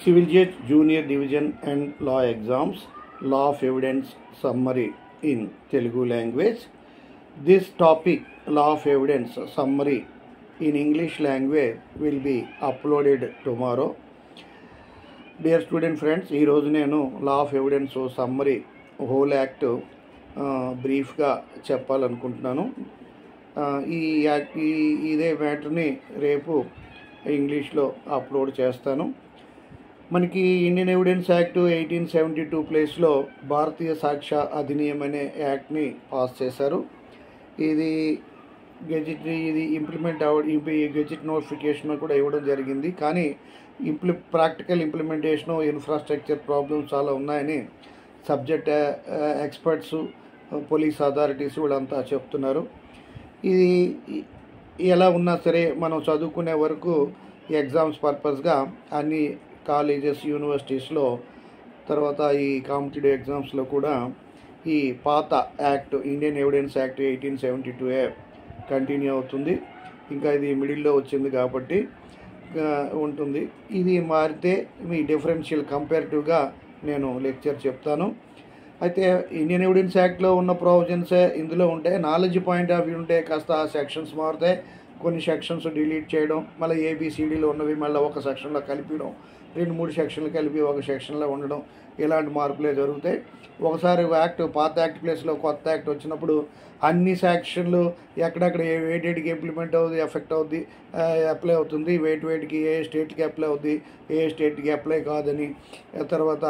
Civil Judge Junior Division and Law Exams, Law of Evidence Summary in Telugu language. This topic, Law of Evidence Summary in English language, will be uploaded tomorrow. Dear student friends, ఈ రోజు నేను లా of evidence summary whole act బ్రీఫ్గా చెప్పాలనుకుంటున్నాను. ఇదే మ్యాటర్ని రేపు ఇంగ్లీష్లో upload చేస్తాను. మనకి ఇండియన్ ఎవిడెన్స్ యాక్ట్ 1872 ప్లేస్లో భారతీయ సాక్ష్య అధినియం అనే యాక్ట్ని పాస్ చేశారు. ఇది ఇంప్లిమెంట్ గెజిట్ నోటిఫికేషన్ కూడా ఇవ్వడం జరిగింది. కానీ ప్రాక్టికల్ ఇంప్లిమెంటేషను ఇన్ఫ్రాస్ట్రక్చర్ ప్రాబ్లమ్స్ చాలా ఉన్నాయని సబ్జెక్ట్ ఎక్స్పర్ట్స్, పోలీస్ అథారిటీస్ వీళ్ళంతా చెప్తున్నారు. ఇది ఎలా ఉన్నా సరే మనం చదువుకునే వరకు ఎగ్జామ్స్ పర్పస్గా అన్ని కాలేజెస్, యూనివర్సిటీస్లో, తర్వాత ఈ కాంపిటేటివ్ ఎగ్జామ్స్లో కూడా ఈ పాత act Indian evidence act 1872 continue అవుతుంది. ఇంకా ఇది మిడిల్లో వచ్చింది కాబట్టి ఉంటుంది. ఇది మారితే మీ డిఫరెన్షియల్ కంపారిటివ్గా నేను లెక్చర్ చెప్తాను. అయితే ఇండియన్ ఎవిడెన్స్ యాక్ట్లో ఉన్న ప్రొవిజన్సే ఇందులో ఉంటాయి. నాలెడ్జ్ పాయింట్ ఆఫ్ వ్యూ ఉంటే కాస్త సెక్షన్స్ మారుతాయి. కొన్ని సెక్షన్స్ డిలీట్ చేయడం, మళ్ళీ ఏబిసిడీలో ఉన్నవి మళ్ళీ ఒక సెక్షన్లో కలిపడం, 2-3 సెక్షన్లు కలిపి ఒక సెక్షన్లో ఉండడం, ఇలాంటి మార్పులే జరుగుతాయి. ఒకసారి పాత యాక్ట్ ప్లేస్లో కొత్త యాక్ట్ వచ్చినప్పుడు అన్ని సెక్షన్లు ఎక్కడెక్కడ వేటికి ఇంప్లిమెంట్ అవుతుంది, ఎఫెక్ట్ అవుద్ది, అప్లై అవుతుంది, వేటికి ఏ స్టేట్కి అప్లై అవుద్ది, ఏ స్టేట్కి అప్లై కాదని, తర్వాత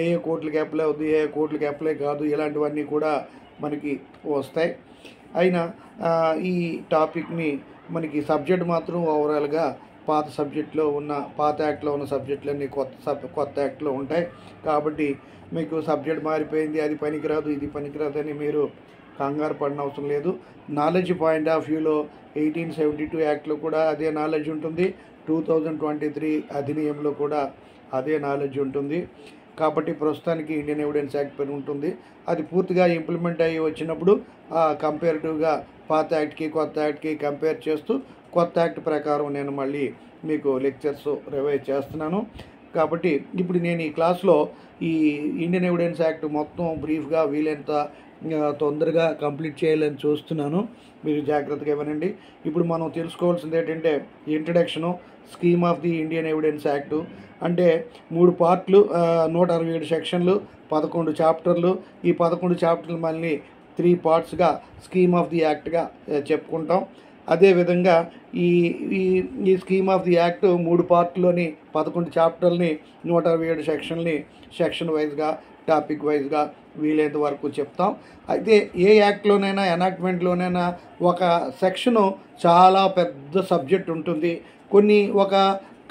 ఏ కోర్టులకి అప్లై అవుద్ది, ఏ కోర్టులకి అప్లై కాదు, ఇలాంటివన్నీ కూడా మనకి వస్తాయి. అయినా ఈ టాపిక్ని మనకి సబ్జెక్ట్ మాత్రం ఓవరాల్గా పాత యాక్ట్లో ఉన్న సబ్జెక్టులన్నీ కొత్త యాక్ట్లో ఉంటాయి. కాబట్టి మీకు సబ్జెక్ట్ మారిపోయింది, అది పనికిరాదు, ఇది పనికిరాదు అని మీరు కంగారు పడిన అవసరం లేదు. నాలెడ్జ్ పాయింట్ ఆఫ్ వ్యూలో 1872 యాక్ట్లో కూడా అదే నాలెడ్జ్ ఉంటుంది. 2023 అధినియంలో కూడా అదే నాలెడ్జ్ ఉంటుంది. కాబట్టి ప్రస్తుతానికి ఇండియన్ ఎవిడెన్స్ యాక్ట్ పని ఉంటుంది. అది పూర్తిగా ఇంప్లిమెంట్ అయ్యి వచ్చినప్పుడు కంపేరిటివ్గా పాత యాక్ట్కి కొత్త యాక్ట్కి కంపేర్ చేస్తూ కొత్త యాక్ట్ ప్రకారం నేను మళ్ళీ మీకు లెక్చర్స్ రివైజ్ చేస్తున్నాను. కాబట్టి ఇప్పుడు నేను ఈ క్లాస్లో ఈ ఇండియన్ ఎవిడెన్స్ యాక్ట్ మొత్తం బ్రీఫ్గా వీలైనంత తొందరగా కంప్లీట్ చేయాలని చూస్తున్నాను. మీరు జాగ్రత్తగా ఇవ్వనండి. ఇప్పుడు మనం తెలుసుకోవాల్సింది ఏంటంటే introduction, scheme of the Indian evidence act. అంటే 3 పార్ట్లు, 167 సెక్షన్లు, 11 చాప్టర్లు. ఈ 11 చాప్టర్లు మళ్ళీ 3 పార్ట్స్గా స్కీమ్ ఆఫ్ ది యాక్ట్గా చెప్పుకుంటాం. అదేవిధంగా ఈ స్కీమ్ ఆఫ్ ది యాక్ట్ 3 పార్ట్లోని 11 చాప్టర్ని, 167 సెక్షన్ని సెక్షన్ వైజ్గా, టాపిక్ వైజ్గా వీలైనంత వరకు చెప్తాం. అయితే ఏ యాక్ట్లోనైనా, ఎనాక్ట్మెంట్లోనైనా ఒక సెక్షను చాలా పెద్ద సబ్జెక్ట్ ఉంటుంది. కొన్ని ఒక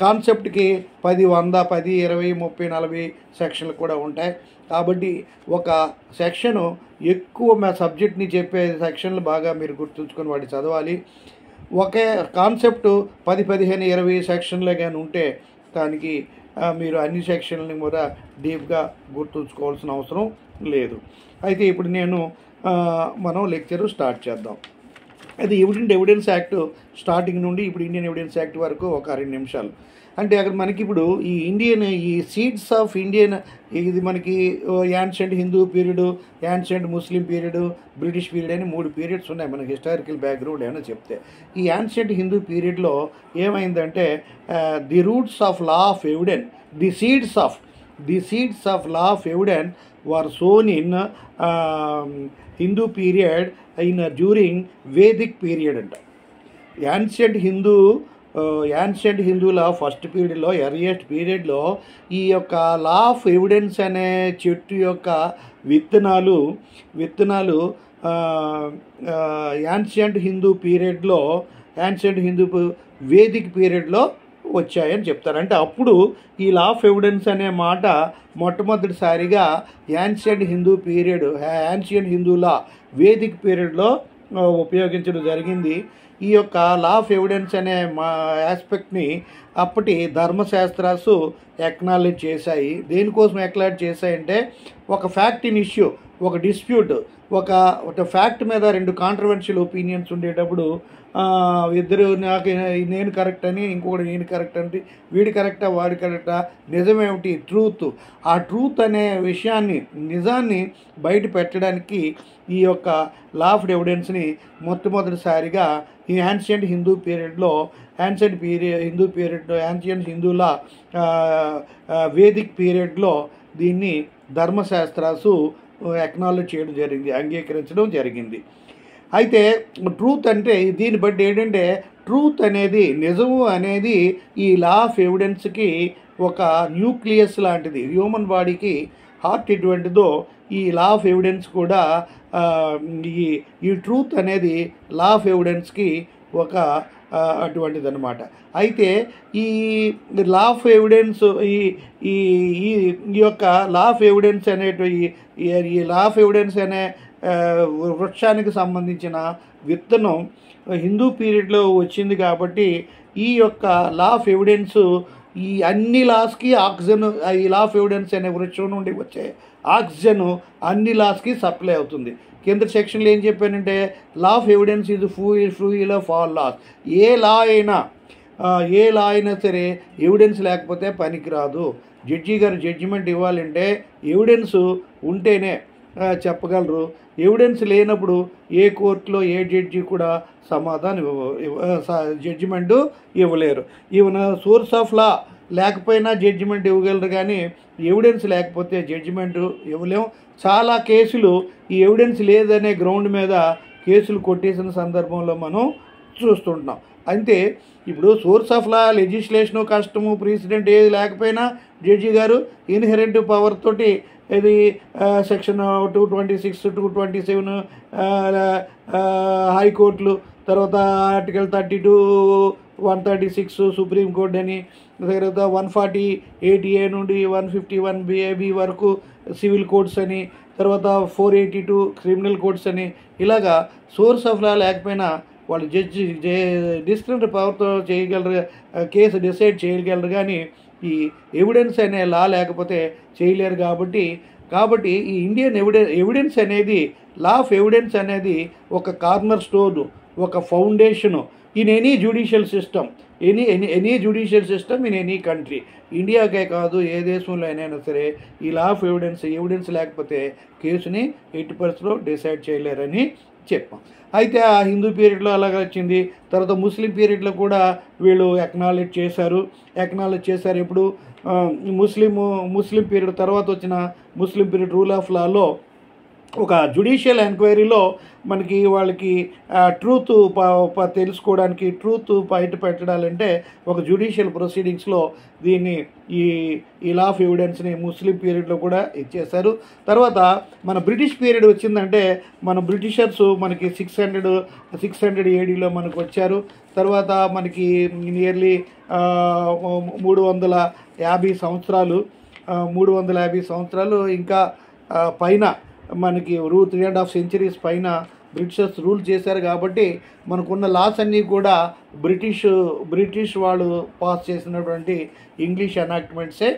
కాన్సెప్ట్కి 10, 100, 10, 20, 30, 40 సెక్షన్లు కూడా ఉంటాయి. కాబట్టి ఒక సెక్షను ఎక్కువ సబ్జెక్ట్ని చెప్పే సెక్షన్లు బాగా మీరు గుర్తుంచుకొని వాటి చదవాలి. ఒకే కాన్సెప్ట్ 10, 15, 20 సెక్షన్లే కానీ ఉంటే దానికి మీరు అన్ని సెక్షన్లని కూడా డీప్గా గుర్తుంచుకోవాల్సిన అవసరం లేదు. అయితే ఇప్పుడు మనం లెక్చరు స్టార్ట్ చేద్దాం. అది ఎవిడెన్స్ యాక్ట్ స్టార్టింగ్ నుండి ఇప్పుడు ఇండియన్ ఎవిడెన్స్ యాక్ట్ వరకు ఒక 2 నిమిషాలు. అంటే అక్కడ మనకి ఇప్పుడు ఈ సీడ్స్ ఆఫ్ ఇండియన్, ఇది మనకి యాన్షియంట్ హిందూ పీరియడ్, యాన్షియంట్ ముస్లిం పీరియడ్, బ్రిటిష్ పీరియడ్ అని 3 పీరియడ్స్ ఉన్నాయి. మనకి హిస్టారికల్ బ్యాక్గ్రౌండ్ ఏమైనా చెప్తే ఈ యాన్షియంట్ హిందూ పీరియడ్లో ఏమైందంటే the roots of law of evidence, the seeds of law of evidence were sown in Hindu period during Vedic period అంట. యాన్షియంట్ హిందూల ఫస్ట్ పీరియడ్లో, ఎర్లియస్ట్ పీరియడ్లో ఈ యొక్క లా ఆఫ్ ఎవిడెన్స్ అనే చెట్టు యొక్క విత్తనాలు యాన్షియంట్ హిందూ వేదిక్ పీరియడ్లో వచ్చాయని చెప్తారు. అంటే అప్పుడు ఈ లా ఆఫ్ ఎవిడెన్స్ అనే మాట మొట్టమొదటిసారిగా యాన్షియంట్ హిందూల వేదిక్ పీరియడ్లో ఉపయోగించడం జరిగింది. ఈ యొక్క లా ఆఫ్ ఎవిడెన్స్ అనే ఆస్పెక్ట్ని అప్పటి ధర్మశాస్త్రాసు ఎక్నాలెడ్జ్ చేశాయి. దేనికోసం ఎక్నాలెడ్జ్ చేశాయంటే ఒక ఫ్యాక్ట్ ఇన్ ఇష్యూ, ఒక డిస్ప్యూట్, ఒక ఫ్యాక్ట్ మీద రెండు కాంట్రవర్షియల్ ఒపీనియన్స్ ఉండేటప్పుడు ఇద్దరు నాకు నేను కరెక్ట్ అని, ఇంకొకటి నేను కరెక్ట్ అంటే, వీడి కరెక్టా వాడి కరెక్టా, నిజమేమిటి, ట్రూత్, ఆ ట్రూత్ అనే విషయాన్ని, నిజాన్ని బయట పెట్టడానికి ఈ యొక్క లా ఆఫ్ ఎవిడెన్స్ని మొట్టమొదటిసారిగా ఈ యాన్షియంట్ హిందూ పీరియడ్లో, యాన్షియంట్ హిందూల వేదిక్ పీరియడ్లో దీన్ని ధర్మశాస్త్రాసు ఎక్నాలెడ్జ్ చేయడం జరిగింది, అంగీకరించడం జరిగింది. అయితే ట్రూత్ అంటే దీన్ని బట్టి ఏంటంటే ట్రూత్ అనేది, నిజము అనేది ఈ లా ఆఫ్ ఎవిడెన్స్కి ఒక న్యూక్లియస్ లాంటిది. హ్యూమన్ బాడీకి హార్ట్ ఎటువంటిదో ఈ లా ఆఫ్ ఎవిడెన్స్ కూడా ఈ ట్రూత్ అనేది లా ఆఫ్ ఎవిడెన్స్కి ఒక అటువంటిది అనమాట. అయితే ఈ లా ఆఫ్ ఎవిడెన్స్ ఈ యొక్క లా ఆఫ్ ఎవిడెన్స్ ఈ లా ఆఫ్ ఎవిడెన్స్ అనే వృక్షానికి సంబంధించిన విత్తనం హిందూ పీరియడ్లో వచ్చింది కాబట్టి ఈ యొక్క లా ఆఫ్ ఎవిడెన్స్ ఈ అన్ని లాస్కి ఆక్సిజన్, ఈ లా ఆఫ్ ఎవిడెన్స్ అనే వృక్షం నుండి వచ్చే ఆక్సిజన్ అన్ని లాస్కి సప్లై అవుతుంది. కింద సెక్షన్లో ఏం చెప్పానంటే law of evidence is fuel of all laws. ఏ లా అయినా సరే ఎవిడెన్స్ లేకపోతే పనికిరాదు. జడ్జి గారు జడ్జిమెంట్ ఇవ్వాలంటే ఎవిడెన్స్ ఉంటేనే చెప్పగలరు. ఎవిడెన్స్ లేనప్పుడు ఏ కోర్టులో ఏ జడ్జి కూడా జడ్జిమెంటు ఇవ్వలేరు. ఈవెన్ సోర్స్ ఆఫ్ లా లేకపోయినా జడ్జిమెంట్ ఇవ్వగలరు, కానీ ఎవిడెన్స్ లేకపోతే జడ్జిమెంటు ఇవ్వలేము. చాలా కేసులు ఈ ఎవిడెన్స్ లేదనే గ్రౌండ్ మీద కేసులు కొట్టేసిన సందర్భంలో మనం చూస్తుంటున్నాం. అంతే ఇప్పుడు source of law, లెజిస్లేషను, custom, president ఏది లేకపోయినా జడ్జి గారు ఇన్హెరెంట్ పవర్ తోటి ఇది సెక్షన్ 226, 227 హైకోర్టులు, తర్వాత ఆర్టికల్ 32, 136 సుప్రీంకోర్టు అని, తర్వాత 148A నుండి 151B వరకు సివిల్ కోర్ట్స్ అని, తర్వాత 482 క్రిమినల్ కోర్ట్స్ అని, ఇలాగా సోర్స్ ఆఫ్ లా లేకపోయినా వాళ్ళు జడ్జి డిస్క్రిమినరీ పవర్తో చేయగలరు, కేసు డిసైడ్ చేయగలరు, కానీ ఈ ఎవిడెన్స్ అనే లా లేకపోతే చేయలేరు. కాబట్టి ఈ ఇండియన్ ఎవిడెన్స్ అనేది, లా ఆఫ్ ఎవిడెన్స్ అనేది ఒక కార్నర్ స్టోన్, ఒక foundation in any judicial system, any judicial system in any country. ఇండియాకే కాదు, ఏ దేశంలో అయినా సరే ఈ లా ఆఫ్ ఎవిడెన్స్ లేకపోతే కేసుని 80% డిసైడ్ చేయలేరని చెప్పాం. అయితే ఆ హిందూ పీరియడ్లో అలాగే వచ్చింది. తర్వాత ముస్లిం పీరియడ్లో కూడా వీళ్ళు ఎక్నాలెడ్జ్ చేశారు. ఎప్పుడు ముస్లిం పీరియడ్ తర్వాత వచ్చిన ముస్లిం పీరియడ్ రూల్ ఆఫ్ లాలో ఒక జ్యుడిషియల్ ఎంక్వైరీలో మనకి వాళ్ళకి ట్రూత్ తెలుసుకోవడానికి, ట్రూత్ బయట పెట్టడాలంటే ఒక జ్యుడిషియల్ ప్రొసీడింగ్స్లో దీన్ని ఈ లా ఆఫ్ ఎవిడెన్స్ని ముస్లిం పీరియడ్లో కూడా ఇచ్చేశారు. తర్వాత మన బ్రిటిష్ పీరియడ్ వచ్చిందంటే మన బ్రిటిషర్స్ మనకి 600 ADలో మనకు వచ్చారు. తర్వాత మనకి నియర్లీ 350 సంవత్సరాలు ఇంకా పైన మనకి 3.5 centuries పైన బ్రిటిషర్స్ రూల్ చేశారు. కాబట్టి మనకున్న లాస్ అన్నీ కూడా బ్రిటిష్ వాళ్ళు పాస్ చేసినటువంటి ఇంగ్లీష్ ఎనాక్ట్మెంట్సే.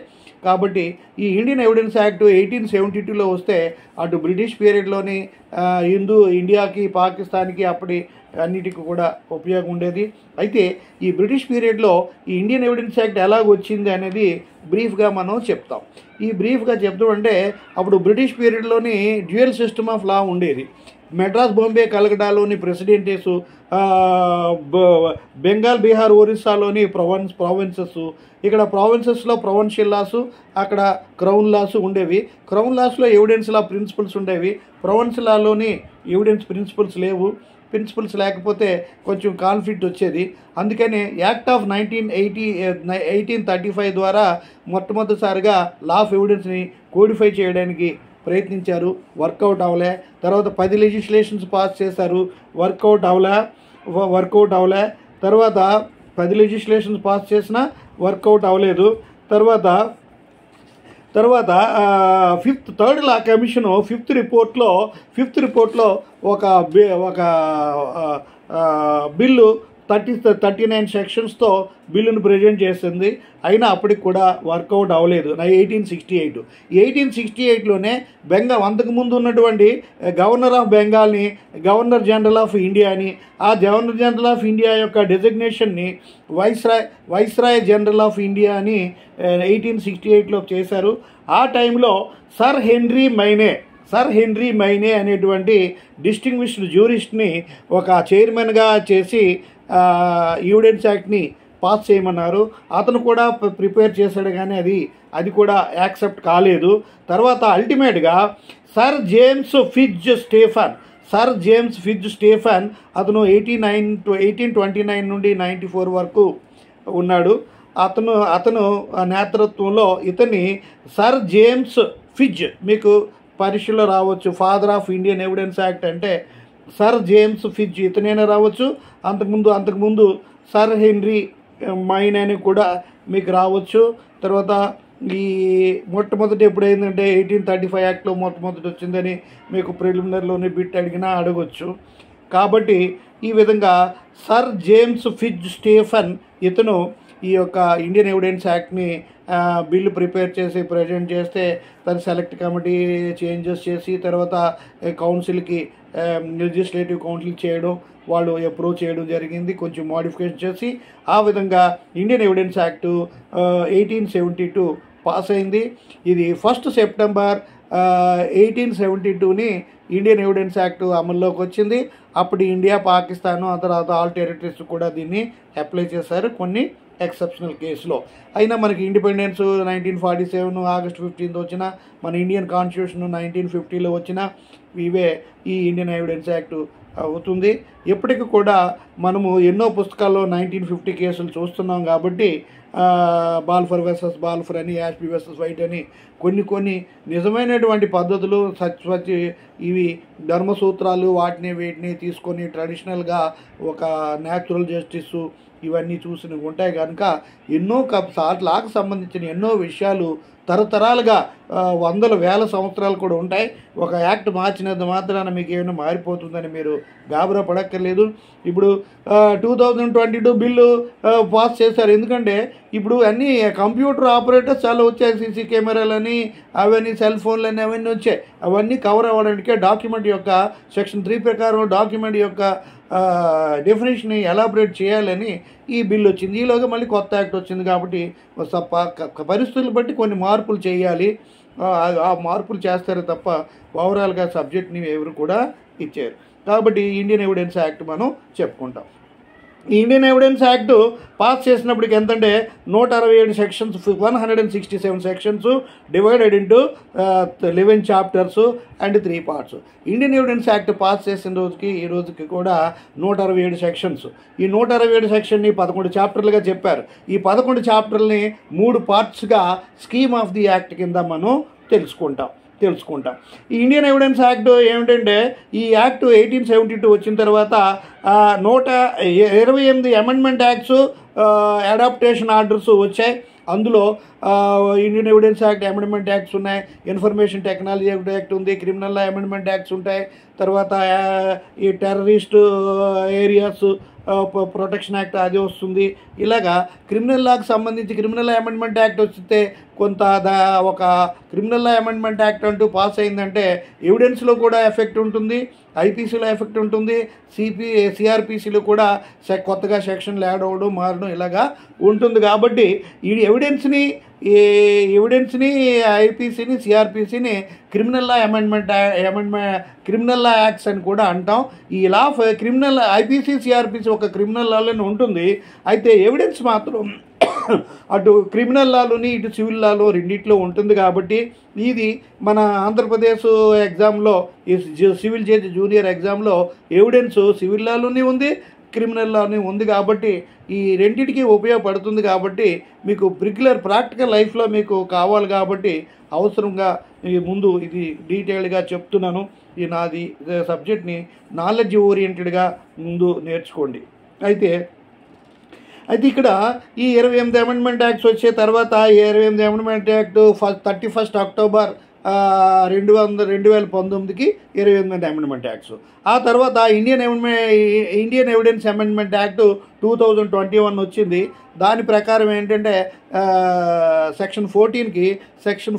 కాబట్టి ఈ ఇండియన్ ఎవిడెన్స్ యాక్ట్ 1872లో వస్తే అటు బ్రిటిష్ పీరియడ్లోని ఇండియాకి, పాకిస్తాన్కి అప్పటి అన్నిటికీ కూడా ఉపయోగం ఉండేది. అయితే ఈ బ్రిటిష్ పీరియడ్లో ఈ ఇండియన్ ఎవిడెన్స్ యాక్ట్ ఎలాగ వచ్చింది అనేది బ్రీఫ్గా మనం చెప్తాం. ఈ బ్రీఫ్గా చెప్తామంటే అప్పుడు బ్రిటిష్ పీరియడ్లోని డ్యూయల్ సిస్టమ్ ఆఫ్ లా ఉండేది. మెడ్రాస్, బాంబే, కలకటాలోని ప్రెసిడెంటేసు, బెంగాల్, బీహార్, ఒరిస్సాలోని ప్రావిన్సెస్. ఇక్కడ ప్రావిన్సెస్లో ప్రొవిన్షియల్ లాసు, అక్కడ క్రౌన్ లాసు ఉండేవి. క్రౌన్ లాస్లో ఎవిడెన్స్ లా ప్రిన్సిపల్స్ ఉండేవి. ప్రొవిన్షియల్ లాలోని ఎవిడెన్స్ ప్రిన్సిపల్స్ లేవు. ప్రిన్సిపల్స్ లేకపోతే కొంచెం కాన్ఫ్లిక్ట్ వచ్చేది. అందుకనే యాక్ట్ ఆఫ్ 1835 ద్వారా మొట్టమొదటిసారిగా లా ఆఫ్ ఎవిడెన్స్ని కోడిఫై చేయడానికి ప్రయత్నించారు. వర్కౌట్ అవ్వలే. తర్వాత 10 లెజిస్లేషన్స్ పాస్ చేశారు. వర్కౌట్ అవ్వలే. తర్వాత 10 లెజిస్లేషన్స్ పాస్ చేసినా వర్కౌట్ అవ్వలేదు. తర్వాత థర్డ్ లా కమిషన్ ఫిఫ్త్ రిపోర్ట్లో ఒక బిల్లు 39 సెక్షన్స్తో బిల్లును ప్రజెంట్ చేసింది. అయినా అప్పటికి కూడా వర్కౌట్ అవ్వలేదు. 1868లోనే అంతకుముందు ఉన్నటువంటి గవర్నర్ ఆఫ్ బెంగాల్ని గవర్నర్ జనరల్ ఆఫ్ ఇండియా అని, ఆ గవర్నర్ జనరల్ ఆఫ్ ఇండియా యొక్క డెసిగ్నేషన్ని వైస్రాయ్ జనరల్ ఆఫ్ ఇండియా అని 1868లో చేశారు. ఆ టైంలో సర్ హెన్రీ మైనే అనేటువంటి డిస్టింగ్విష్డ్ జ్యూరిస్ట్ని ఒక చైర్మన్గా చేసి ఎవిడెన్స్ యాక్ట్ని పాస్ చేయమన్నారు. అతను కూడా ప్రిపేర్ చేశాడు, కానీ అది కూడా యాక్సెప్ట్ కాలేదు. తర్వాత అల్టిమేట్గా సర్ జేమ్స్ ఫిట్జ్ స్టీఫెన్ అతను 1829 నుండి 94 వరకు ఉన్నాడు. అతను నేతృత్వంలో ఇతన్ని సర్ జేమ్స్ ఫిట్జ్, మీకు పరీక్షలో రావచ్చు, father of Indian evidence act అంటే సర్ జేమ్స్ ఫిట్జ్ ఇతనైనా రావచ్చు. అంతకుముందు సర్ హెన్రీ మైన్ అని కూడా మీకు రావచ్చు. తర్వాత ఈ మొట్టమొదటి ఎప్పుడైందంటే 1835 యాక్ట్లో మొట్టమొదటి వచ్చిందని మీకు ప్రిలిమినరీలోని బిట్ అడిగినా అడగచ్చు. కాబట్టి ఈ విధంగా సర్ జేమ్స్ ఫిట్జ్ స్టీఫెన్ ఇతను ఈ యొక్క ఇండియన్ ఎవిడెన్స్ యాక్ట్ని బిల్లు ప్రిపేర్ చేసి ప్రజెంట్ చేస్తే దాని సెలెక్ట్ కమిటీ చేంజెస్ చేసి తర్వాత కౌన్సిల్కి లెజిస్లేటివ్ కౌన్సిల్ చేయడం, వాళ్ళు అప్రూవ్ చేయడం జరిగింది, కొంచెం మోడిఫికేషన్ చేసి ఆ విధంగా ఇండియన్ ఎవిడెన్స్ యాక్టు 1872 పాస్ అయింది. ఇది 1 సెప్టెంబర్ 1872ని ఇండియన్ ఎవిడెన్స్ యాక్ట్ అమల్లోకి వచ్చింది. అప్పుడు ఇండియా, పాకిస్తాను, ఆ తర్వాత ఆల్ టెరిటరీస్ కూడా దీన్ని అప్లై చేశారు కొన్ని ఎక్సెప్షనల్ కేసులో. అయినా మనకి ఇండిపెండెన్స్ 1947 ఆగస్ట్ 15 వచ్చిన, మన ఇండియన్ కాన్స్టిట్యూషన్ 1950లో వచ్చిన, ఇవే ఈ ఇండియన్ ఎవిడెన్స్ యాక్ట్ అవుతుంది. ఎప్పటికీ కూడా మనము ఎన్నో పుస్తకాల్లో 1950 కేసులు చూస్తున్నాం. కాబట్టి బాల్ఫర్ వర్సెస్ బాల్ఫర్ అని, యాష్బీ వర్సెస్ వైట్ అని కొన్ని నిజమైనటువంటి పద్ధతులు ఇవి ధర్మసూత్రాలు వీటిని తీసుకొని ట్రెడిషనల్గా ఒక న్యాచురల్ జస్టిస్ ఇవన్నీ చూసి ఉంటాయి కనుక ఎన్నో లాకు సంబంధించిన ఎన్నో విషయాలు తరతరాలుగా వందల వేల సంవత్సరాలు కూడా ఉంటాయి. ఒక యాక్ట్ మార్చినంత మాత్రాన మీకు ఏమైనా మారిపోతుందని మీరు గాబరా పడక్కర్లేదు. ఇప్పుడు 2022 బిల్లు పాస్ చేశారు. ఎందుకంటే ఇప్పుడు అన్నీ కంప్యూటర్ ఆపరేటర్స్ చాలా వచ్చాయి, సీసీ కెమెరాలని అవన్నీ సెల్ ఫోన్లని అవన్నీ వచ్చాయి. అవన్నీ కవర్ అవ్వడానికే డాక్యుమెంట్ యొక్క సెక్షన్ 3 ప్రకారం డాక్యుమెంట్ యొక్క డెఫినేషన్ ఎలాబరేట్ చేయాలని ఈ బిల్లు వచ్చింది. ఈలోగా మళ్ళీ కొత్త యాక్ట్ వచ్చింది. కాబట్టి పరిస్థితులు బట్టి కొన్ని మార్పులు చేయాలి. ఆ మార్పులు చేస్తారే తప్ప ఓవరాల్గా సబ్జెక్ట్ని ఎవరు కూడా ఇచ్చారు. కాబట్టి ఇండియన్ ఎవిడెన్స్ యాక్ట్ మనం చెప్పుకుంటాం. ఈ ఇండియన్ ఎవిడెన్స్ యాక్ట్ పాస్ చేసినప్పటికి ఎంతంటే 167 sections, 167 sections divided into 11 chapters and 3 parts. Indian evidence act pass చేసిన ఈ రోజుకి కూడా 167 సెక్షన్స్. ఈ 167 సెక్షన్ని 11 చాప్టర్లుగా చెప్పారు. ఈ 11 చాప్టర్లని 3 పార్ట్స్గా స్కీమ్ ఆఫ్ ది యాక్ట్ కింద మనం తెలుసుకుంటాం. ఈ ఇండియన్ ఎవిడెన్స్ యాక్ట్ ఏమిటంటే, ఈ యాక్ట్ 1872 వచ్చిన తర్వాత 128 అమెండ్మెంట్ యాక్ట్స్, అడాప్టేషన్ ఆర్డర్స్ వచ్చాయి. అందులో Indian evidence act amendment acts ఉన్నాయి, ఇన్ఫర్మేషన్ టెక్నాలజీ యాక్ట్ ఉంది, క్రిమినల్ లా అమెండ్మెంట్ యాక్ట్స్ ఉంటాయి. తర్వాత ఈ టెర్రరిస్ట్ ఏరియాస్ ప్రొటెక్షన్ యాక్ట్ అది వస్తుంది. ఇలాగా క్రిమినల్ లాకి సంబంధించి క్రిమినల్ అమెండ్మెంట్ యాక్ట్ వస్తే కొంత ఒక క్రిమినల్ లా అమెండ్మెంట్ యాక్ట్ అంటూ పాస్ అయిందంటే ఎవిడెన్స్లో కూడా ఎఫెక్ట్ ఉంటుంది, ఐపీసీలో ఎఫెక్ట్ ఉంటుంది, సిఆర్పిసిలో కూడా కొత్తగా సెక్షన్లు యాడ్ అవ్వడం మారడం ఇలాగా ఉంటుంది. కాబట్టి ఈ ఎవిడెన్స్ని ఐపీసీని సిఆర్పిసిని criminal law criminal law acts అని కూడా అంటాం. ఈ లా క్రిమినల్ ఐపీసీ సిఆర్పిసి ఒక క్రిమినల్ లాలోనే ఉంటుంది. అయితే ఎవిడెన్స్ మాత్రం అటు క్రిమినల్ లాలోని ఇటు సివిల్ లాలో రెండిట్లో ఉంటుంది. కాబట్టి ఇది మన ఆంధ్రప్రదేశ్ ఎగ్జామ్లో ఈ సివిల్ జడ్జి జూనియర్ ఎగ్జామ్లో ఎవిడెన్స్ సివిల్ లాలోనే ఉంది, క్రిమినల్ లానే ఉంది. కాబట్టి ఈ రెండింటికి ఉపయోగపడుతుంది. కాబట్టి మీకు రెగ్యులర్ ప్రాక్టికల్ లైఫ్లో మీకు కావాలి. కాబట్టి అవసరంగా ముందు ఇది డీటెయిల్డ్గా చెప్తున్నాను. ఈ నాది సబ్జెక్ట్ని నాలెడ్జ్ ఓరియంటెడ్గా ముందు నేర్చుకోండి. అయితే ఇక్కడ ఈ 28 అమెండ్మెంట్ యాక్ట్స్ వచ్చే తర్వాత 28 అమెండ్మెంట్ యాక్ట్ 31 అక్టోబర్ 2019కి 28 అమెండ్మెంట్ యాక్ట్స్. ఆ తర్వాత ఇండియన్ ఎవిడెన్స్ అమెండ్మెంట్ యాక్ట్ 2021 వచ్చింది. దాని ప్రకారం ఏంటంటే సెక్షన్ 14కి సెక్షన్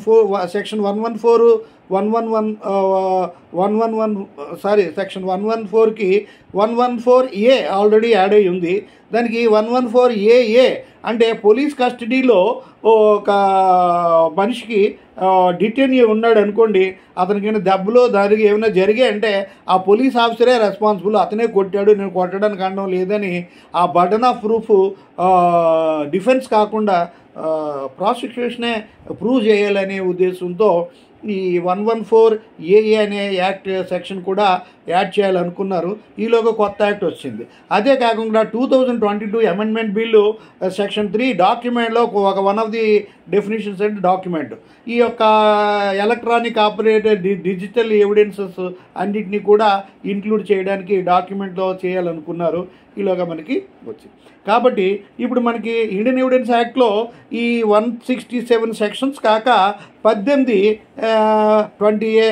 114 సెక్షన్ 114కి 114A ఆల్రెడీ యాడ్ అయ్యి ఉంది. దానికి 114AA అంటే పోలీస్ కస్టడీలో ఒక మనిషికి డిటైన్ ఉన్నాడు అనుకోండి, అతనికి దెబ్బలో దానికి ఏమైనా జరిగాయంటే ఆ పోలీస్ ఆఫీసరే రెస్పాన్సిబుల్, అతనే కొట్టాడు, నేను కొట్టడానికి అనడం లేదని ఆ బర్డన్ ఆఫ్ ప్రూఫ్ డిఫెన్స్ కాకుండా ప్రాసిక్యూషనే ప్రూవ్ చేయాలనే ఉద్దేశంతో ఈ 114AA అనే యాక్ట్ సెక్షన్ కూడా యాడ్ చేయాలనుకున్నారు. ఈలోగా కొత్త యాక్ట్ వచ్చింది. అదే కాకుండా 2022 అమెండ్మెంట్ బిల్లు సెక్షన్ 3 డాక్యుమెంట్లో ఒక one of the definitions and document ఈ యొక్క ఎలక్ట్రానిక్ ఆపరేటెడ్ డిజిటల్ ఎవిడెన్సెస్ అన్నిటినీ కూడా ఇంక్లూడ్ చేయడానికి డాక్యుమెంట్లో చేయాలనుకున్నారు. ఈలోగా మనకి వచ్చింది. కాబట్టి ఇప్పుడు మనకి ఇండియన్ ఎవిడెన్స్ యాక్ట్లో ఈ 167 సెక్షన్స్ కాక 18 20A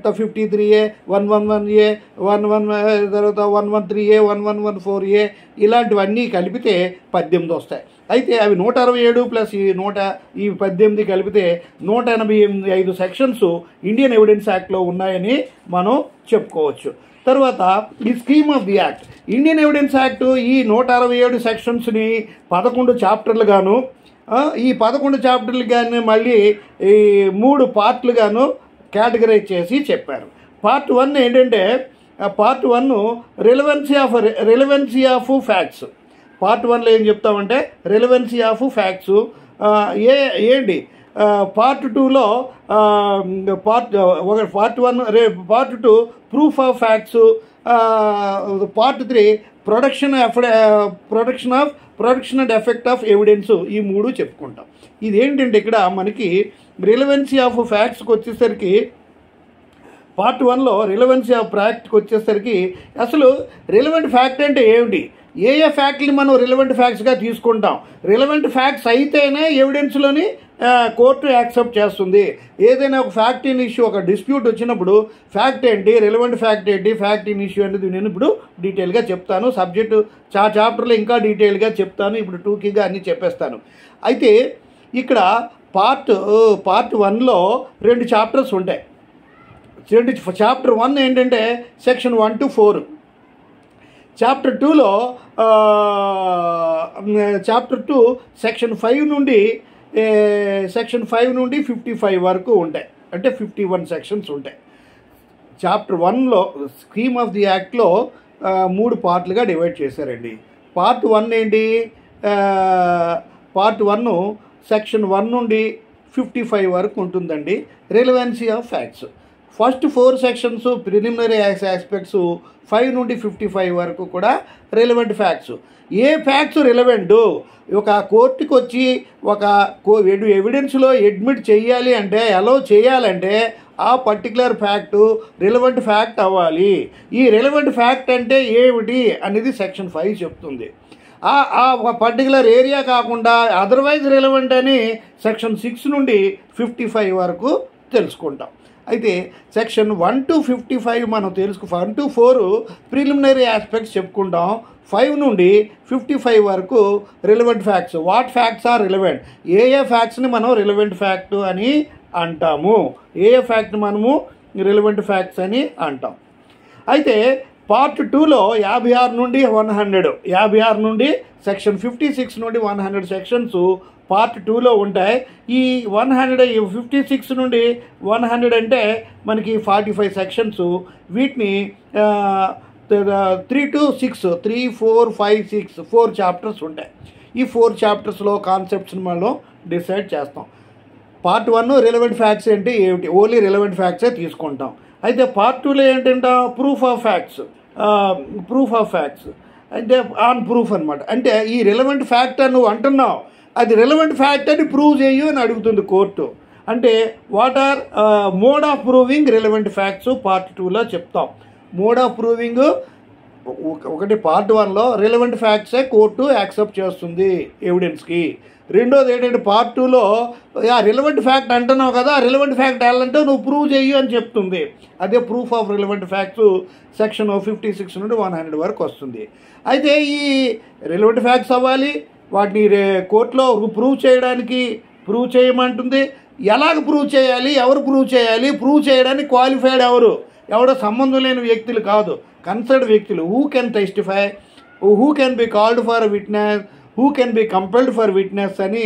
53A 111A 11 తర్వాత 113A 1114A ఇలాంటివన్నీ కలిపితే 18 వస్తాయి. అయితే అవి 167 ప్లస్ ఈ 18 కలిపితే 185 సెక్షన్స్ ఇండియన్ ఎవిడెన్స్ యాక్ట్లో ఉన్నాయని మనం చెప్పుకోవచ్చు. తర్వాత ఈ scheme of the act, Indian evidence act ఈ 167 సెక్షన్స్ని 11 చాప్టర్లుగాను, ఈ 11 చాప్టర్లు కానీ మళ్ళీ ఈ 3 పార్ట్లుగాను కేటగరైజ్ చేసి చెప్పారు. పార్ట్ 1 ఏంటంటే part 1 relevancy of facts. Part 1లో ఏం చెప్తామంటే రిలవెన్సీ ఆఫ్ ఫ్యాక్ట్స్ ఏంటి. పార్ట్ 2లో part 2 proof of facts, part 3 production and effect of evidence. ఈ 3 చెప్పుకుంటాం. ఇది ఏంటంటే ఇక్కడ మనకి రిలవెన్సీ ఆఫ్ ఫ్యాక్ట్స్కి వచ్చేసరికి పార్ట్ 1లో రిలవెన్సీ ఆఫ్ ఫ్యాక్ట్కి వచ్చేసరికి అసలు రిలవెంట్ ఫ్యాక్ట్ అంటే ఏమిటి, ఏ ఫ్యాక్ట్ని మనం రిలవెంట్ ఫ్యాక్ట్స్గా తీసుకుంటాం, రిలవెంట్ ఫ్యాక్ట్స్ అయితేనే ఎవిడెన్స్లోని కోర్టు యాక్సెప్ట్ చేస్తుంది. ఏదైనా ఒక ఫ్యాక్ట్ ఇన్ ఇష్యూ, ఒక డిస్ప్యూట్ వచ్చినప్పుడు ఫ్యాక్ట్ ఏంటి, రిలవెంట్ ఫ్యాక్ట్ ఏంటి, ఫ్యాక్ట్ ఇన్ ఇష్యూ అనేది నేను ఇప్పుడు డీటెయిల్గా చెప్తాను. సబ్జెక్టు చాప్టర్లో ఇంకా డీటెయిల్గా చెప్తాను. ఇప్పుడు టూకీగా అన్నీ చెప్పేస్తాను. అయితే ఇక్కడ పార్ట్ 1లో 2 చాప్టర్స్ ఉంటాయి. చాప్టర్ 1 ఏంటంటే సెక్షన్ 1 to 4. చాప్టర్ 2లో చాప్టర్ 2 సెక్షన్ 5 నుండి 55 వరకు ఉంటాయి. అంటే 51 సెక్షన్స్ ఉంటాయి. చాప్టర్ 1లో స్కీమ్ ఆఫ్ ది యాక్ట్లో 3 పార్ట్లుగా డివైడ్ చేశారండి. పార్ట్ 1 ఏంటి, పార్ట్ 1 సెక్షన్ 1 నుండి 55 వరకు ఉంటుందండి. Relevancy of facts first 4 sections preliminary aspects, 5 నుండి 55 వరకు కూడా రిలవెంట్ ఫ్యాక్ట్స్. ఏ ఫ్యాక్ట్స్ రిలవెంటు, ఒక కోర్టుకు వచ్చి ఒక ఎవిడెన్స్లో అడ్మిట్ చేయాలి అంటే, అలో చేయాలంటే ఆ పర్టికులర్ ఫ్యాక్టు రిలవెంట్ ఫ్యాక్ట్ అవ్వాలి. ఈ రిలవెంట్ ఫ్యాక్ట్ అంటే ఏమిటి అనేది సెక్షన్ 5 చెప్తుంది. ఆ పర్టికులర్ ఏరియా కాకుండా అదర్వైజ్ రిలవెంట్ అని సెక్షన్ 6 నుండి 55 వరకు తెలుసుకుంటాం. అయితే సెక్షన్ 1 to 55 మనం 1 to 4 ప్రిలిమినరీ ఆస్పెక్ట్స్ చెప్పుకుంటాం. 5 నుండి 55 వరకు relevant facts. What facts are relevant, ఏ ఫ్యాక్ట్స్ని మనం రిలవెంట్ ఫ్యాక్ట్ అని అంటాము, ఏ ఫ్యాక్ట్ని మనము రిలవెంట్ ఫ్యాక్ట్స్ అని అంటాం. అయితే పార్ట్ 2లో 56 నుండి 100, 56 నుండి సెక్షన్ 56 నుండి 100 సెక్షన్స్ పార్ట్ 2లో ఉంటాయి. ఈ 56 నుండి 100 అంటే మనకి 45 సెక్షన్స్. వీటిని 3 to 6, 3, 4, 5, 6 4 చాప్టర్స్ ఉంటాయి. ఈ 4 చాప్టర్స్లో కాన్సెప్ట్స్ని మనం డిసైడ్ చేస్తాం. పార్ట్ 1 రిలవెంట్ ఫ్యాక్ట్స్ ఏంటి ఏమిటి, ఓన్లీ రిలవెంట్ ఫ్యాక్ట్సే తీసుకుంటాం. అయితే పార్ట్ 2లో ఏంటంటే ప్రూఫ్ ఆఫ్ ఫ్యాక్ట్స్ అంటే ఆన్ ప్రూఫ్ అనమాట. అంటే ఈ రిలవెంట్ ఫ్యాక్ట్ అని నువ్వు అంటున్నావు, అది రిలవెంట్ ఫ్యాక్ట్ అని ప్రూవ్ చేయు అని అడుగుతుంది కోర్టు. అంటే what are mode of proving relevant facts part 2లో చెప్తాం. మోడ్ ఆఫ్ ప్రూవింగ్ ఒకటి పార్ట్ 1లో రిలవెంట్ ఫ్యాక్ట్సే కోర్టు యాక్సెప్ట్ చేస్తుంది ఎవిడెన్స్కి. రెండోది ఏంటంటే పార్ట్ 2లో ఆ రిలవెంట్ ఫ్యాక్ట్ అంటున్నావు కదా, ఆ రిలవెంట్ ఫ్యాక్ట్ వెళ్ళాలంటే నువ్వు ప్రూవ్ చెయ్యి అని చెప్తుంది. అదే proof of relevant facts section 56 నుండి 100 వరకు వస్తుంది. అయితే ఈ రిలవెంట్ ఫ్యాక్ట్స్ అవ్వాలి, వాటిని కోర్టులో ప్రూవ్ చేయమంటుంది. ఎలాగ ప్రూవ్ చేయాలి, ఎవరు ప్రూవ్ చేయాలి, ప్రూవ్ చేయడానికి క్వాలిఫైడ్ ఎవడో సంబంధం లేని వ్యక్తులు కాదు, కన్సర్న్డ్ వ్యక్తులు. Who can testify, who can be called for witness, who can be compelled for witness అని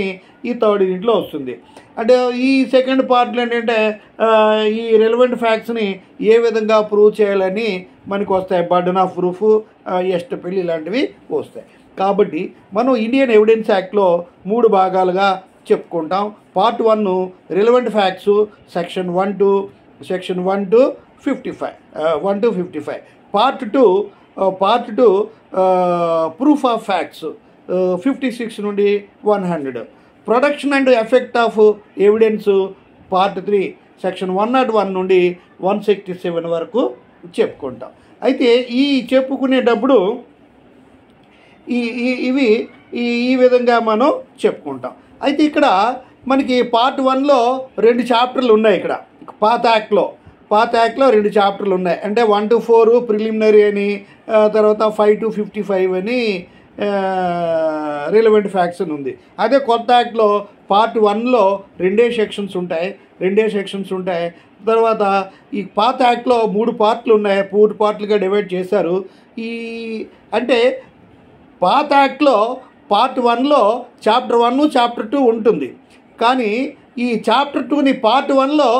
ఈ థర్డ్ దీంట్లో వస్తుంది. అంటే ఈ సెకండ్ పార్ట్లో ఏంటంటే ఈ రిలవెంట్ ఫ్యాక్ట్స్ని ఏ విధంగా ప్రూవ్ చేయాలని మనకు వస్తాయి. బర్డన్ ఆఫ్ ప్రూఫ్, ఎస్టపెల్ ఇలాంటివి వస్తాయి. కాబట్టి మనం ఇండియన్ ఎవిడెన్స్ యాక్ట్లో 3 భాగాలుగా చెప్పుకుంటాం. Part 1 relevant facts section 1 to 55. Part 2 proof of facts 56 నుండి 100. Production and effect of evidence part 3 section 101 నుండి 167 వరకు చెప్పుకుంటాం. అయితే ఈ చెప్పుకునేటప్పుడు ఇవి ఈ విధంగా మనం చెప్పుకుంటాం. అయితే ఇక్కడ మనకి పార్ట్ 1లో 2 చాప్టర్లు ఉన్నాయి. ఇక్కడ పాత యాక్ట్లో 2 చాప్టర్లు ఉన్నాయి. అంటే 1 to 4 ప్రిలిమినరీ అని, తర్వాత 5 to 55 అని రిలవెంట్ ఫ్యాక్ట్స్ అని ఉంది. అదే కొత్త యాక్ట్లో పార్ట్ 1లో 2 సెక్షన్స్ ఉంటాయి. తర్వాత ఈ పాత యాక్ట్లో 3 పార్ట్లు ఉన్నాయి, 4 పార్ట్లుగా డివైడ్ చేశారు. అంటే పాత యాక్ట్లో పార్ట్ 1లో చాప్టర్ 1 చాప్టర్ 2 ఉంటుంది. కానీ ఈ చాప్టర్ 2ని పార్ట్ 1లో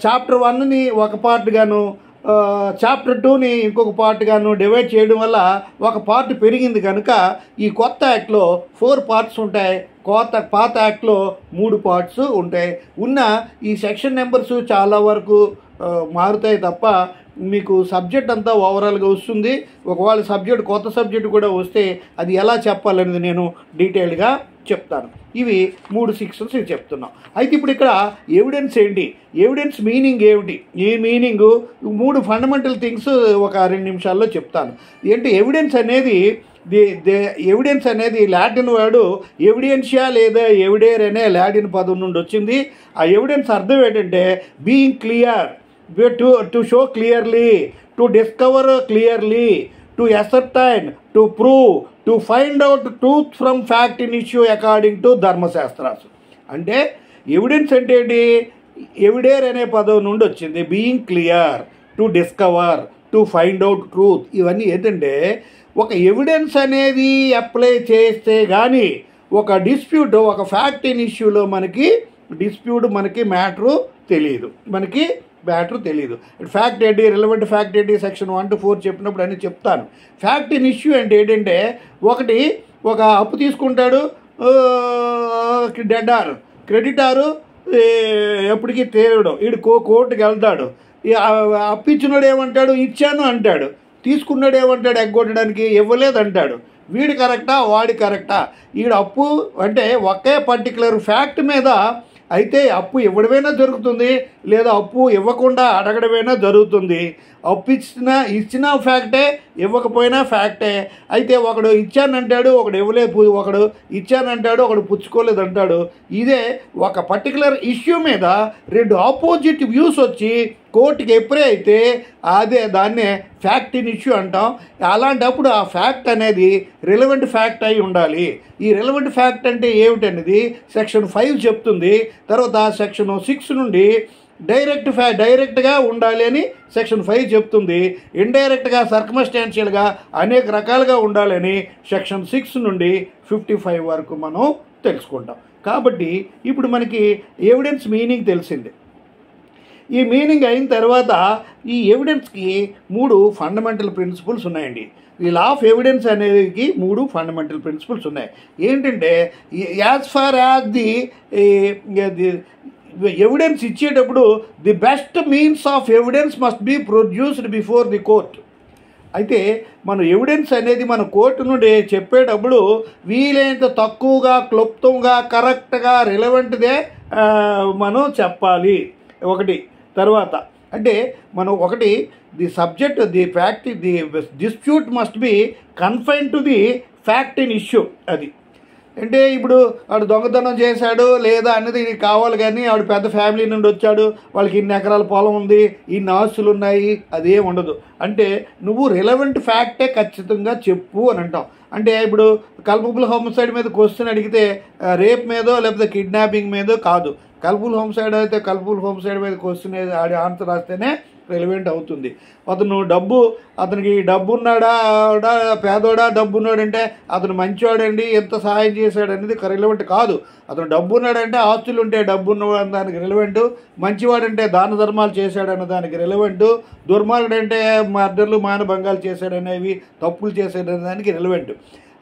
చాప్టర్ 1ని ఒక పార్ట్ గాను, చాప్టర్ 2ని ఇంకొక పార్ట్ గాను డివైడ్ చేయడం వల్ల ఒక పార్ట్ పెరిగింది కనుక ఈ కొత్త యాక్ట్లో 4 పార్ట్స్ ఉంటాయి. పాత యాక్ట్లో 3 పార్ట్స్ ఉంటాయి. ఈ సెక్షన్ నెంబర్స్ చాలా వరకు మారుతాయి తప్ప మీకు సబ్జెక్ట్ అంతా ఓవరాల్గా వస్తుంది. ఒకవేళ కొత్త సబ్జెక్ట్ కూడా వస్తే అది ఎలా చెప్పాలనేది నేను డీటెయిల్గా చెప్తాను. ఇవి 3 సెక్షన్స్ చెప్తున్నాం. అయితే ఇప్పుడు ఇక్కడ ఎవిడెన్స్ ఏంటి, ఎవిడెన్స్ మీనింగ్ ఏమిటి, ఈ మీనింగ్ 3 ఫండమెంటల్ థింగ్స్ ఒక 2 నిమిషాల్లో చెప్తాను. ఏంటి ఎవిడెన్స్ అనేది లాటిన్ వర్డ్ ఎవిడెన్షియా లేదా ఎవిడేర్ అనే లాటిన్ పదం నుండి వచ్చింది. ఆ ఎవిడెన్స్ అర్థం ఏంటంటే being clear, to show clearly, to discover clearly, to ascertain, to prove, to find out truth from fact in issue according to Dharmashastras. అంటే ఎవిడెన్స్ అంటే ఏంటి, ఎవిడేర్ అనే పదం నుండి వచ్చింది. Being clear, to discover, to find out truth. ఇవన్నీ ఏంటంటే ఒక ఎవిడెన్స్ అనేది అప్లై చేస్తే కానీ ఒక డిస్ప్యూట్, ఒక ఫ్యాక్ట్ ఇన్ ఇష్యూలో మనకి మ్యాటరు తెలియదు. ఫ్యాక్ట్ ఏంటి, రిలవెంట్ ఫ్యాక్ట్ ఏంటి, సెక్షన్ 1 to 4 చెప్పినప్పుడు అన్నీ చెప్తాను. ఫ్యాక్ట్ ఇన్ ఇష్యూ అంటే ఏంటంటే ఒక అప్పు తీసుకుంటాడు క్రెడిటారు ఎప్పటికీ తీరడు. వీడు కోర్టుకి వెళ్తాడు. అప్పు ఇచ్చినోడు ఏమంటాడు, ఇచ్చాను అంటాడు. తీసుకున్నాడు ఏమంటాడు, ఎగ్గొట్టడానికి ఇవ్వలేదు అంటాడు. వీడు కరెక్టా వాడి కరెక్టా? వీడు అప్పు అంటే ఒకే పర్టికులర్ ఫ్యాక్ట్ మీద అయితే అప్పు ఇవ్వడమైనా జరుగుతుంది, లేదా అప్పు ఇవ్వకుండా అడగడమైనా జరుగుతుంది. అప్పు ఇచ్చిన ఫ్యాక్టే, ఇవ్వకపోయినా ఫ్యాక్టే. అయితే ఒకడు ఇచ్చానంటాడు, ఒకడు ఇవ్వలేదు, ఒకడు ఇచ్చానంటాడు, ఒకడు పుచ్చుకోలేదు అంటాడు. ఇదే ఒక పర్టికులర్ ఇష్యూ మీద 2 ఆపోజిట్ వ్యూస్ వచ్చి కోర్టుకి ఎప్పుడే అయితే దాన్నే ఫ్యాక్ట్ ఇన్ ఇష్యూ అంటాం. అలాంటప్పుడు ఆ ఫ్యాక్ట్ అనేది రిలవెంట్ ఫ్యాక్ట్ అయి ఉండాలి. ఈ రిలవెంట్ ఫ్యాక్ట్ అంటే ఏమిటనేది సెక్షన్ 5 చెప్తుంది. తర్వాత సెక్షన్ 6 నుండి డైరెక్ట్గా ఉండాలి అని సెక్షన్ 5 చెప్తుంది. ఇండైరెక్ట్గా, సర్కమ్స్టాన్షియల్గా అనేక రకాలుగా ఉండాలని సెక్షన్ 6 నుండి 55 వరకు మనం తెలుసుకుంటాం. కాబట్టి ఇప్పుడు మనకి ఎవిడెన్స్ మీనింగ్ తెలిసింది. ఈ మీనింగ్ అయిన తర్వాత ఈ ఎవిడెన్స్కి 3 ఫండమెంటల్ ప్రిన్సిపల్స్ ఉన్నాయండి. ఈ లా ఆఫ్ ఎవిడెన్స్ అనేది 3 ఫండమెంటల్ ప్రిన్సిపల్స్ ఉన్నాయి. ఏంటంటే as far as the evidence ఇచ్చేటప్పుడు the best means of evidence must be produced before the court. అయితే మనం ఎవిడెన్స్ అనేది మన కోర్టు నుండి చెప్పేటప్పుడు వీలైనంత తక్కువగా, క్లుప్తంగా, కరెక్ట్గా, రిలవెంట్దే మనం చెప్పాలి. ఒకటి. తర్వాత అంటే మనం ఒకటి the subject the fact the dispute must be confine to the fact in issue. అది అంటే ఇప్పుడు వాడు దొంగతనం చేశాడు లేదా అనేది కావాలి, కానీ వాడు పెద్ద ఫ్యామిలీ నుండి వచ్చాడు, వాళ్ళకి ఇన్ని ఎకరాల పొలం ఉంది, ఇన్ని ఆస్తులు ఉన్నాయి, అదేం ఉండదు. అంటే నువ్వు రిలవెంట్ ఫ్యాక్టే ఖచ్చితంగా చెప్పు అని అంటాం. అంటే ఇప్పుడు కల్పబుల్ హోమ్సైడ్ మీద క్వశ్చన్ అడిగితే రేప్ మీదో లేకపోతే కిడ్నాపింగ్ మీదో కాదు. కల్పబుల్ హోమ్సైడ్ అయితే కల్పబుల్ హోమ్సైడ్ మీద క్వశ్చన్ ఆన్సర్ రాస్తేనే రిలవెంట్ అవుతుంది. అతనికి డబ్బు ఉన్నాడా, పేదోడా, డబ్బు ఉన్నాడంటే అతను మంచివాడండి, ఎంత సహాయం చేశాడు అనేది రిలవెంట్ కాదు. అతను డబ్బు ఉన్నాడంటే ఆస్తులు ఉంటే డబ్బు ఉన్నవాడు దానికి రిలవెంట్, మంచివాడంటే దాన ధర్మాలు చేశాడన్న దానికి రిలవెంట్, దుర్మార్గుడంటే మర్డర్లు మానభంగాలు చేశాడనేవి తప్పులు చేశాడనే దానికి రిలవెంట్.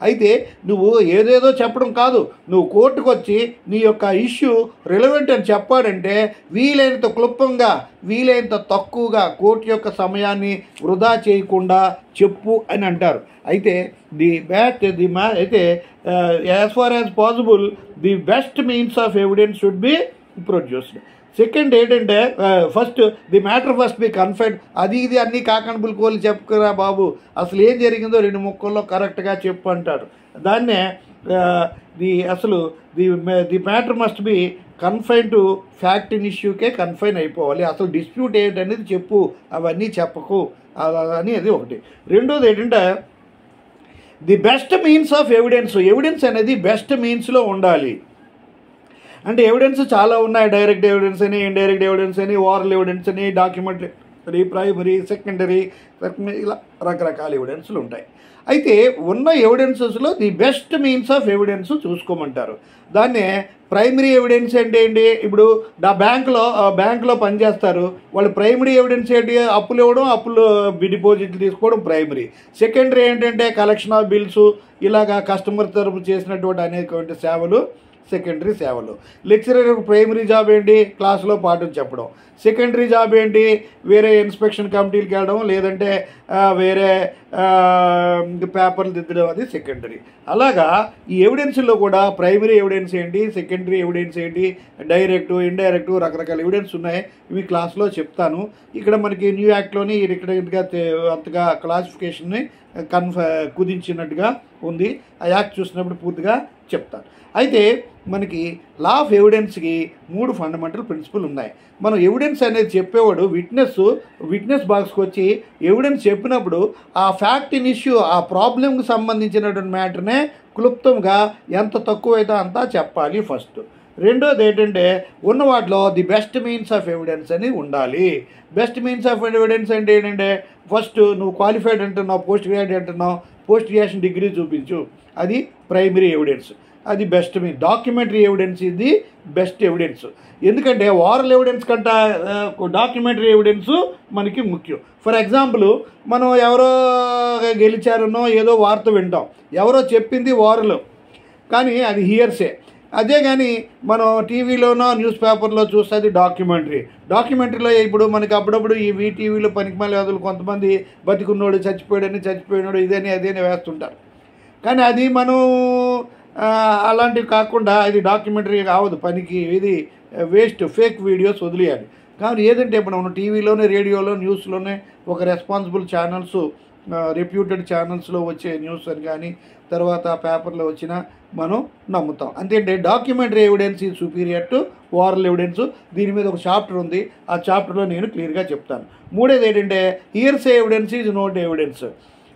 అయితే నువ్వు ఏదేదో చెప్పడం కాదు, నువ్వు కోర్టుకు వచ్చి నీ యొక్క ఇష్యూ రిలవెంట్ అని చెప్పాడంటే వీలైనంత క్లుప్తంగా వీలైనంత తక్కువగా కోర్టు యొక్క సమయాన్ని వృధా చేయకుండా చెప్పు అని అంటారు. అయితే as far as possible the best means of evidence should be produced. Second ఏంటంటే first the matter first be confined. అది ఇది అన్నీ కాకనబుల్ కోళ్ళు చెప్పుకురా బాబు, అసలు ఏం జరిగిందో 2 ముక్కల్లో కరెక్ట్గా చెప్పు అంటారు. దాన్నే the matter must be confine to fact in ఇష్యూకే కన్ఫైన్ అయిపోవాలి. అసలు డిస్ప్యూట్ ఏంటనేది చెప్పు, అవన్నీ చెప్పకు అని అది ఒకటి. రెండోది ఏంటంటే the best means of evidence. Evidence అనేది బెస్ట్ మీన్స్లో ఉండాలి. అంటే ఎవిడెన్స్ చాలా ఉన్నాయి, డైరెక్ట్ ఎవిడెన్స్ అని, ఇండైరెక్ట్ ఎవిడెన్స్ అని, ఓరల్ ఎవిడెన్స్ అని, డాక్యుమెంటరీ, ప్రైమరీ, సెకండరీ, ఇలా రకరకాల ఎవిడెన్స్లు ఉంటాయి. అయితే ఉన్న ఎవిడెన్సెస్లో the best means of evidence చూసుకోమంటారు. దాన్నే ప్రైమరీ ఎవిడెన్స్ అంటే ఏంటి? ఇప్పుడు బ్యాంకులో పనిచేస్తారు, వాళ్ళు ప్రైమరీ ఎవిడెన్స్ ఏంటి? అప్పులు ఇవ్వడం, డిపాజిట్లు తీసుకోవడం ప్రైమరీ. సెకండరీ ఏంటంటే కలెక్షన్ ఆఫ్ బిల్స్, ఇలాగా కస్టమర్ తరపు చేసినటువంటి అనేటువంటి సేవలు సెకండరీ సేవలు. లెక్చరర్ ప్రైమరీ జాబ్ ఏంటి? క్లాసులో పాఠం చెప్పడం. సెకండరీ జాబ్ ఏంటి? వేరే ఇన్స్పెక్షన్ కమిటీలకు వెళ్ళడం, లేదంటే వేరే పేపర్లు దిద్దడం, అది సెకండరీ. అలాగా ఈ ఎవిడెన్స్లో కూడా ప్రైమరీ ఎవిడెన్స్ ఏంటి, సెకండరీ ఎవిడెన్స్ ఏంటి, డైరెక్టు, ఇండైరెక్టు, రకరకాల ఎవిడెన్స్ ఉన్నాయి. ఇవి క్లాస్లో చెప్తాను. ఇక్కడ మనకి న్యూ యాక్ట్లోని అంతగా క్లాసిఫికేషన్ని కుదించినట్టుగా ఉంది. ఆ యాక్ట్ చూసినప్పుడు పూర్తిగా చెప్తాను. అయితే మనకి లా ఆఫ్ ఎవిడెన్స్కి 3 ఫండమెంటల్ ప్రిన్సిపల్ ఉన్నాయి. మనం ఎవిడెన్స్ అనేది చెప్పేవాడు విట్నెస్ బాక్స్కి వచ్చి ఎవిడెన్స్ చెప్పినప్పుడు ఆ ఫ్యాక్ట్ ఇన్ ఇష్యూ, ఆ ప్రాబ్లంకి సంబంధించినటువంటి మ్యాటర్నే క్లుప్తంగా ఎంత తక్కువైతే అంతా చెప్పాలి ఫస్ట్. రెండోది ఏంటంటే ఉన్న వాటిలో the best means of evidence అని ఉండాలి. బెస్ట్ మీన్స్ ఆఫ్ ఎవిడెన్స్ అంటే ఏంటంటే ఫస్ట్ నువ్వు క్వాలిఫైడ్ అంటున్నావు, పోస్ట్ గ్రాడ్యుయేట్ అంటున్నావు, పోస్ట్ గ్రాడ్యుయేషన్ డిగ్రీ చూపించు, అది ప్రైమరీ ఎవిడెన్స్, అది బెస్ట్ మీన్. డాక్యుమెంటరీ ఎవిడెన్స్ ఇది బెస్ట్ ఎవిడెన్స్. ఎందుకంటే ఓరల్ ఎవిడెన్స్ కంటే డాక్యుమెంటరీ ఎవిడెన్స్ మనకి ముఖ్యం. ఫర్ ఎగ్జాంపుల్, మనం ఎవరో గెలిచారనో ఏదో వార్త వింటాం, ఎవరో చెప్పింది ఓరల్, కానీ అది హియర్సే. అదే కానీ మనం టీవీలోనో న్యూస్ పేపర్లో చూస్తే అది డాక్యుమెంటరీలో ఇప్పుడు మనకి అప్పుడప్పుడు ఈ వీటీవీలో పనికిమాల వ్యాధులు కొంతమంది బతికున్నోడు చచ్చిపోయినాడు ఇదని అదేని వేస్తుంటారు. కానీ అది మనం అలాంటివి కాకుండా ఇది డాక్యుమెంటరీ కావద్దు, పనికి ఇది వేస్ట్, ఫేక్ వీడియోస్ వదిలేయాలి. కానీ ఏదంటే ఇప్పుడు మనం టీవీలోనే, రేడియోలో, న్యూస్లోనే ఒక రెస్పాన్సిబుల్ ఛానల్స్, రెప్యూటెడ్ ఛానల్స్లో వచ్చే న్యూస్ అని కానీ తర్వాత పేపర్లో వచ్చినా మనం నమ్ముతాం. అంతేంటే documentary evidence is superior to oral evidence. దీని మీద ఒక చాప్టర్ ఉంది, ఆ చాప్టర్లో నేను క్లియర్గా చెప్తాను. మూడేది ఏంటంటే hearsay evidence is note evidence.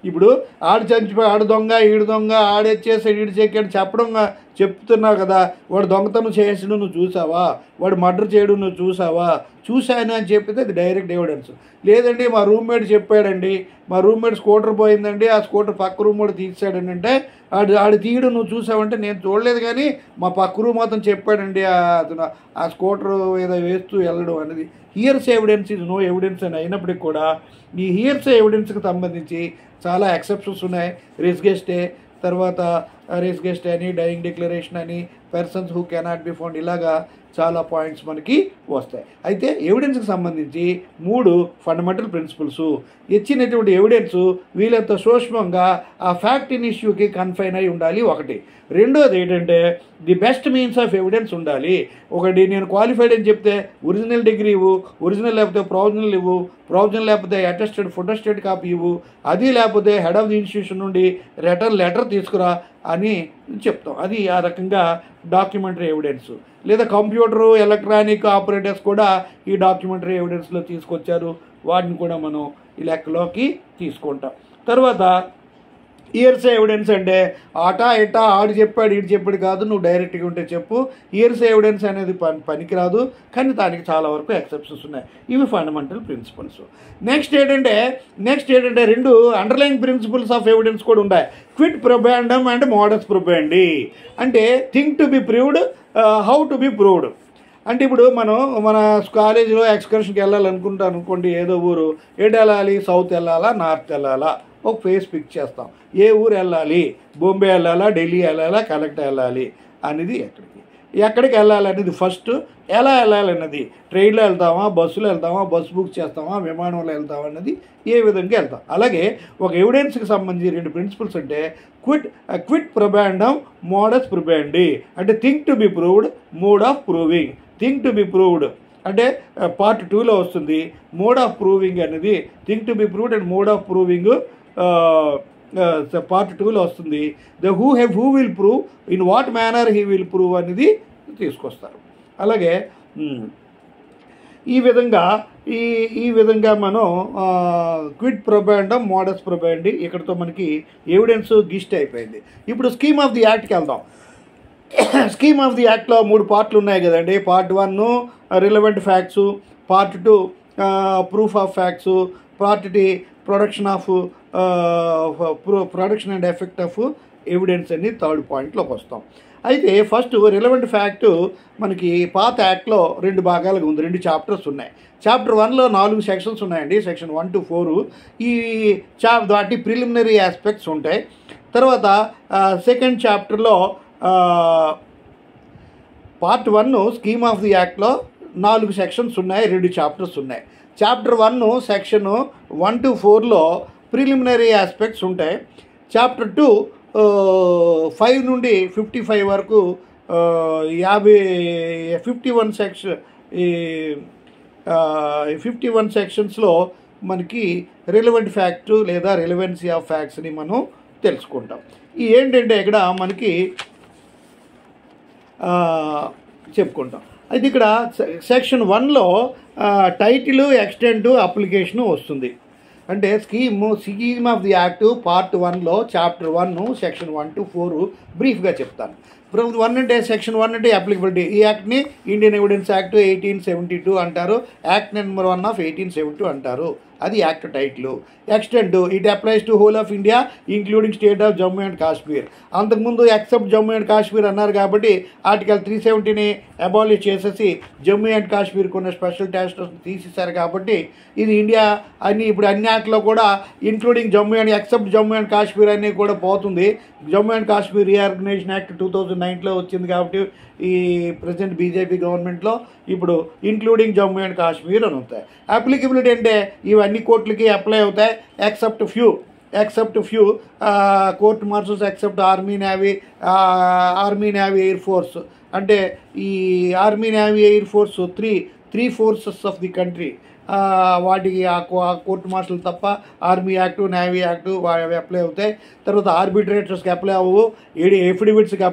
ఇప్పుడు ఆడు దొంగ, ఈడు దొంగ, ఆడెచ్చేసాడు, ఈడు చెక్కాడు చెప్పడం చెప్తున్నావు కదా, వాడు దొంగతనం చేసాడు నువ్వు చూసావా, వాడు మర్డర్ చేయడం నువ్వు చూశాను అని చెప్పితే అది డైరెక్ట్ ఎవిడెన్స్. లేదండి మా రూమ్మేట్ చెప్పాడండి, మా రూమ్మేట్ స్కూటర్ పోయిందండి, ఆ స్కూటర్ పక్క రూమ్ కూడా తీసాడండి అంటే ఆడు తీయడం నువ్వు చూసావంటే నేను చూడలేదు కానీ మా పక్క రూమ్ అతను చెప్పాడండి అతను ఆ స్కూటర్ ఏదో వేస్తూ వెళ్ళడం అనేది. హియర్స్ ఎవిడెన్స్ ఇది నో ఎవిడెన్స్ అని అయినప్పటికీ కూడా ఈ హియర్స్ ఎవిడెన్స్కి సంబంధించి చాలా ఎక్సెప్షన్స్ ఉన్నాయి. రిస్గెస్టే, తర్వాత రేస్ గెస్ట్ అని, డైయింగ్ డిక్లరేషన్ అని, persons who cannot be found, ఇలాగా చాలా పాయింట్స్ మనకి వస్తాయి. అయితే ఎవిడెన్స్కి సంబంధించి 3 ఫండమెంటల్ ప్రిన్సిపల్స్. ఇచ్చినటువంటి ఎవిడెన్స్ వీళ్ళంత సూక్ష్మంగా ఆ ఫ్యాక్ట్ ఇన్ ఇష్యూకి కన్ఫైన్ అయి ఉండాలి ఒకటి. రెండోది ఏంటంటే the best means of evidence ఉండాలి. ఒకటి నేను క్వాలిఫైడ్ అని చెప్తే ఒరిజినల్ డిగ్రీ ఇవ్వు, ఒరిజినల్ లేకపోతే ప్రొవిజనల్ ఇవ్వు, ప్రొవిజనల్ లేకపోతే అటెస్టెడ్ ఫోటోస్టేట్ కాపీ ఇవ్వు, అది లేకపోతే హెడ్ ఆఫ్ ది ఇన్స్టిట్యూషన్ నుండి లెటర్ తీసుకురా అని చెప్తాం. అది ఆ రకంగా డాక్యుమెంటరీ ఎవిడెన్స్. లేదా కంప్యూటరు, ఎలక్ట్రానిక్ ఆపరేటర్స్ కూడా ఈ డాక్యుమెంటరీ ఎవిడెన్స్లో తీసుకొచ్చారు. వాటిని కూడా మనం ఈ లెక్కలోకి తీసుకుంటాం. తర్వాత ఇయర్సే ఎవిడెన్స్ అంటే ఆటా ఎటా ఆడు చెప్పాడు ఈడు చెప్పాడు కాదు, నువ్వు డైరెక్ట్గా ఉంటే చెప్పు. ఇయర్సే ఎవిడెన్స్ అనేది పనికిరాదు, కానీ దానికి చాలా వరకు ఎక్సెప్షన్స్ ఉన్నాయి. ఇవి ఫండమెంటల్ ప్రిన్సిపల్స్. నెక్స్ట్ ఏంటంటే 2 అండర్లైన్ ప్రిన్సిపల్స్ ఆఫ్ ఎవిడెన్స్ కూడా ఉన్నాయి. Quid probandum and modus probandi. అంటే thing to be proved, how to be proved. అంటే ఇప్పుడు మన కాలేజీలో ఎక్స్కర్షన్కి వెళ్ళాలనుకుంటాను అనుకోండి, ఏదో ఊరు, ఎటు వెళ్ళాలి, సౌత్ వెళ్ళాలా, నార్త్ వెళ్ళాలా, ఒక ఫేస్ పిక్ చేస్తాం. ఏ ఊరు వెళ్ళాలి, బాంబే వెళ్ళాలా, ఢిల్లీ వెళ్ళాలా, కలెక్టర్ వెళ్ళాలి అనేది ఎక్కడికి వెళ్ళాలనేది ఫస్ట్, ఎలా వెళ్ళాలన్నది ట్రైన్లో వెళ్తామా, బస్సులో వెళ్తామా, బస్సు బుక్ చేస్తామా, విమానంలో వెళ్తామా అన్నది ఏ విధంగా వెళ్తాం. అలాగే ఒక ఎవిడెన్స్కి సంబంధించి 2 ప్రిన్సిపల్స్ అంటే క్విట్ ప్రొబాండమ్, మోడస్ ప్రొబాండి. అంటే thing to be proved, mode of proving. Think to be proved అంటే పార్ట్ 2లో వస్తుంది. మోడ్ ఆఫ్ ప్రూవింగ్ అనేది think to be proved and mode of proving part 2లో వస్తుంది. Who will prove, in what manner he will prove అనేది తీసుకొస్తారు. అలాగే ఈ విధంగా మనం క్విట్ ప్రొబాండమ్, మోడస్ ప్రొబాండి ఇక్కడతో మనకి ఎవిడెన్స్ గిస్ట్ అయిపోయింది. ఇప్పుడు స్కీమ్ ఆఫ్ ది యాక్ట్కి వెళ్దాం. స్కీమ్ ఆఫ్ ది యాక్ట్లో 3 పార్ట్లు ఉన్నాయి కదండి. Part 1 relevant facts, part 2 proof of facts, part 3 production and effect of evidence అని 3rd పాయింట్లోకి వస్తాం. అయితే ఫస్ట్ రిలవెంట్ ఫ్యాక్ట్ మనకి పాత యాక్ట్లో 2 భాగాలుగా ఉంది, 2 చాప్టర్స్ ఉన్నాయి. చాప్టర్ 1లో 4 సెక్షన్స్ ఉన్నాయండి, సెక్షన్ 1 to 4. ఈ వాటి ప్రిలిమినరీ ఆస్పెక్ట్స్ ఉంటాయి. తర్వాత సెకండ్ చాప్టర్లో పార్ట్ 1 స్కీమ్ ఆఫ్ ది యాక్ట్లో 4 సెక్షన్స్ ఉన్నాయి, 2 చాప్టర్స్ ఉన్నాయి. చాప్టర్ 1 సెక్షన్ 1 to 4లో ప్రిలిమినరీ ఆస్పెక్ట్స్ ఉంటాయి. చాప్టర్ 2 5 నుండి 55 వరకు 51 సెక్షన్స్లో మనకి రిలవెంట్ ఫ్యాక్ట్ లేదా రిలవెన్సీ ఆఫ్ ఫ్యాక్ట్స్ని మనం తెలుసుకుంటాం. ఏంటంటే ఇక్కడ మనకి చెప్పుకుంటాం. అయితే ఇక్కడ సెక్షన్ 1లో టైటిల్, ఎక్స్టెంట్, అప్లికేషను వస్తుంది. అంటే scheme of the act part 1లో చాప్టర్ 1 సెక్షన్ 1 to 4 బ్రీఫ్గా చెప్తాను. 1 అంటే సెక్షన్ 1 అంటే అప్లికబిలిటీ. ఈ యాక్ట్ని ఇండియన్ ఎవిడెన్స్ యాక్ట్ 1872 అంటారు, యాక్ట్ నెంబర్ 1 of 1872 అంటారు. అది act title. Extent, it applies to whole of India including state of Jammu and Kashmir. అంతకుముందు ఎక్సెప్ట్ జమ్మూ అండ్ కాశ్మీర్ అన్నారు కాబట్టి ఆర్టికల్ 370ని అబాలిష్ చేసేసి జమ్మూ అండ్ కాశ్మీర్కి ఉన్న స్పెషల్ స్టేటస్ తీసేశారు. కాబట్టి ఇది ఇండియా ఇప్పుడు అన్ని యాక్ట్లో కూడా including Jammu and except Jammu and Kashmir అన్నీ కూడా పోతుంది. Jammu and Kashmir reorganisation act 2009లో వచ్చింది కాబట్టి ఈ ప్రజెంట్ బీజేపీ గవర్నమెంట్లో ఇప్పుడు ఇంక్లూడింగ్ జమ్మూ అండ్ కాశ్మీర్ అని ఉంటాయి. అప్లికబిలిటీ అంటే ఇవన్నీ కోర్టులకి అప్లై అవుతాయి except few court marshals, except army navy, air force. అంటే ఈ army, navy, air force three forces of the country, వాటికి ఆ కోర్ట్ మార్షల్ తప్ప ఆర్మీ యాక్టు, నేవీ యాక్టు అవి అప్లై అవుతాయి. తర్వాత ఆర్బిట్రేటర్స్కి అప్లై అవ్వవు, ఎఫిడవిట్స్కి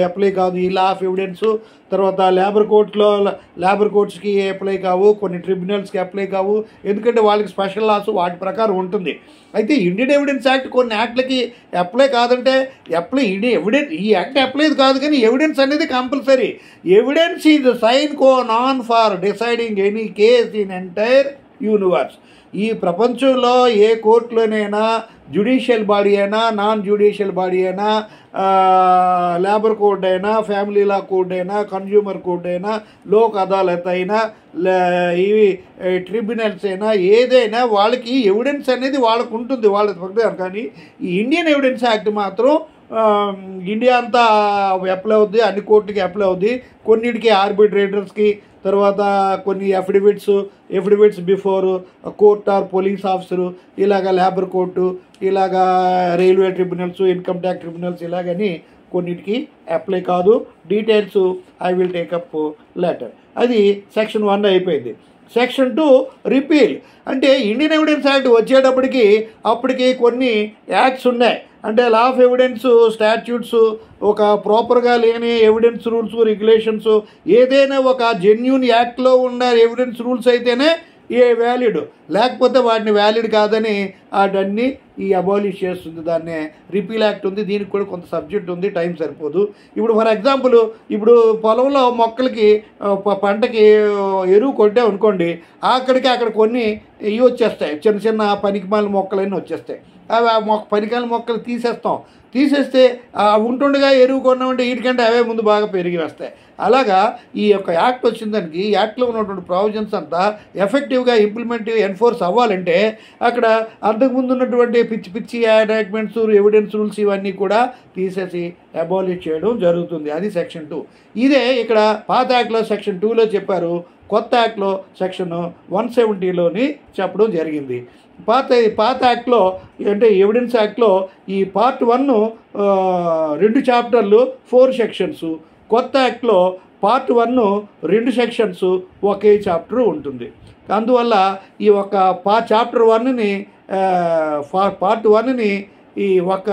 అప్లై కాదు ఈ లా ఆఫ్ ఎవిడెన్స్. తర్వాత లేబర్ కోర్ట్స్కి అప్లై కావు, కొన్ని ట్రిబ్యునల్స్కి అప్లై కావు, ఎందుకంటే వాళ్ళకి స్పెషల్ లాస్ వాటి ప్రకారం ఉంటుంది. అయితే ఇండియన్ ఎవిడెన్స్ యాక్ట్ కొన్ని యాక్ట్లకి అప్లై కాదంటే ఈ యాక్ట్ అప్లై కాదు, కానీ ఎవిడెన్స్ అనేది compulsory. Evidence is sine non for deciding any case in entire universe. ఈ ప్రపంచంలో ఏ కోర్టులోనైనా జ్యుడిషియల్ బాడీ అయినా, నాన్ జ్యుడిషియల్ బాడీ అయినా, లేబర్ కోర్ట్ అయినా, ఫ్యామిలీ లా కోర్ట్ అయినా, కన్జ్యూమర్ కోర్ట్ అయినా, లోక్ అదాలత్ అయినా, ఇవి ట్రిబ్యునల్స్ అయినా, ఏదైనా వాళ్ళకి ఎవిడెన్స్ అనేది వాళ్ళకు ఉంటుంది వాళ్ళ ప్రకారం. కానీ ఈ ఇండియన్ ఎవిడెన్స్ యాక్ట్ మాత్రం ఇండియా అంతా అప్లై అవుద్ది, అన్ని కోర్టులకి అప్లై అవుద్ది. కొన్నిటికి ఆర్బిట్రేటర్స్కి, తర్వాత కొన్ని affidavits before court or police officer, ఇలాగ లేబర్ కోర్టు, ఇలాగా railway tribunals, income tax tribunals, ఇలాగని కొన్నిటికి అప్లై కాదు. Details I will take up later. అది సెక్షన్ 1 అయిపోయింది. Section 2 repeal. అంటే ఇండియన్ ఎవిడెన్స్ యాక్ట్ వచ్చేటప్పటికి అప్పటికి కొన్ని యాక్ట్స్ ఉన్నాయి. అంటే లా ఆఫ్ ఎవిడెన్స్ స్టాట్యూట్స్, ఒక ప్రాపర్గా లేని ఎవిడెన్స్ రూల్స్ రెగ్యులేషన్స్, ఏదైనా ఒక జెన్యూన్ యాక్ట్లో ఉన్న ఎవిడెన్స్ రూల్స్ అయితేనే వ్యాలిడ్, లేకపోతే వాటిని వ్యాలిడ్ కాదని వాటన్నీ అబాలిష్ చేస్తుంది. దాన్నే రిపీల్ యాక్ట్ ఉంది. దీనికి కూడా కొంత సబ్జెక్ట్ ఉంది, టైం సరిపోదు. ఇప్పుడు ఫర్ ఎగ్జాంపుల్, ఇప్పుడు పొలంలో మొక్కలకి పంటకి ఎరువు కొట్టాం అనుకోండి, అక్కడ కొన్ని ఇవి వచ్చేస్తాయి, చిన్న చిన్న పనికిమాల మొక్కలన్నీ వచ్చేస్తాయి. అవి ఆ పనికిమాల మొక్కలు తీసేస్తే ఉంటుండగా ఎరువు కొన్నామంటే వీటికంటే అవే ముందు బాగా పెరిగి వస్తాయి. అలాగా ఈ యొక్క యాక్ట్ వచ్చిన దానికి, ఈ యాక్ట్లో ఉన్నటువంటి ప్రావిజన్స్ అంతా ఎఫెక్టివ్గా ఎన్ఫోర్స్ అవ్వాలంటే అక్కడ అంతకుముందు ఉన్నటువంటి పిచ్చి డాక్యుమెంట్స్, ఎవిడెన్స్ రూల్స్ ఇవన్నీ కూడా తీసేసి అబాలిష్ చేయడం జరుగుతుంది. అది సెక్షన్ 2. ఇదే ఇక్కడ పాత యాక్ట్లో సెక్షన్ 2లో చెప్పారు, కొత్త యాక్ట్లో సెక్షన్ 170లోని చెప్పడం జరిగింది. పాత యాక్ట్లో అంటే ఎవిడెన్స్ యాక్ట్లో ఈ పార్ట్ 1 2 చాప్టర్లు 4 సెక్షన్స్, కొత్త యాక్ట్లో పార్ట్ 1 2 సెక్షన్స్ ఒకే చాప్టర్ ఉంటుంది. అందువల్ల ఈ ఒక చాప్టర్ 1ని పార్ట్ 1ని ఈ ఒక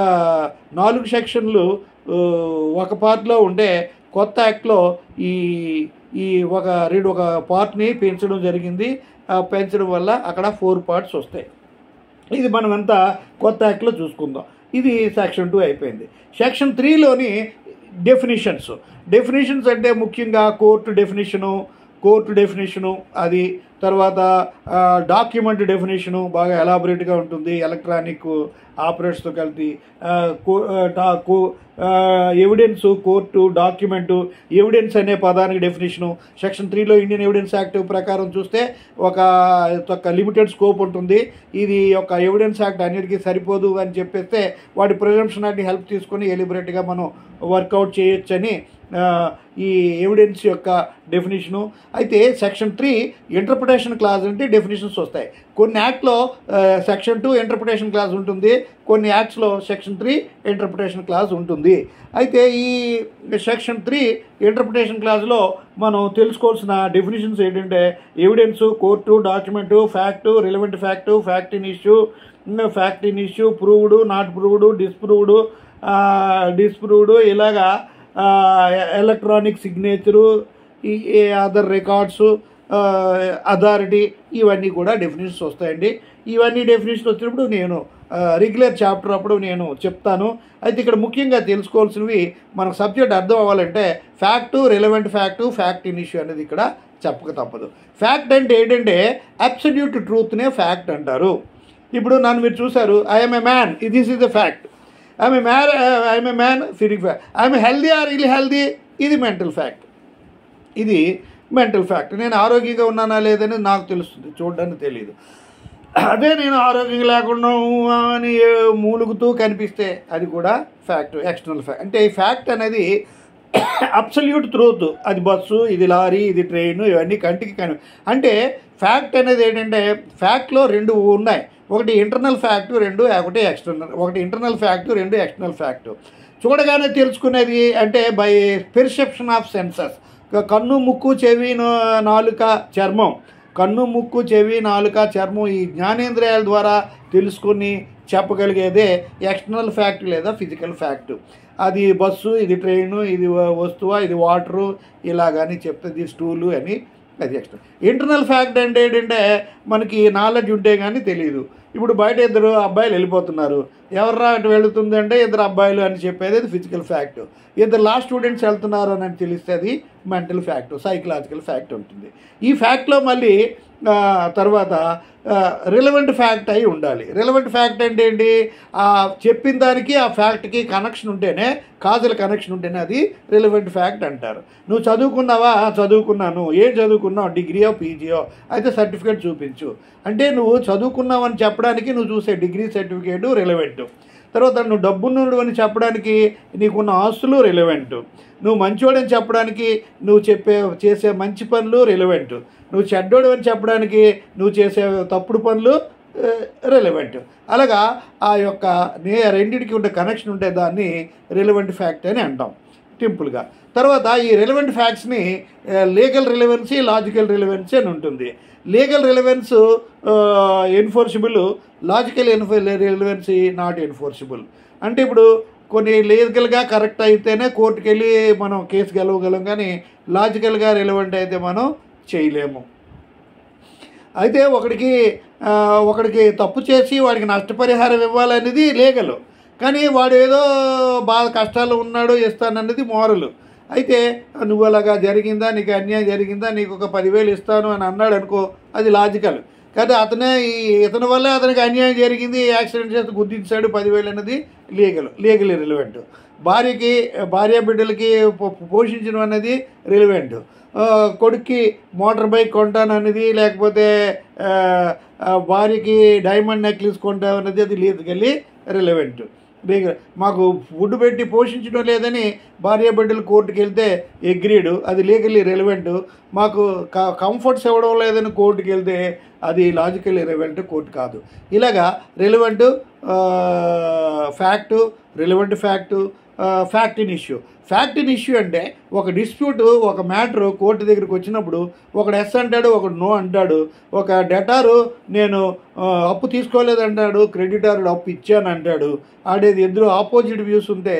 4 సెక్షన్లు ఒక పార్ట్లో ఉంటే, కొత్త యాక్ట్లో ఈ ఒక పార్ట్ని పెంచడం జరిగింది. పెంచడం వల్ల అక్కడ 4 పార్ట్స్ వస్తాయి. ఇది మనమంతా కొత్త యాక్ట్లో చూసుకుందాం. ఇది సెక్షన్ 2 అయిపోయింది. సెక్షన్ 3లోని డెఫినిషన్స్ అంటే ముఖ్యంగా కోర్టు డెఫినిషను, అది తర్వాత డాక్యుమెంట్ డెఫినేషను బాగా ఎలాబొరేట్గా ఉంటుంది, ఎలక్ట్రానిక్ ఆపరేట్స్తో కలిపి. ఎవిడెన్స్, కోర్టు, డాక్యుమెంటు, ఎవిడెన్స్ అనే పదానికి డెఫినేషను సెక్షన్ 3లో ఇండియన్ ఎవిడెన్స్ యాక్ట్ ప్రకారం చూస్తే ఒక లిమిటెడ్ స్కోప్ ఉంటుంది. ఇది ఒక ఎవిడెన్స్ యాక్ట్ అన్నిటికీ సరిపోదు అని చెప్పేస్తే వాటి ప్రిజంప్షన్ యాక్ట్ హెల్ప్ తీసుకొని ఎలిబరేట్గా మనం వర్కౌట్ చేయొచ్చని ఈ ఎవిడెన్స్ యొక్క డెఫినేషను. అయితే సెక్షన్ 3 ఇంటర్ప్రిటేషన్ క్లాజ్ అంటే డెఫినేషన్స్ వస్తాయి. కొన్ని యాక్ట్లో సెక్షన్ 2 ఇంటర్ప్రిటేషన్ క్లాజ్ ఉంటుంది, కొన్ని యాక్ట్స్లో సెక్షన్ 3 ఇంటర్ప్రిటేషన్ క్లాజ్ ఉంటుంది. అయితే ఈ సెక్షన్ 3 ఇంటర్ప్రిటేషన్ క్లాజ్లో మనం తెలుసుకోవాల్సిన డెఫినేషన్స్ ఏంటంటే evidence, court, document, fact, relevant fact, fact in issue, proved, not proved, disproved, ఇలాగా electronic signature, other records, authority, ఇవన్నీ కూడా డెఫినేషన్స్ వస్తాయండి. ఇవన్నీ డెఫినేషన్స్ వచ్చినప్పుడు నేను రెగ్యులర్ చాప్టర్ అప్పుడు నేను చెప్తాను. అయితే ఇక్కడ ముఖ్యంగా తెలుసుకోవాల్సినవి, మనకు సబ్జెక్ట్ అర్థం అవ్వాలంటే fact, relevant fact, fact in issue అనేది ఇక్కడ చెప్పక తప్పదు. ఫ్యాక్ట్ అంటే ఏంటంటే అబ్సల్యూట్ ట్రూత్నే ఫ్యాక్ట్ అంటారు. ఇప్పుడు నన్ను మీరు చూశారు, I'm a man, this is the fact. I'm a man feeling fact. I'm healthy or ill healthy, ఇది మెంటల్ ఫ్యాక్ట్. నేను ఆరోగ్యంగా ఉన్నానా లేదని నాకు తెలుస్తుంది, చూడడానికి తెలియదు. అదే నేను ఆరోగ్యంగా లేకుండా అని మూలుగుతూ కనిపిస్తే అది కూడా ఫ్యాక్ట్, ఎక్స్టర్నల్ ఫ్యాక్ట్. అంటే ఈ ఫ్యాక్ట్ అనేది అబ్సల్యూట్ ట్రూత్. అది బస్సు, ఇది లారీ, ఇది ట్రైను, ఇవన్నీ కంటికి అంటే ఫ్యాక్ట్ అనేది ఏంటంటే ఫ్యాక్ట్లో 2 ఉన్నాయి. ఒకటి ఇంటర్నల్ ఫ్యాక్టు, ఒకటి ఎక్స్టర్నల్. ఒకటి ఇంటర్నల్ ఫ్యాక్టు, 2 ఎక్స్టర్నల్ ఫ్యాక్టు. చూడగానే తెలుసుకునేది అంటే బై పెర్సెప్షన్ ఆఫ్ సెన్సెస్. కన్ను, ముక్కు, చెవి, నాలుక, చర్మం. కన్ను, ముక్కు, చెవి, నాలుక, చర్మం, ఈ జ్ఞానేంద్రియాల ద్వారా తెలుసుకుని చెప్పగలిగేదే ఎక్స్టర్నల్ ఫ్యాక్ట్ లేదా ఫిజికల్ ఫ్యాక్ట్. అది బస్సు, ఇది ట్రైను, ఇది వస్తువు, ఇది వాటరు, ఇలాగని చెప్తుంది, స్టూలు అని. అది ఎక్స్ట్రా. ఇంటర్నల్ ఫ్యాక్ట్ అంటే ఏంటంటే మనకి నాలెడ్జ్ ఉంటే కానీ తెలియదు. ఇప్పుడు బయట 2 అబ్బాయిలు వెళ్ళిపోతున్నారు, ఎవర్రా అటు వెళుతుంది అంటే 2 అబ్బాయిలు అని చెప్పేది అది ఫిజికల్ ఫ్యాక్ట్. 2 లా స్టూడెంట్స్ వెళ్తున్నారు అని తెలిస్తే అది మెంటల్ ఫ్యాక్ట్, సైకలాజికల్ ఫ్యాక్ట్ ఉంటుంది. ఈ ఫ్యాక్ట్లో మళ్ళీ తర్వాత రిలవెంట్ ఫ్యాక్ట్ అయి ఉండాలి. రిలవెంట్ ఫ్యాక్ట్ అంటే ఏంటి? చెప్పిన దానికి ఆ ఫ్యాక్ట్కి కనెక్షన్ ఉంటేనే, కాజల్ కనెక్షన్ ఉంటేనే అది రిలవెంట్ ఫ్యాక్ట్ అంటారు. నువ్వు చదువుకున్నావా? చదువుకున్నాను. ఏం చదువుకున్నావు? డిగ్రీయో పీజీయో? అయితే సర్టిఫికేట్ చూపించు. అంటే నువ్వు చదువుకున్నావని చెప్పడానికి నువ్వు చూసే డిగ్రీ సర్టిఫికేటు రిలవెంట్. తర్వాత నువ్వు డబ్బున్నోడు అని చెప్పడానికి నీకున్న ఆస్తులు రిలవెంట్, నువ్వు మంచివాడని చెప్పడానికి నువ్వు చేసే మంచి పనులు రిలవెంట్, నువ్వు చెడ్డోడు అని చెప్పడానికి నువ్వు చేసే తప్పుడు పనులు రిలవెంట్. అలాగా ఆ యొక్క రెండింటికి ఉండే కనెక్షన్ ఉంటే దాన్ని రిలవెంట్ ఫ్యాక్ట్ అని అంటాం సింపుల్గా. తర్వాత ఈ రిలవెంట్ ఫ్యాక్ట్స్ని లీగల్ రిలవెన్సీ, లాజికల్ రిలవెన్సీ అని ఉంటుంది. Legal relevance enforceable, logical relevancy not enforceable. అంటే ఇప్పుడు కొన్ని లీగల్గా కరెక్ట్ అయితేనే కోర్టుకు వెళ్ళి మనం కేసు గెలవగలం, కానీ లాజికల్గా రిలవెంట్ అయితే మనం చేయలేము. అయితే ఒకడికి తప్పు చేసి వాడికి నష్టపరిహారం ఇవ్వాలనేది లీగల్, కానీ వాడు ఏదో బాగా కష్టాలు ఉన్నాడు ఇస్తానన్నది మోరల్. అయితే నువ్వు అలాగా జరిగిందా, నీకు అన్యాయం జరిగిందా, నీకు ఒక 10,000 ఇస్తాను అని అన్నాడు అనుకో, అది లాజికల్. కానీ ఇతని వల్ల అతనికి అన్యాయం జరిగింది, యాక్సిడెంట్ చేస్తే గుర్తించాడు, 10,000 అనేది లీగల్ రిలవెంట్. భార్య బిడ్డలకి పోషించడం అనేది రిలవెంట్. కొడుక్కి మోటార్ బైక్ కొంటాను అనేది, లేకపోతే భార్యకి డైమండ్ నెక్లెస్ కొంటాను అనేది అది లీగల్లీ రిలవెంట్. మాకు ఫుడ్ పెట్టి పోషించడం లేదని భార్య బిడ్డలు కోర్టుకు వెళ్తే అగ్రీడు, అది లీగల్లీ రిలవెంట్. మాకు కంఫర్ట్స్ ఇవ్వడం లేదని కోర్టుకు వెళ్తే అది లాజికల్లీ రిలవెంట్, కోర్టు కాదు. ఇలాగా relevant fact, relevant fact, fact in issue. Fact in issue అంటే ఒక డిస్ప్యూట్, ఒక మ్యాటరు కోర్టు దగ్గరికి వచ్చినప్పుడు ఒకడు ఎస్ అంటాడు, ఒకడు నో అంటాడు. ఒక డెటారు నేను అప్పు తీసుకోలేదంటాడు, క్రెడిటారుడు అప్పు ఇచ్చాను అంటాడు. ఆడేది ఇద్దరు ఆపోజిట్ వ్యూస్ ఉంటే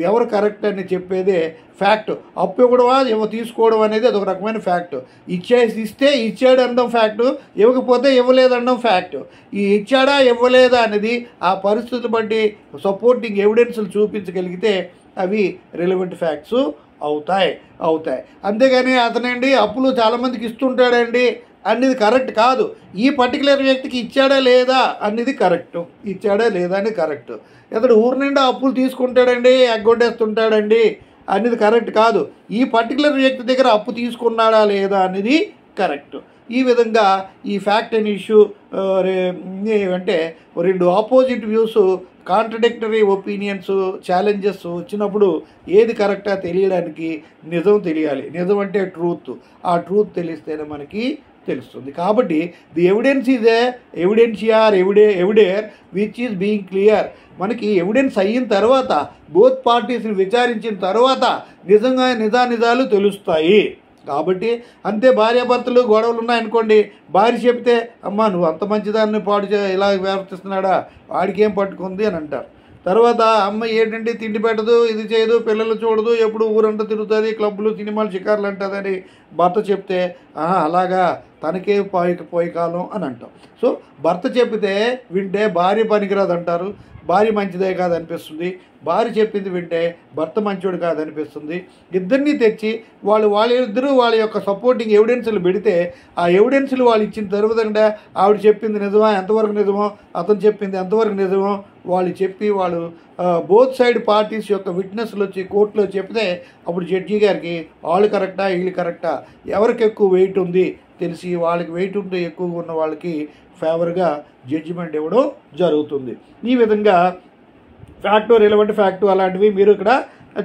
ఎవరు కరెక్ట్ అని చెప్పేదే ఫ్యాక్ట్. అప్పు ఇవ్వడమా తీసుకోవడం అనేది అదొక రకమైన ఫ్యాక్ట్. ఇస్తే ఇచ్చాడు అనడం ఫ్యాక్టు, ఇవ్వకపోతే ఇవ్వలేదనడం ఫ్యాక్టు. ఈ ఇచ్చాడా ఇవ్వలేదా అనేది ఆ పరిస్థితులు బట్టి సపోర్టింగ్ ఎవిడెన్స్లు చూపించగలిగితే అవి రిలవెంట్ ఫ్యాక్ట్స్ అవుతాయి. అంతేగాని అతనండి అప్పులు చాలామందికి ఇస్తుంటాడండి అనేది కరెక్ట్ కాదు. ఈ పర్టికులర్ వ్యక్తికి ఇచ్చాడా లేదా అనేది కరెక్టు, ఇచ్చాడా లేదా అని కరెక్టు. ఇతడు ఊరి నిండా అప్పులు తీసుకుంటాడండి, ఎగ్గొట్టేస్తుంటాడండి అనేది కరెక్ట్ కాదు. ఈ పర్టికులర్ వ్యక్తి దగ్గర అప్పు తీసుకున్నాడా లేదా అనేది కరెక్ట్. ఈ విధంగా ఈ ఫ్యాక్ట్ అండ్ ఇష్యూ అంటే రెండు opposite views, contradictory opinions, challenges వచ్చినప్పుడు ఏది కరెక్టా తెలియడానికి నిజం తెలియాలి. నిజం అంటే ట్రూత్. ఆ ట్రూత్ తెలిస్తేనే మనకి తెలుస్తుంది. కాబట్టి the evidence is evidere which is being clear. మనకి ఎవిడెన్స్ అయిన తర్వాత బోత్ పార్టీస్ని విచారించిన తర్వాత నిజాలు తెలుస్తాయి. కాబట్టి అంతే, భార్యాభర్తలు గొడవలు ఉన్నాయనుకోండి, భార్య చెప్తే అమ్మా నువ్వు అంత మంచిదాన్ని ఇలా ప్రవర్తిస్తున్నాడా, వాడికి ఏం పట్టుకుంది అని అంటారు. తర్వాత అమ్మ ఏంటంటే తిండి పెట్టదు, ఇది చేయదు, పిల్లలు చూడదు, ఎప్పుడు ఊరంతా తిరుగుతుంది, క్లబ్లు, సినిమాలు, షికార్లు అంటుందని భర్త చెప్తే అలాగా తనకే పోయి కాలం అని అంటాం. సో భర్త చెప్తే వింటే భార్య పనికిరాదు అంటారు, భార్య మంచిదే కాదనిపిస్తుంది. భార్య చెప్పింది వింటే భర్త మంచోడు కాదనిపిస్తుంది. ఇద్దరినీ తెచ్చి వాళ్ళిద్దరూ వాళ్ళ యొక్క సపోర్టింగ్ ఎవిడెన్స్లు పెడితే ఆ ఎవిడెన్స్లు వాళ్ళు ఇచ్చిన తర్వాత ఆవిడ చెప్పింది నిజమా, ఎంతవరకు నిజమో, అతను చెప్పింది ఎంతవరకు నిజమో వాళ్ళు బోత్ సైడ్ పార్టీస్ యొక్క విట్నెస్లు వచ్చి కోర్టులో చెప్తే అప్పుడు జడ్జి గారికి వాళ్ళు కరెక్టా వీళ్ళు కరెక్టా, ఎవరికి ఎక్కువ వెయిట్ ఉంది తెలిసి వాళ్ళకి వెయిట్ ఉంటే ఎక్కువగా ఉన్న వాళ్ళకి ఫేవర్గా జడ్జిమెంట్ ఇవ్వడం జరుగుతుంది. ఈ విధంగా ఫ్యాక్టు, రిలవెంట్ ఫ్యాక్టు అలాంటివి మీరు ఇక్కడ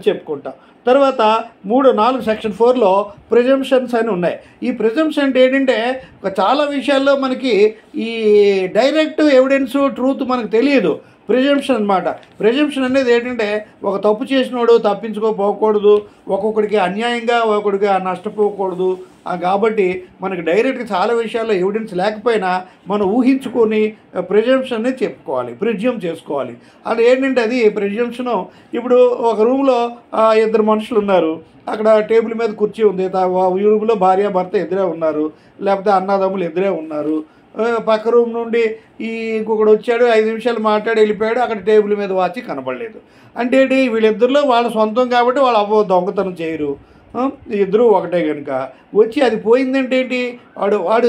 చెప్పుకుంటాం. తర్వాత 3-4 సెక్షన్ 4లో ప్రిజంప్షన్స్ అని ఉన్నాయి. ఈ ప్రిజంప్షన్ అంటే ఏంటంటే చాలా విషయాల్లో మనకి ఈ డైరెక్ట్ ఎవిడెన్స్ ట్రూత్ మనకు తెలియదు. ప్రిజంప్షన్ అనమాట. ప్రిజంప్షన్ అనేది ఏంటంటే ఒక తప్పు చేసినోడు తప్పించుకోపోకూడదు, ఒక్కొక్కడికి అన్యాయంగా ఒకడికి నష్టపోకూడదు. కాబట్టి మనకి డైరెక్ట్గా చాలా విషయాల్లో ఎవిడెన్స్ లేకపోయినా మనం ఊహించుకొని ప్రిజంప్షన్ని చెప్పుకోవాలి, ప్రిజ్యూమ్ చేసుకోవాలి. అది ఏంటంటే అది ప్రిజంప్షను. ఇప్పుడు ఒక రూమ్లో 2 మనుషులు ఉన్నారు, అక్కడ టేబుల్ మీద కుర్చీ ఉంది, రూమ్లో భార్య భర్త ఇద్దరే ఉన్నారు, లేకపోతే అన్నదమ్ములు ఇద్దరే ఉన్నారు. పక్క రూమ్ నుండి ఇంకొకడు వచ్చాడు, 5 నిమిషాలు మాట్లాడి వెళ్ళిపోయాడు, అక్కడ టేబుల్ మీద వాచి కనపడలేదు. అంటే ఏంటి, వీళ్ళిద్దరిలో వాళ్ళ సొంతం కాబట్టి వాళ్ళు దొంగతనం చేయరు, ఇద్దరు ఒకటే కనుక. వచ్చి అది పోయిందంటే ఏంటి, వాడు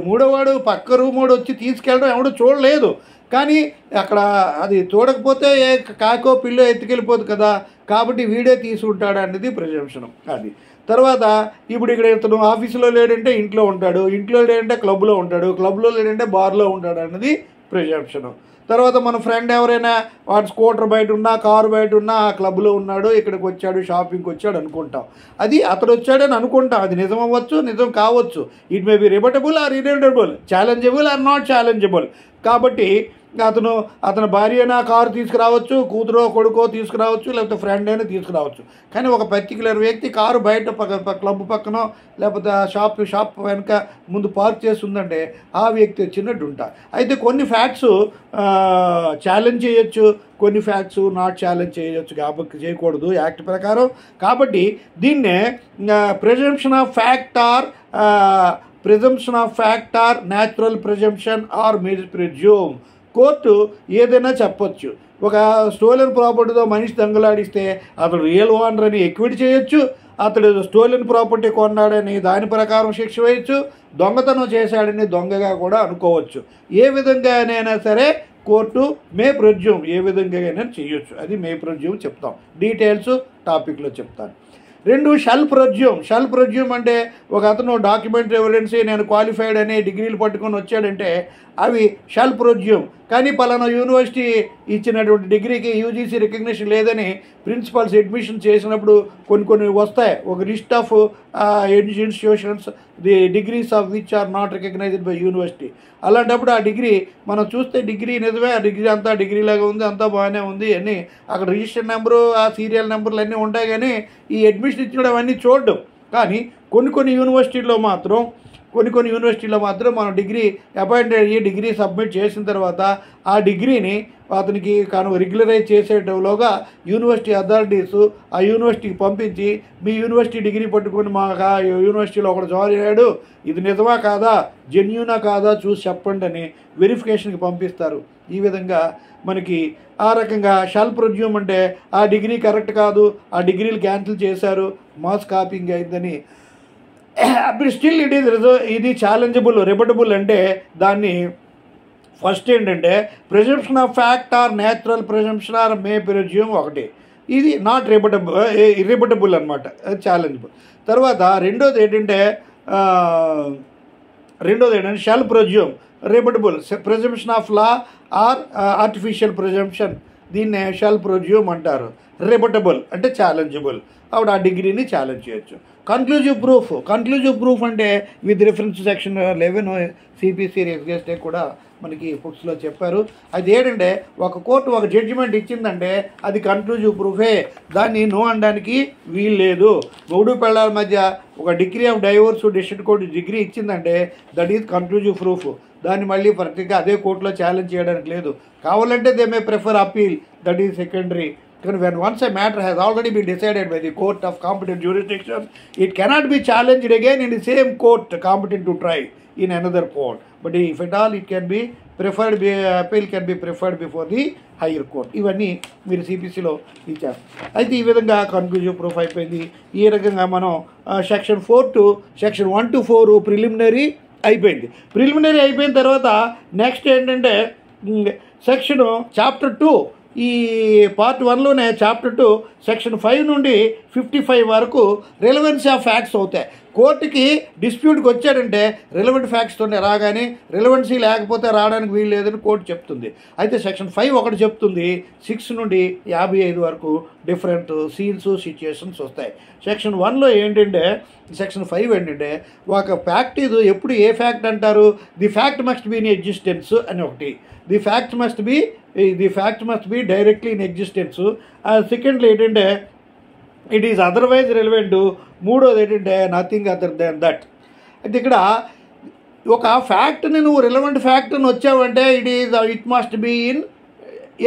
మూడోవాడు పక్క రూమ్ వాడు వచ్చి తీసుకెళ్ళడం ఎవడో చూడలేదు. కానీ అక్కడ అది చూడకపోతే కాకో పిల్లో ఎత్తుకెళ్ళిపోదు కదా, కాబట్టి వీడే తీసుకుంటాడు అనేది ప్రిజంప్షన్. అది తర్వాత ఇప్పుడు ఇక్కడ ఇతను ఆఫీసులో లేడంటే ఇంట్లో ఉంటాడు, ఇంట్లో లేదంటే క్లబ్లో ఉంటాడు, క్లబ్లో లేదంటే బార్లో ఉంటాడు అన్నది ప్రిజంప్షను. తర్వాత మన ఫ్రెండ్ ఎవరైనా వాడు స్కూటర్ బయట ఉన్నా, కారు బయట ఉన్నా, ఆ క్లబ్లో ఉన్నాడు, ఇక్కడికి వచ్చాడు, షాపింగ్కి వచ్చాడు అనుకుంటాం. అది అతడు వచ్చాడని అనుకుంటాం. అది నిజం అవ్వచ్చు, నిజం కావచ్చు. It may be rebuttable or irrebuttable, challengeable or not challengeable. కాబట్టి అతని భార్యనా కారు తీసుకురావచ్చు, కూతురో కొడుకో తీసుకురావచ్చు, లేకపోతే ఫ్రెండ్ అయినా తీసుకురావచ్చు. కానీ ఒక పర్టికులర్ వ్యక్తి కారు బయట క్లబ్ పక్కనో లేకపోతే షాప్ వెనక ముందు పార్క్ చేసి ఉందంటే ఆ వ్యక్తి వచ్చినట్టు ఉంటా. అయితే కొన్ని ఫ్యాక్ట్స్ ఛాలెంజ్ చేయొచ్చు, కొన్ని ఫ్యాక్ట్స్ నాట్ ఛాలెంజ్ చేయొచ్చు, కాబట్టి చేయకూడదు యాక్ట్ ప్రకారం. కాబట్టి దీన్నే presumption of fact or natural presumption or presume. Court ఏదైనా చెప్పొచ్చు. ఒక స్టోలెన్ ప్రాపర్టీతో మనిషి దొంగలాడిస్తే అతడు రియల్ ఓనర్ అని ఎక్విట్ చేయొచ్చు, అతడు స్టోలెన్ ప్రాపర్టీ కొన్నాడని దాని ప్రకారం శిక్ష వేయచ్చు, దొంగతనం చేశాడని దొంగగా కూడా అనుకోవచ్చు. ఏ విధంగానైనా సరే కోర్టు మే ప్రొజ్యూమ్ ఏ విధంగానైనా చేయొచ్చు. అది మే ప్రొజ్యూమ్ చెప్తాం. డీటెయిల్స్ టాపిక్లో చెప్తాను. 2 షల్ ప్రొజ్యూమ్ అంటే ఒక అతను డాక్యుమెంటరీ ఎవిడెన్స్ నేను క్వాలిఫైడ్ అనే డిగ్రీలు పట్టుకొని వచ్చాడంటే అవి షల్ ప్రొజ్యూమ్. కానీ పలానా యూనివర్సిటీ ఇచ్చినటువంటి డిగ్రీకి యూజీసీ రికగ్నిషన్ లేదని ప్రిన్సిపల్స్ అడ్మిషన్ చేసినప్పుడు కొన్ని వస్తాయి. ఒక list of institutions the degrees of which are not recognised by university. అలాంటప్పుడు ఆ డిగ్రీ మనం చూస్తే డిగ్రీ నిజమే, ఆ డిగ్రీ అంతా డిగ్రీలాగా ఉంది, అంతా బాగానే ఉంది అని అక్కడ రిజిస్టర్ నెంబరు, ఆ సీరియల్ నెంబర్లు అన్నీ ఉంటాయి. కానీ ఈ అడ్మిషన్ ఇచ్చినప్పుడు అవన్నీ చూడడం. కానీ కొన్ని యూనివర్సిటీల్లో మాత్రం మనం డిగ్రీ అపాయింటెడ్ అయ్యి డిగ్రీ సబ్మిట్ చేసిన తర్వాత ఆ డిగ్రీని అతనికి రెగ్యులరైజ్ చేసేటలోగా యూనివర్సిటీ అథారిటీస్ ఆ యూనివర్సిటీకి పంపించి మీ యూనివర్సిటీ డిగ్రీ పట్టుకొని మా యూనివర్సిటీలో ఒకడు జాయిన్ అయ్యాడు, ఇది నిజమా కాదా, జెన్యూనా కాదా చూసి చెప్పండి అని వెరిఫికేషన్కి పంపిస్తారు. ఈ విధంగా మనకి ఆ రకంగా షల్ ప్రొజ్యూమ్ అంటే ఆ డిగ్రీ కరెక్ట్ కాదు, ఆ డిగ్రీలు క్యాన్సిల్ చేశారు, మాస్ కాపింగ్ అయిందని, అప్పుడు స్టిల్ ఇది ఛాలెంజబుల్, రిబటబుల్ అంటే దాన్ని ఫస్ట్ ఏంటంటే presumption of fact or natural presumption or may presume ఒకటి. ఇది నాట్ ఇర్రిబటబుల్ అనమాట, ఛాలెంజబుల్. తర్వాత రెండోది ఏంటంటే shall presume rebuttable, presumption of law or artificial presumption, దీన్నే షల్ ప్రొజ్యూమ్ అంటారు. రిబటబుల్ అంటే ఛాలెంజబుల్, ఆవిడ ఆ డిగ్రీని ఛాలెంజ్ చేయొచ్చు. కన్క్లూజివ్ ప్రూఫ్ అంటే విత్ రిఫరెన్స్ సెక్షన్ 11 సిపిసి ఎస్గెస్టే కూడా మనకి బుక్స్లో చెప్పారు. అది ఏంటంటే ఒక కోర్టు ఒక జడ్జిమెంట్ ఇచ్చిందంటే అది కన్క్లూజివ్ ప్రూఫే, దాన్ని నో అనడానికి వీలు లేదు. మొగుడు పెళ్ళాల మధ్య ఒక degree of divorce district court degree ఇచ్చిందంటే దట్ ఈజ్ కన్క్లూజివ్ ప్రూఫ్. దాన్ని మళ్ళీ ప్రత్యేకంగా అదే కోర్టులో ఛాలెంజ్ చేయడానికి లేదు. కావాలంటే they may prefer appeal, that is secondary. When once a matter has already been decided by the court of competent jurisdiction, it cannot be challenged again in the same court competent to try in another court. But if at all, it can be preferred, appeal can be preferred before the higher court. ఇవన్నీ మీరు సిపిసిలో ఇచ్చారు. అయితే ఈ విధంగా conclusive proof అయిపోయింది. ఈ రకంగా మనం section 4 to section 1 to 4 preliminary అయిపోయింది. ప్రిలిమినరీ అయిపోయిన తర్వాత నెక్స్ట్ ఏంటంటే సెక్షన్ చాప్టర్ 2, ఈ పార్ట్ 1లోనే చాప్టర్ 2 సెక్షన్ 5 నుండి 55 వరకు రిలవెన్సీ ఆఫ్ ఫ్యాక్ట్స్ అవుతాయి. కోర్టుకి డిస్ప్యూట్కి వచ్చాడంటే రిలవెంట్ ఫ్యాక్ట్స్తోనే రాగానే, రిలవెన్సీ లేకపోతే రావడానికి వీలు లేదని కోర్టు చెప్తుంది. అయితే సెక్షన్ 5 ఒకటి చెప్తుంది, 6 నుండి 55 వరకు డిఫరెంట్ సీన్స్ సిచ్యుయేషన్స్ వస్తాయి. సెక్షన్ 1లో ఏంటంటే సెక్షన్ 5 ఏంటంటే ఒక ఫ్యాక్ట్ ఇది ఎప్పుడు ఏ ఫ్యాక్ట్ అంటారు, the fact must be in existence అని ఒకటి, the fact must be directly in existence. Secondly ఏంటంటే ఇట్ ఈజ్ అదర్వైజ్ రెలవెంట్. మూడోది ఏంటంటే నథింగ్ అదర్ దాన్ దట్. అయితే ఇక్కడ ఒక ఫ్యాక్ట్ని నువ్వు రిలవెంట్ ఫ్యాక్ట్ అని వచ్చావంటే ఇట్ మస్ట్ బీ ఇన్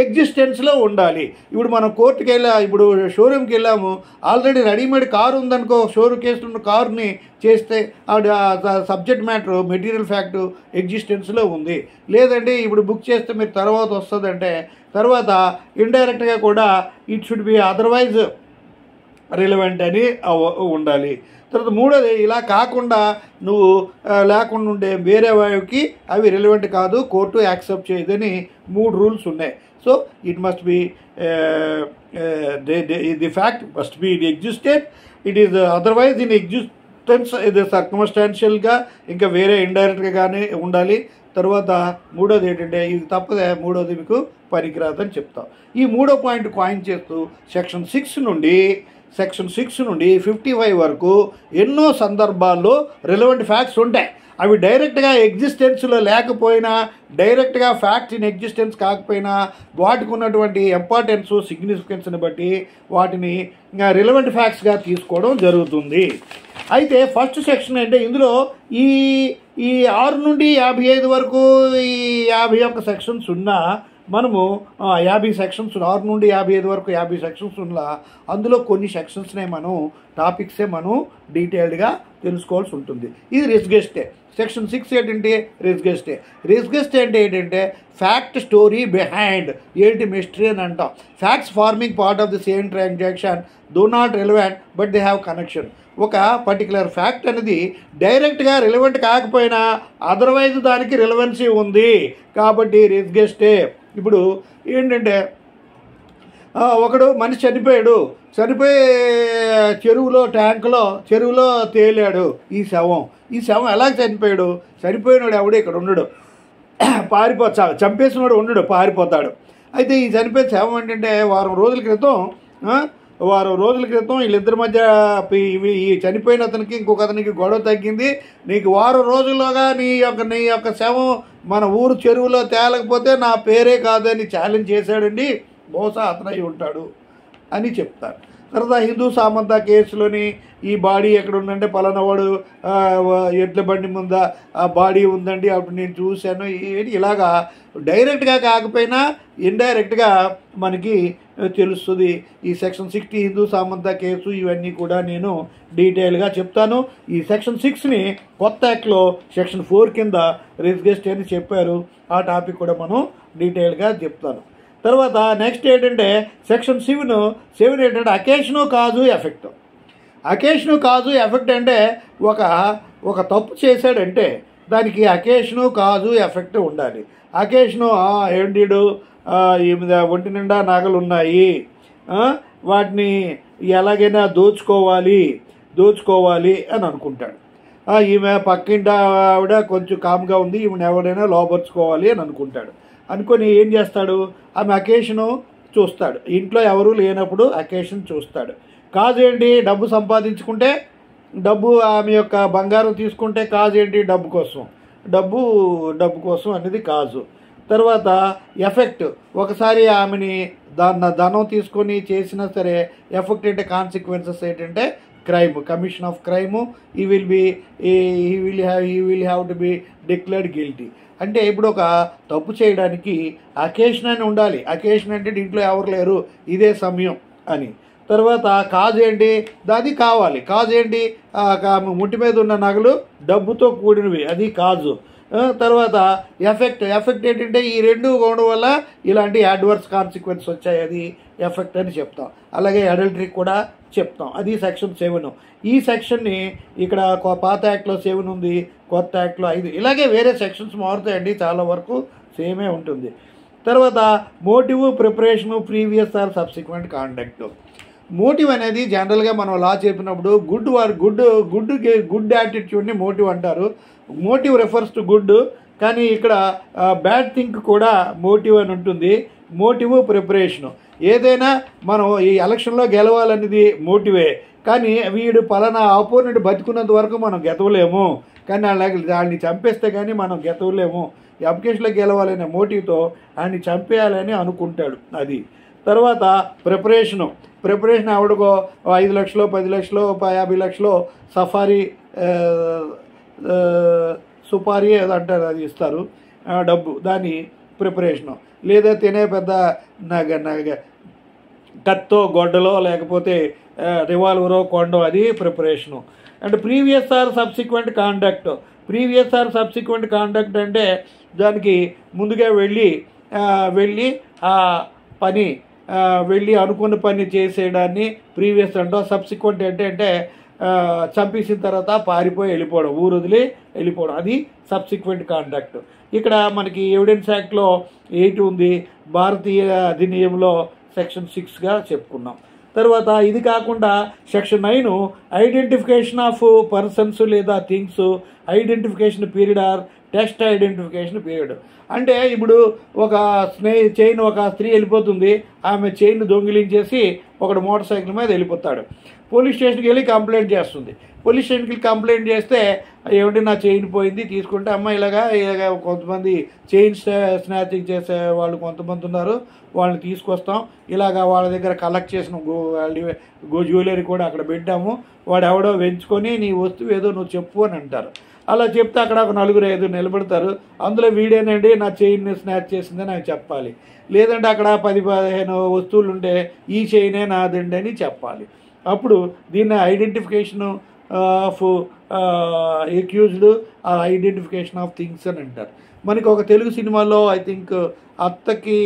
ఎగ్జిస్టెన్స్లో ఉండాలి. ఇప్పుడు మనం కోర్టుకి ఇప్పుడు షోరూమ్కి వెళ్ళాము, ఆల్రెడీ రెడీమేడ్ కారు ఉందనుకో, షోరూమ్ కేసులో కారుని చేస్తే సబ్జెక్ట్ మ్యాటర్ మెటీరియల్ ఫ్యాక్ట్ ఎగ్జిస్టెన్స్లో ఉంది. లేదంటే ఇప్పుడు బుక్ చేస్తే మీరు తర్వాత వస్తుందంటే తర్వాత ఇండైరెక్ట్గా కూడా it should be otherwise relevant అని ఉండాలి. తర్వాత మూడోది ఇలా కాకుండా నువ్వు లేకుండా ఉండే వేరే వారికి అవి రిలవెంట్ కాదు, కోర్టు యాక్సెప్ట్ చేయదని 3 రూల్స్ ఉన్నాయి. So it must be the fact must be in existent, it is otherwise in existence, ఇది సర్కమ్స్టాన్షియల్గా ఇంకా వేరే ఇండైరెక్ట్గా కానీ ఉండాలి. తర్వాత మూడోది ఏంటంటే ఇది తప్పదే, మూడోది మీకు పనికిరాదని చెప్తాం. ఈ మూడో పాయింట్ కాయిన్ చేస్తూ సెక్షన్ 6 నుండి 55 వరకు ఎన్నో సందర్భాల్లో రిలవెంట్ ఫ్యాక్ట్స్ ఉంటాయి. అవి డైరెక్ట్గా ఎగ్జిస్టెన్స్లో లేకపోయినా, డైరెక్ట్గా ఫ్యాక్ట్స్ ఇన్ ఎగ్జిస్టెన్స్ కాకపోయినా, వాటికి ఉన్నటువంటి ఇంపార్టెన్స్ సిగ్నిఫికెన్స్ని బట్టి వాటిని రిలవెంట్ ఫ్యాక్ట్స్గా తీసుకోవడం జరుగుతుంది. అయితే ఫస్ట్ సెక్షన్ అంటే ఇందులో ఈ 6 నుండి 55 వరకు ఈ 51 సెక్షన్స్ ఉన్నా మనము 50 సెక్షన్స్ 6 నుండి 55 వరకు 50 సెక్షన్స్ ఉన్నా అందులో కొన్ని సెక్షన్స్నే మనం టాపిక్సే మనం డీటెయిల్డ్గా తెలుసుకోవాల్సి ఉంటుంది. ఇది రిస్గెస్టే. సెక్షన్ 6 ఏంటంటే రిస్గెస్టే. రిస్గెస్టే అంటే ఏంటంటే ఫ్యాక్ట్ స్టోరీ బిహైండ్, ఏంటి మిస్టరీ అని అంటాం. Facts farming part of the same transaction though not relevant but they have connection. ఒక పర్టికులర్ ఫ్యాక్ట్ అనేది డైరెక్ట్గా రిలవెంట్ కాకపోయినా అదర్వైజ్ దానికి రిలవెన్సీ ఉంది కాబట్టి రిస్గెస్టే. ఇప్పుడు ఏంటంటే ఒకడు మనిషి చనిపోయి చెరువులో తేలాడు. ఈ శవం ఎలా చనిపోయినాడు ఎవడు ఇక్కడ ఉండడు, చంపేసినాడు ఉండడు, పారిపోతాడు. అయితే ఈ చనిపోయిన శవం ఏంటంటే వారం రోజుల క్రితం వీళ్ళిద్దరి మధ్య ఈ చనిపోయిన అతనికి ఇంకొక అతనికి గొడవ తగ్గింది. నీకు వారం రోజుల్లోగా నీ యొక్క శవం మన ఊరు చెరువులో తేలకపోతే నా పేరే కాదని ఛాలెంజ్ చేశాడండి, బహుశా అతనై ఉంటాడు అని చెప్తారు. తర్వాత హిందూ సామంత కేసులోని ఈ బాడీ ఎక్కడ ఉందంటే పలానా వాడు ఎడ్ల బండి ముందా ఆ బాడీ ఉందండి, అప్పుడు నేను చూశాను. ఇలాగా డైరెక్ట్గా కాకపోయినా ఇండైరెక్ట్గా మనకి తెలుస్తుంది. ఈ సెక్షన్ 60 హిందూ సామంత కేసు ఇవన్నీ కూడా నేను డీటెయిల్గా చెప్తాను. ఈ సెక్షన్ 6ని కొత్త యాక్ట్లో సెక్షన్ 4 కింద రిస్గెస్ట్ అని చెప్పారు. ఆ టాపిక్ కూడా మనం డీటెయిల్గా చెప్తాను. తర్వాత నెక్స్ట్ ఏంటంటే సెక్షన్ 7 ఏంటంటే అకేషను కాజు ఎఫెక్ట్. అకేషను కాజు ఎఫెక్ట్ అంటే ఒక తప్పు చేశాడంటే దానికి అకేషను కాజు ఎఫెక్ట్ ఉండాలి. అకేషను ఏంటిడు ఒంటి నిండా నగలు ఉన్నాయి, వాటిని ఎలాగైనా దోచుకోవాలి అని అనుకుంటాడు. ఈమె పక్కింటి ఆవిడ కొంచెం కామ్గా ఉంది, ఈమెను ఎవరైనా లోపరుచుకోవాలి అని అనుకుంటాడు. అనుకొని ఏం చేస్తాడు, ఆమె అకేషను చూస్తాడు. ఇంట్లో ఎవరూ లేనప్పుడు అకేషన్ చూస్తాడు. కాజు ఏంటి, డబ్బు సంపాదించుకుంటే, ఆమె యొక్క బంగారం తీసుకుంటే కాజు ఏంటి, డబ్బు కోసం అనేది కాజు. తర్వాత ఎఫెక్ట్, ఒకసారి ఆమెని ధనం తీసుకొని చేసినా సరే ఎఫెక్ట్ అంటే కాన్సిక్వెన్సెస్ ఏంటంటే commission of crime, he will have to be declared guilty. అంటే ఇప్పుడు ఒక తప్పు చేయడానికి అకేషన్ అని ఉండాలి. అకేషన్ అంటే ఇంట్లో ఎవరు లేరు, ఇదే సమయం అని. తర్వాత కాజు ఏంటి, దాది కావాలి. కాజు ఏంటి, ముట్టి మీద ఉన్న నగలు డబ్బుతో కూడినవి, అది కాజు. తర్వాత ఎఫెక్ట్ ఏంటంటే ఈ రెండు ఉండడం వల్ల ఇలాంటి అడ్వర్స్ కాన్సిక్వెన్స్ వచ్చాయి, అది ఎఫెక్ట్ అని చెప్తాం. అలాగే అడల్టరీ కూడా చెప్తాం, అది సెక్షన్ 7. ఈ సెక్షన్ని ఇక్కడ పాత యాక్ట్లో 7 ఉంది, కొత్త యాక్ట్లో 5. ఇలాగే వేరే సెక్షన్స్ మారుతాయండి, చాలా వరకు సేమే ఉంటుంది. తర్వాత motive, preparation, previous or subsequent conduct. Motive అనేది జనరల్గా మనం లా చెప్పినప్పుడు గుడ్ యాటిట్యూడ్ని మోటివ్ అంటారు. మోటివ్ రెఫర్స్ టు గుడ్, కానీ ఇక్కడ బ్యాడ్ థింక్ కూడా మోటివ్ అని ఉంటుంది. Motive, preparation. ఏదైనా మనం ఈ ఎలక్షన్లో గెలవాలనేది మోటివే, కానీ వీడు పలానా ఆపోనెంట్ బతుకున్నంత వరకు మనం గెతవలేము, కానీ వాళ్ళని చంపేస్తే కానీ మనం గెతవలేము. ఈ అప్లికేషన్లో గెలవాలనే మోటివ్తో ఆయన్ని చంపేయాలని అనుకుంటాడు, అది. తర్వాత ప్రిపరేషన్ ఆవిడకో 5 లక్షలు 10 లక్షలు 50 లక్షలు సుపారీ ఏదంటారు, అది ఇస్తారు డబ్బు, దాని ప్రిపరేషను. లేదా తినే పెద్ద కత్తో గొడ్డలో లేకపోతే రివాల్వరో కొండో, అది preparation. And previous or subsequent conduct. Previous or subsequent conduct అంటే దానికి ముందుగా వెళ్ళి ఆ పని అనుకున్న పని చేసేయడాన్ని ప్రీవియస్ అంటాం. సబ్సిక్వెంట్ అంటే చంపేసిన తర్వాత పారిపోయి వెళ్ళిపోవడం, ఊరు వదిలి వెళ్ళిపోవడం, అది సబ్సిక్వెంట్ కాండక్ట్. ఇక్కడ మనకి ఎవిడెన్స్ యాక్ట్లో 8 ఉంది, భారతీయ అధినియంలో సెక్షన్ 6గా చెప్పుకున్నాం. తర్వాత ఇది కాకుండా సెక్షన్ 9 ఐడెంటిఫికేషన్ ఆఫ్ పర్సన్స్ లేదా things, identification period are test identification period. అంటే ఇప్పుడు ఒక చైన్ ఒక స్త్రీ వెళ్ళిపోతుంది, ఆమె చైన్ దొంగిలించేసి ఒకడు మోటార్ సైకిల్ మీద వెళ్ళిపోతాడు. పోలీస్ స్టేషన్కి వెళ్ళి కంప్లైంట్ చేస్తుంది. పోలీస్ స్టేషన్కి కంప్లైంట్ చేస్తే ఏమిటి నా చైన్ పోయింది తీసుకుంటే, అమ్మ ఇలాగా కొంతమంది చైన్ స్నాచింగ్ చేసే వాళ్ళు కొంతమంది ఉన్నారు, వాళ్ళని తీసుకొస్తాం, ఇలాగా వాళ్ళ దగ్గర కలెక్ట్ చేసిన జ్యువెలరీ కూడా అక్కడ పెట్టాము, వాడు ఎవడో వెంచుకొని నీ వస్తువు ఏదో నువ్వు చెప్పు అని అంటారు. అలా చెప్తే అక్కడ ఒక 4-5 నిలబెడతారు. అందులో వీడేనండి నా చైన్ని స్నాచ్ చేసిందని నాకు చెప్పాలి. లేదంటే అక్కడ 10-15 వస్తువులు ఉంటే ఈ చైనే నాదండి అని చెప్పాలి. అప్పుడు దీన్ని identification of accused identification of things అని అంటారు. మనకి ఒక తెలుగు సినిమాలో ఐ థింక్ అత్తకి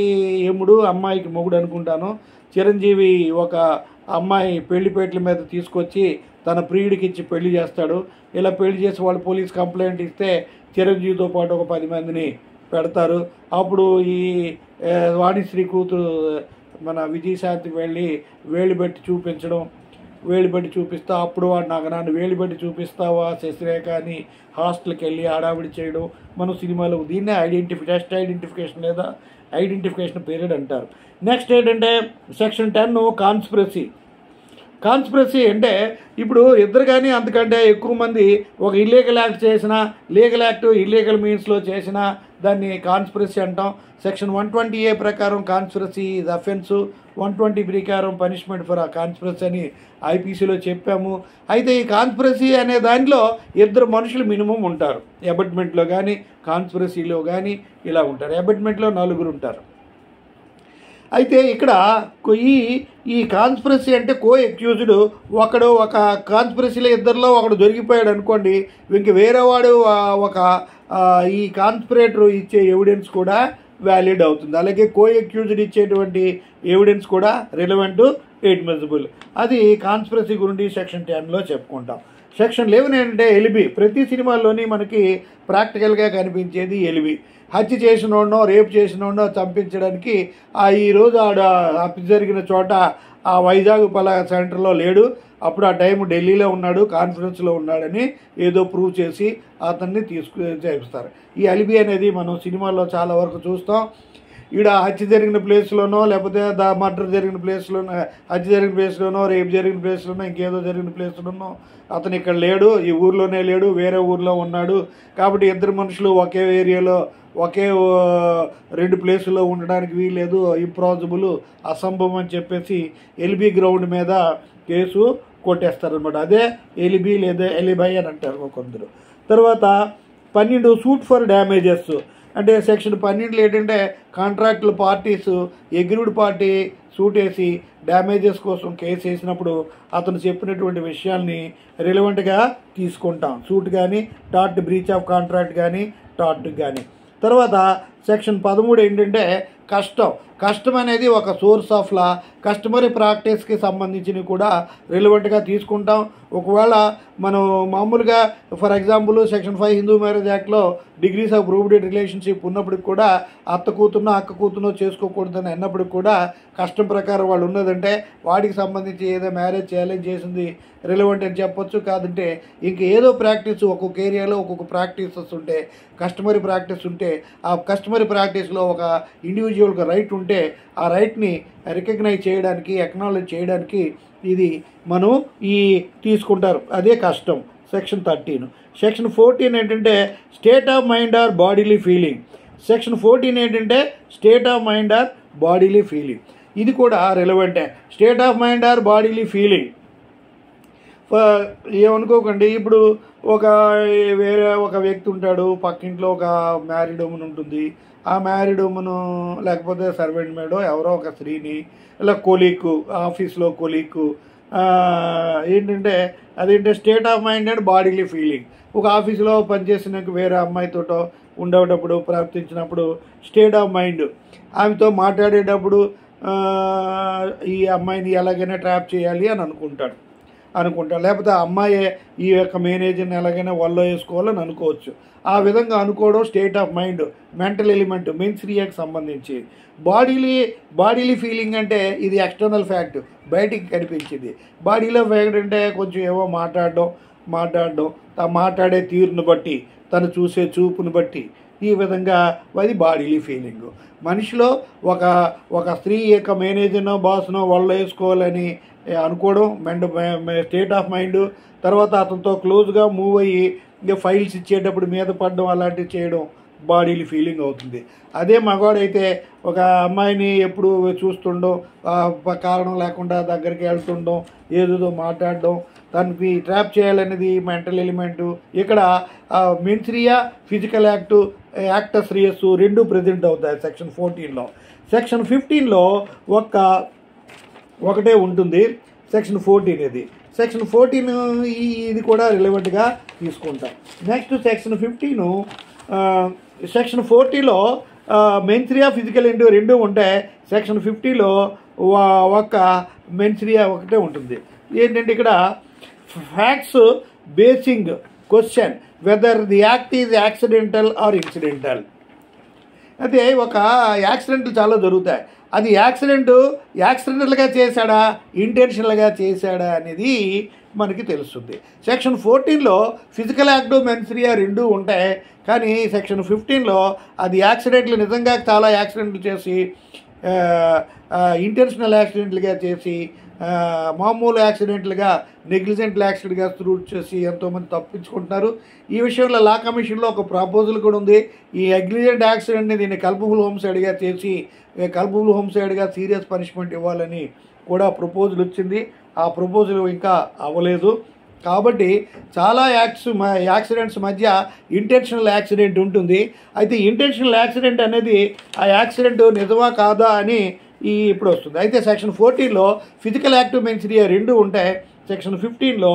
ఎముడు అమ్మాయికి మొగుడు అనుకుంటాను, చిరంజీవి ఒక అమ్మాయి పెళ్లిపేటల మీద తీసుకొచ్చి తన ప్రియుడికి ఇచ్చి పెళ్లి చేస్తాడు. ఇలా పెళ్లి చేసి వాళ్ళు పోలీస్ కంప్లైంట్ ఇస్తే చిరంజీవితో పాటు ఒక 10 మందిని పెడతారు. అప్పుడు ఈ వాణిశ్రీ కూతురు మన విజయశాంతి వెళ్ళి వేలు పెట్టి చూపించడం, వేలు పెట్టి చూపిస్తా, అప్పుడు వాడు నన్ను వేలు పెట్టి చూపిస్తావా శశిరేఖ అని హాస్టల్కి వెళ్ళి హడావిడి చేయడం మన సినిమాలో. దీన్నే టెస్ట్ ఐడెంటిఫికేషన్ లేదా ఐడెంటిఫికేషన్ పీరియడ్ అంటారు. నెక్స్ట్ ఏంటంటే సెక్షన్ 10 కాన్స్పిరసీ అంటే ఇప్పుడు ఇద్దరు కానీ అంతకంటే ఎక్కువ మంది ఒక ఇల్లీగల్ యాక్ట్ చేసినా, లీగల్ యాక్ట్ ఇల్లీగల్ మీన్స్లో చేసినా దాన్ని కాన్స్పిరసీ అంటాం. సెక్షన్ 120A ప్రకారం కాన్స్పిరసీ ఇది అఫెన్స్, 120 ప్రకారం పనిష్మెంట్ ఫర్ ఆ కాన్స్పిరసీ అని ఐపీసీలో చెప్పాము. అయితే ఈ కాన్స్పిరసీ అనే దానిలో 2 మనుషులు మినిమం ఉంటారు. అబెట్మెంట్లో కానీ కాన్స్పిరసీలో కానీ ఇలా ఉంటారు. అబెట్మెంట్లో 4 ఉంటారు. అయితే ఇక్కడ ఈ కాన్స్పిరసీ అంటే కో అక్యూజ్డ్ ఒకడు ఒక కాన్స్పిరసీలో ఇద్దరిలో ఒకడు దొరికిపోయాడు అనుకోండి, ఇంక వేరేవాడు ఒక ఈ కాన్స్పిరేటర్ ఇచ్చే ఎవిడెన్స్ కూడా వ్యాలిడ్ అవుతుంది. అలాగే కో అక్యూజ్డ్ ఇచ్చేటువంటి ఎవిడెన్స్ కూడా రిలవెంట్ అడ్మిసిబుల్. అది కాన్స్పిరసీ గురించి సెక్షన్ 10లో చెప్పుకుంటాం. సెక్షన్ 11 ఏంటంటే ఎలిబి. ప్రతి సినిమాల్లోని మనకి ప్రాక్టికల్గా కనిపించేది ఎలిబి. హత్య చేసినోడనో రేపు చేసినోడనో చంపించడానికి ఈరోజు హత్య జరిగిన చోట ఆ వైజాగ్ సెంటర్లో లేడు, అప్పుడు ఆ టైం ఢిల్లీలో ఉన్నాడు, కాన్ఫరెన్స్లో ఉన్నాడని ఏదో ప్రూవ్ చేసి అతన్ని చేపిస్తారు. ఈ అలిబి అనేది మనం సినిమాల్లో చాలా వరకు చూస్తాం. ఈడ హత్య జరిగిన ప్లేస్లోనో లేకపోతే మర్డర్ జరిగిన ప్లేస్లోనో, హత్య జరిగిన ప్లేస్లోనో, రేపు జరిగిన ప్లేస్లోనో, ఇంకేదో జరిగిన ప్లేస్లోనో అతను ఇక్కడ లేడు, ఈ ఊర్లోనే లేడు, వేరే ఊర్లో ఉన్నాడు. కాబట్టి 2 మనుషులు ఒకే ఏరియాలో ఒకే 2 ప్లేసుల్లో ఉండడానికి వీల్లేదు, ఇంపాసిబుల్, అసంభవం అని చెప్పేసి ఎల్బీ గ్రౌండ్ మీద కేసు కొట్టేస్తారనమాట. అదే ఎలిబి లేదా ఎలిబై అని అంటారు కొందరు. తర్వాత 12 సూట్ ఫర్ డ్యామేజెస్ అంటే సెక్షన్ 12 ఏంటంటే కాంట్రాక్టుల పార్టీస్ అగ్రీడ్ పార్టీ సూట్ వేసి డ్యామేజెస్ కోసం కేసు వేసినప్పుడు అతను చెప్పినటువంటి విషయాల్ని రిలవెంట్గా తీసుకుంటాం. సూట్ కానీ టార్ట్ బ్రీచ్ ఆఫ్ కాంట్రాక్ట్ కానీ టార్ట్ కానీ. తర్వాత సెక్షన్ 13 ఏంటంటే కస్టమ్ అనేది ఒక సోర్స్ ఆఫ్ లా, కస్టమరీ ప్రాక్టీస్కి సంబంధించినవి కూడా రిలవెంట్గా తీసుకుంటాం. ఒకవేళ మనం మామూలుగా for example section 5 Hindu marriage యాక్ట్లో డిగ్రీస్ ఆఫ్ ప్రూవ్డ్ రిలేషన్షిప్ ఉన్నప్పటికి కూడా అత్త కూతురునో చేసుకోకూడదని అన్నప్పటికి కూడా కష్టం ప్రకారం వాళ్ళు ఉన్నదంటే వాడికి సంబంధించి ఏదో మ్యారేజ్ ఛాలెంజ్ చేసింది రిలవెంట్ అని చెప్పొచ్చు. కాదంటే ఇంక ఏదో ప్రాక్టీస్ ఒక్కొక్క ఏరియాలో ఒక్కొక్క ప్రాక్టీసెస్ ఉంటే, కస్టమరీ ప్రాక్టీస్ ఉంటే, ఆ కస్టమరీ ప్రాక్టీస్లో ఒక ఇండివిజువల్కి రైట్ ఉంటే ఆ రైట్ని రికగ్నైజ్ చేయడానికి, అక్నాలెడ్జ్ చేయడానికి ఇది మనం తీసుకుంటారు. అదే కష్టం. సెక్షన్ 13. సెక్షన్ 14 ఏంటంటే state of mind or bodily feeling. Section 14 ఏంటంటే state of mind or bodily feeling. ఇది కూడా రిలవెంటే. State of mind or bodily feeling ఏమనుకోకండి, ఇప్పుడు వేరే ఒక వ్యక్తి ఉంటాడు, పక్కింట్లో ఒక మ్యారీడ్ ఉమెన్ ఉంటుంది. ఆ మ్యారీడ్ ఉమెన్ లేకపోతే సర్వెంట్ మేడో ఎవరో ఒక స్త్రీని ఇలా కొలీకు, ఆఫీస్లో కొలీకు ఏంటంటే అదేంటే state of mind and bodily feeling. ఒక ఆఫీసులో పనిచేసిన వేరే అమ్మాయితోటో ఉండేటప్పుడు ప్రవర్తించినప్పుడు స్టేట్ ఆఫ్ మైండ్, ఆమెతో మాట్లాడేటప్పుడు ఈ అమ్మాయిని ఎలాగైనా ట్రాప్ చేయాలి అని అనుకుంటాడు. లేకపోతే ఆ అమ్మాయి ఈ యొక్క మేనేజర్ని ఎలాగైనా వల్లో వేసుకోవాలని అనుకోవచ్చు. ఆ విధంగా అనుకోవడం state of mind, mental element, mens రియాకి సంబంధించి. బాడీలీ ఫీలింగ్ అంటే ఇది ఎక్స్టర్నల్ ఫ్యాక్ట్, బయటికి కనిపించింది. బాడీలో ఫ్యాక్ట్ అంటే కొంచెం ఏవో మాట్లాడడం, మాట్లాడడం, మాట్లాడే తీరును బట్టి, తను చూసే చూపును బట్టి, ఈ విధంగా అది బాడీలీ ఫీలింగ్. మనిషిలో ఒక స్త్రీ యొక్క మేనేజర్నో బాస్నో వాళ్ళు వేసుకోవాలని అనుకోవడం స్టేట్ ఆఫ్ మైండ్. తర్వాత అతనితో క్లోజ్గా మూవ్ అయ్యి ఇంకా ఫైల్స్ ఇచ్చేటప్పుడు మీద పడడం అలాంటివి చేయడం బాడీలీ ఫీలింగ్ అవుతుంది. అదే మగవాడైతే ఒక అమ్మాయిని ఎప్పుడు చూస్తుండడం, కారణం లేకుండా దగ్గరికి వెళ్తుండడం, ఏదో మాట్లాడడం, తనకి ట్రాప్ చేయాలనేది మెంటల్ ఎలిమెంటు. ఇక్కడ మెన్స్రియా, ఫిజికల్ యాక్టస్ రియస్ రెండు ప్రజెంట్ అవుతాయి సెక్షన్ 14లో. సెక్షన్ 15లో ఒకటే ఉంటుంది సెక్షన్ 14 ఇది. సెక్షన్ 14 ఇది కూడా రిలవెంట్గా తీసుకుంటాం. Next section 15. సెక్షన్ 40లో మెన్స్రియా, ఫిజికల్ రెండు ఉంటాయి. సెక్షన్ 50లో ఒక మెన్స్రియా ఒకటే ఉంటుంది. ఏంటంటే ఇక్కడ facts basing question whether the act is accidental or incidental. అయితే ఒక యాక్సిడెంట్లు చాలా జరుగుతాయి. అది యాక్సిడెంటల్గా చేశాడా, ఇంటెన్షనల్గా చేశాడా అనేది మనకి తెలుస్తుంది. సెక్షన్ 14లో ఫిజికల్ యాక్ట్, మెన్స్రియా రెండు ఉంటాయి. కానీ సెక్షన్ 15లో అది యాక్సిడెంట్లు, నిజంగా చాలా యాక్సిడెంట్లు చేసి, ఇంటెన్షనల్ యాక్సిడెంట్లుగా చేసి, మామూలు యాక్సిడెంట్లుగా, నెగ్లిజెంట్ యాక్సిడెంట్గా త్రూట్ చేసి ఎంతోమంది తప్పించుకుంటున్నారు. ఈ విషయంలో లా కమిషన్లో ఒక ప్రపోజల్ కూడా ఉంది. ఈ నెగ్లిజెంట్ యాక్సిడెంట్ని దీన్ని కల్పబుల్ హోమ్సైడ్గా చేసి, కల్పబుల్ హోమ్సైడ్గా సీరియస్ పనిష్మెంట్ ఇవ్వాలని కూడా ప్రపోజల్ వచ్చింది. ఆ ప్రపోజల్ ఇంకా అవ్వలేదు. కాబట్టి చాలా యాక్సిడెంట్స్ మధ్య ఇంటెన్షనల్ యాక్సిడెంట్ ఉంటుంది. అయితే ఇంటెన్షనల్ యాక్సిడెంట్ అనేది ఆ యాక్సిడెంట్ నిజమా కాదా అని ఇప్పుడు వస్తుంది. అయితే సెక్షన్ 14లో ఫిజికల్ యాక్ట్, మెన్స్రియా రెండు ఉంటాయి. సెక్షన్ 15లో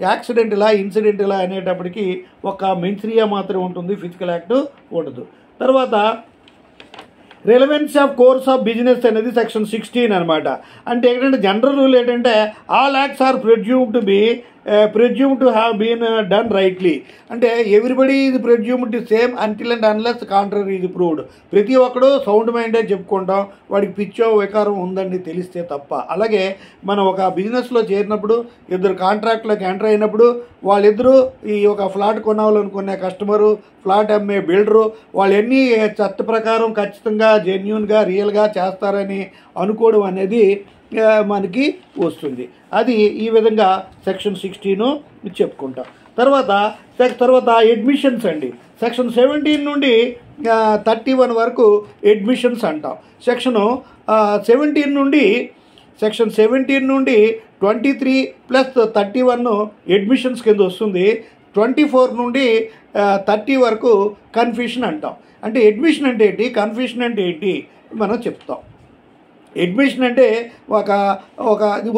యాక్సిడెంటలా, ఇన్సిడెంటలా అనేటప్పటికీ ఒక మెన్స్రియా మాత్రం ఉంటుంది, ఫిజికల్ యాక్ట్ ఉండదు. తర్వాత relevance of course of business అనేది సెక్షన్ 16 అనమాట. అంటే ఏంటంటే జనరల్ రూల్ ఏంటంటే all acts are presumed to have been done rightly. అంటే everybody is presumed to same until and unless contrary is proved. ప్రతి ఒక్కడు సౌండ్ మైండే చెప్పుకుంటాం, వాడికి పిచ్చో వికారం ఉందని తెలిస్తే తప్ప. అలాగే మనం ఒక బిజినెస్లో చేరినప్పుడు, ఇద్దరు కాంట్రాక్ట్లోకి ఎంటర్ అయినప్పుడు, వాళ్ళిద్దరూ ఈ ఒక ఫ్లాట్ కొనాలనుకునే కస్టమరు, ఫ్లాట్ అమ్మే బిల్డరు, వాళ్ళన్నీ చట్ట ప్రకారం ఖచ్చితంగా జెన్యూన్గా రియల్గా చేస్తారని అనుకోవడం అనేది మనకి వస్తుంది. అది ఈ విధంగా సెక్షన్ 16 చెప్పుకుంటాం. తర్వాత అడ్మిషన్స్ అండి. సెక్షన్ 17 నుండి 31 వరకు అడ్మిషన్స్ అంటాం. సెక్షన్ 17 నుండి 23 + 31 అడ్మిషన్స్ కింద వస్తుంది. 24 నుండి 30 వరకు కన్ఫ్యూషన్ అంటాం. అంటే అడ్మిషన్ అంటే ఏంటి, కన్ఫ్యూషన్ అంటే ఏంటి మనం చెప్తాం. అడ్మిషన్ అంటే ఒక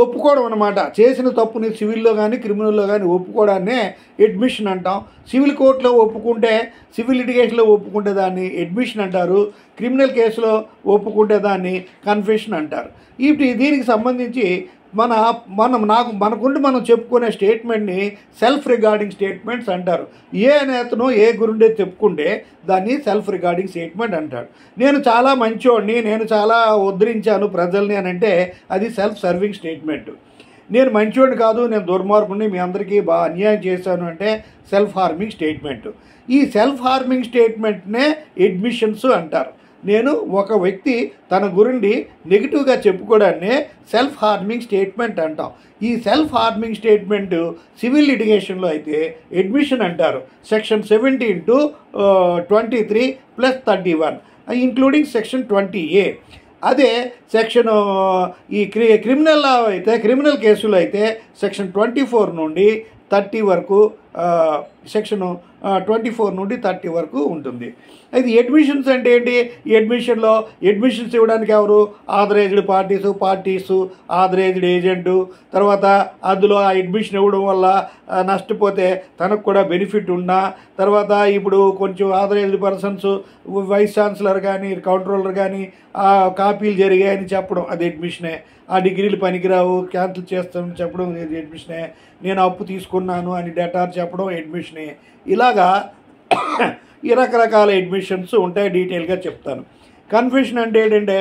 ఒప్పుకోవడం అనమాట. చేసిన తప్పుని సివిల్లో కానీ క్రిమినల్లో కానీ ఒప్పుకోవడాన్నే అడ్మిషన్ అంటాం. సివిల్ కోర్టులో ఒప్పుకుంటే, సివిల్ లిటిగేషన్లో ఒప్పుకుంటే దాన్ని అడ్మిషన్ అంటారు. క్రిమినల్ కేసులో ఒప్పుకుంటే దాన్ని కన్ఫెషన్ అంటారు. దీనికి సంబంధించి మనకుండి మనం చెప్పుకునే స్టేట్మెంట్ని సెల్ఫ్ రిగార్డింగ్ స్టేట్మెంట్స్ అంటారు. ఏ నేతను ఏ గురుండే చెప్పుకుంటే దాన్ని సెల్ఫ్ రిగార్డింగ్ స్టేట్మెంట్ అంటాడు. నేను చాలా మంచోడిని, నేను చాలా ఉద్ధరించాను ప్రజల్ని అని అంటే అది సెల్ఫ్ సర్వింగ్ స్టేట్మెంట్. నేను మంచోడిని కాదు, నేను దుర్మార్గుడిని, మీ అందరికీ బాగా అన్యాయం చేశాను అంటే సెల్ఫ్ హార్మింగ్ స్టేట్మెంట్. ఈ సెల్ఫ్ హార్మింగ్ స్టేట్మెంట్నే అడ్మిషన్స్ అంటారు. నేను ఒక వ్యక్తి తన గురించి నెగిటివ్గా చెప్పుకోవడాన్నే సెల్ఫ్ హార్మింగ్ స్టేట్మెంట్ అంటాం. ఈ సెల్ఫ్ హార్మింగ్ స్టేట్మెంట్ సివిల్ లిటిగేషన్లో అయితే అడ్మిషన్ అంటారు. Section 17 to 23 + 31 including section 20A. అదే సెక్షన్ క్రిమినల్ అయితే, క్రిమినల్ కేసులో అయితే సెక్షన్ 24 నుండి 30 వరకు, సెక్షన్ 24 నుండి 30 వరకు ఉంటుంది. అయితే అడ్మిషన్స్ అంటే ఏంటి? ఈ అడ్మిషన్స్ ఇవ్వడానికి ఎవరు? Authorised parties, authorised agent. తర్వాత అందులో ఆ అడ్మిషన్ ఇవ్వడం వల్ల నష్టపోతే తనకు కూడా బెనిఫిట్ ఉన్నా, తర్వాత ఇప్పుడు కొంచెం ఆథరైజ్డ్ పర్సన్స్, వైస్ ఛాన్సలర్ కానీ కంట్రోలర్ కానీ కాపీలు జరిగాయని చెప్పడం అది అడ్మిషనే. ఆ డిగ్రీలు పనికిరావు, క్యాన్సిల్ చేస్తామని చెప్పడం ఇది అడ్మిషనే. నేను అప్పు తీసుకున్నాను అని డెటార్ చెప్పడం అడ్మిషనే. ఇలాగా ఈ రకరకాల అడ్మిషన్స్ ఉంటాయి, డీటెయిల్గా చెప్తాను. కన్ఫెషన్ అంటే ఏంటంటే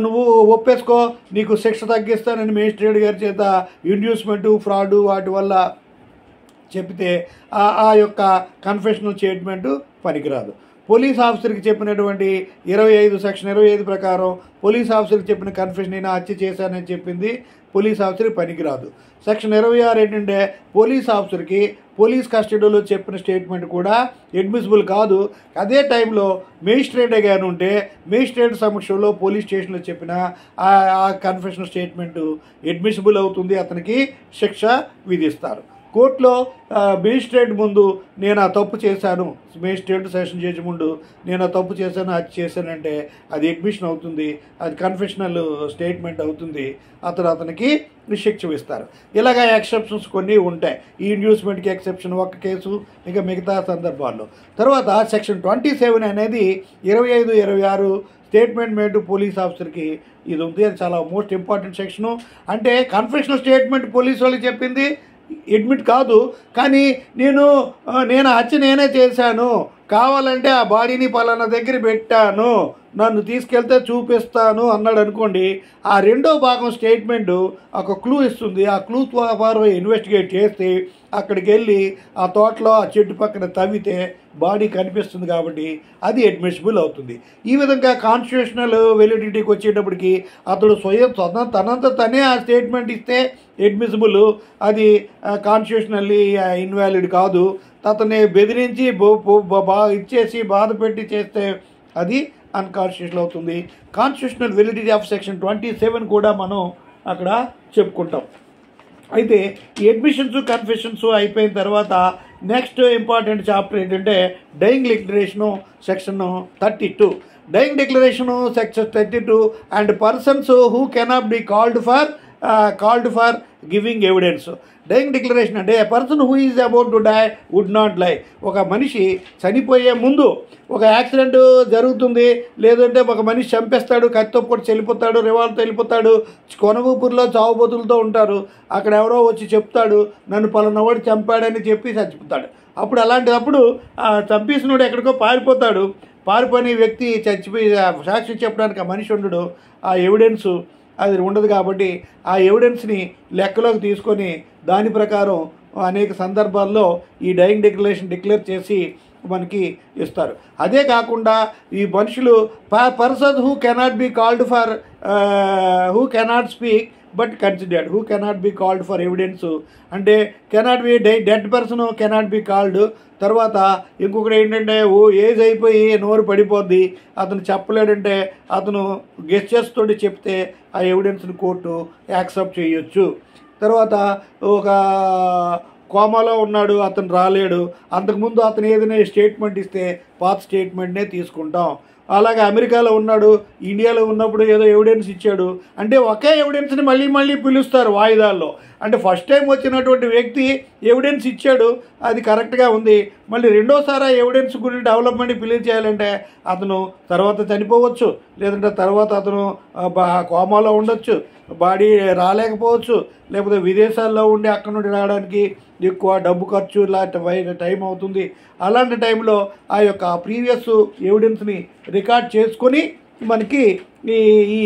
నువ్వు ఒప్పేసుకో, నీకు శిక్ష తగ్గిస్తానని మేజిస్ట్రేట్ గారి చేత ఇండ్యూస్మెంటు ఫ్రాడు వాటి వల్ల చెప్తే ఆ యొక్క కన్ఫెషనల్ స్టేట్మెంటు పనికిరాదు. పోలీస్ ఆఫీసర్కి చెప్పినటువంటి 25 సెక్షన్ 25 ప్రకారం పోలీస్ ఆఫీసర్కి చెప్పిన కన్ఫెషన్ నేను హత్య చేశానని చెప్పింది పోలీస్ ఆఫీసర్కి పనికిరాదు. సెక్షన్ 26 ఏంటంటే పోలీస్ ఆఫీసర్కి పోలీస్ కస్టడీలో చెప్పిన స్టేట్మెంట్ కూడా అడ్మిసిబుల్ కాదు. అదే టైంలో మేజిస్ట్రేట్ గారు ఉంటే మేజిస్ట్రేట్ సమక్షంలో పోలీస్ స్టేషన్లో చెప్పిన ఆ కన్ఫెషనల్ స్టేట్మెంటు అడ్మిసిబుల్ అవుతుంది, అతనికి శిక్ష విధిస్తారు. కోర్టులో మేజిస్ట్రేట్ ముందు నేను ఆ తప్పు చేశాను, మేజిస్ట్రేట్ సెషన్ జడ్జి ముందు నేను ఆ తప్పు చేశాను అది చేశానంటే అది అడ్మిషన్ అవుతుంది, అది కన్ఫెషనల్ స్టేట్మెంట్ అవుతుంది, అతనికి శిక్ష ఇస్తారు. ఇలాగ ఎక్సెప్షన్స్ కొన్ని ఉంటాయి. ఈ ఇండ్యూస్మెంట్కి ఎక్సెప్షన్ ఒక కేసు, ఇంకా మిగతా సందర్భాల్లో. తర్వాత సెక్షన్ 27 అనేది 25, 26 స్టేట్మెంట్ మేడ్ టు పోలీస్ ఆఫీసర్కి ఇది ఉంది. అది చాలా మోస్ట్ ఇంపార్టెంట్ సెక్షను. అంటే కన్ఫెషనల్ స్టేట్మెంట్ పోలీసు వాళ్ళకి చెప్పింది అడ్మిట్ కాదు, కానీ నేను హత్య నేనే చేశాను, కావాలంటే ఆ బాడీని పలానా దగ్గర పెట్టాను, నన్ను తీసుకెళ్తే చూపిస్తాను అన్నాడు అనుకోండి, ఆ రెండో భాగం స్టేట్మెంటు ఒక క్లూ ఇస్తుంది. ఆ క్లూ ద్వారా ఇన్వెస్టిగేట్ చేస్తే అక్కడికి వెళ్ళి ఆ తోటలో ఆ చెట్టు పక్కన తవ్వితే బాడీ కనిపిస్తుంది, కాబట్టి అది అడ్మిసిబుల్ అవుతుంది. ఈ విధంగా కాన్స్టిట్యూషనల్ వెలిడిటీకి వచ్చేటప్పటికి అతడు తనంత తనే ఆ స్టేట్మెంట్ ఇస్తే అడ్మిసిబుల్, అది కాన్స్టిట్యూషనల్లీ ఇన్వాలిడ్ కాదు. అతన్ని బెదిరించి ఇచ్చేసి బాధ పెట్టి చేస్తే అది అన్కాన్స్టిట్యూషనల్ అవుతుంది. కాన్స్టిట్యూషనల్ వెలిడిటీ ఆఫ్ సెక్షన్ 27 కూడా మనం అక్కడ చెప్పుకుంటాం. అయితే ఈ అడ్మిషన్స్ కన్ఫెషన్స్ అయిపోయిన తర్వాత నెక్స్ట్ ఇంపార్టెంట్ చాప్టర్ ఏంటంటే dying declaration section 32. Dying declaration section 32 and persons who cannot be called for giving evidence. Dying declaration అంటే a person who is about to die would not lie. ఒక మనిషి చనిపోయే ముందు ఒక accident జరుగుతుంది, లేదంటే ఒక మనిషి చంపేస్తాడు, కత్తితో పొడి వెళ్ళిపోతాడు, రివాల్వర్తో వెళ్ళిపోతాడు, కొనవూపురిలో చావుబోతులతో ఉంటారు, అక్కడ ఎవరో వచ్చి చెప్తాడు నన్ను పలానావాడు చంపాడని చెప్పి చచ్చిపోతాడు. అప్పుడు అలాంటప్పుడు చంపేసినోడు ఎక్కడికో పారిపోయిన వ్యక్తి చచ్చిపోయి సాక్షి చెప్పడానికి ఆ మనిషి ఉండడు, ఆ ఎవిడెన్స్ అది ఉండదు. కాబట్టి ఆ ఎవిడెన్స్ని లెక్కలోకి తీసుకొని దాని ప్రకారం అనేక సందర్భాల్లో ఈ డైయింగ్ డిక్లరేషన్ డిక్లేర్ చేసి మనకి ఇస్తారు. అదే కాకుండా ఈ మనుషులు person who cannot be called for who cannot speak but considered, who cannot be called for evidence అంటే cannot be dead person cannot be called. తర్వాత ఇంకొకటి ఏంటంటే ఏజ్ అయిపోయి నోరు పడిపోద్ది, అతను చెప్పలేడంటే అతను గెస్చర్స్ తోటి చెప్తే ఆ ఎవిడెన్స్ని కోర్టు యాక్సెప్ట్ చేయొచ్చు. తర్వాత ఒక కోమాలో ఉన్నాడు, అతను రాలేడు, అంతకుముందు అతను ఏదైనా స్టేట్మెంట్ ఇస్తే పాత స్టేట్మెంట్నే తీసుకుంటాం. అలాగే అమెరికాలో ఉన్నాడు, ఇండియాలో ఉన్నప్పుడు ఏదో ఎవిడెన్స్ ఇచ్చాడు అంటే ఒకే ఎవిడెన్స్ని మళ్ళీ పిలుస్తారు వాయిదాల్లో. అంటే ఫస్ట్ టైం వచ్చినటువంటి వ్యక్తి ఎవిడెన్స్ ఇచ్చాడు, అది కరెక్ట్గా ఉంది, మళ్ళీ రెండోసారి ఆ ఎవిడెన్స్ గురించి డెవలప్మెంట్ పిలిచి చేయాలంటే అతను తర్వాత చనిపోవచ్చు, లేదంటే తర్వాత అతను కోమాలో ఉండొచ్చు, బాడీ రాలేకపోవచ్చు, లేకపోతే విదేశాల్లో ఉండి అక్కడ నుండి రావడానికి ఎక్కువ డబ్బు ఖర్చు ఇలాంటి టైం అవుతుంది. అలాంటి టైంలో ఆ యొక్క ప్రీవియస్ ఎవిడెన్స్ని రికార్డ్ చేసుకొని మనకి ఈ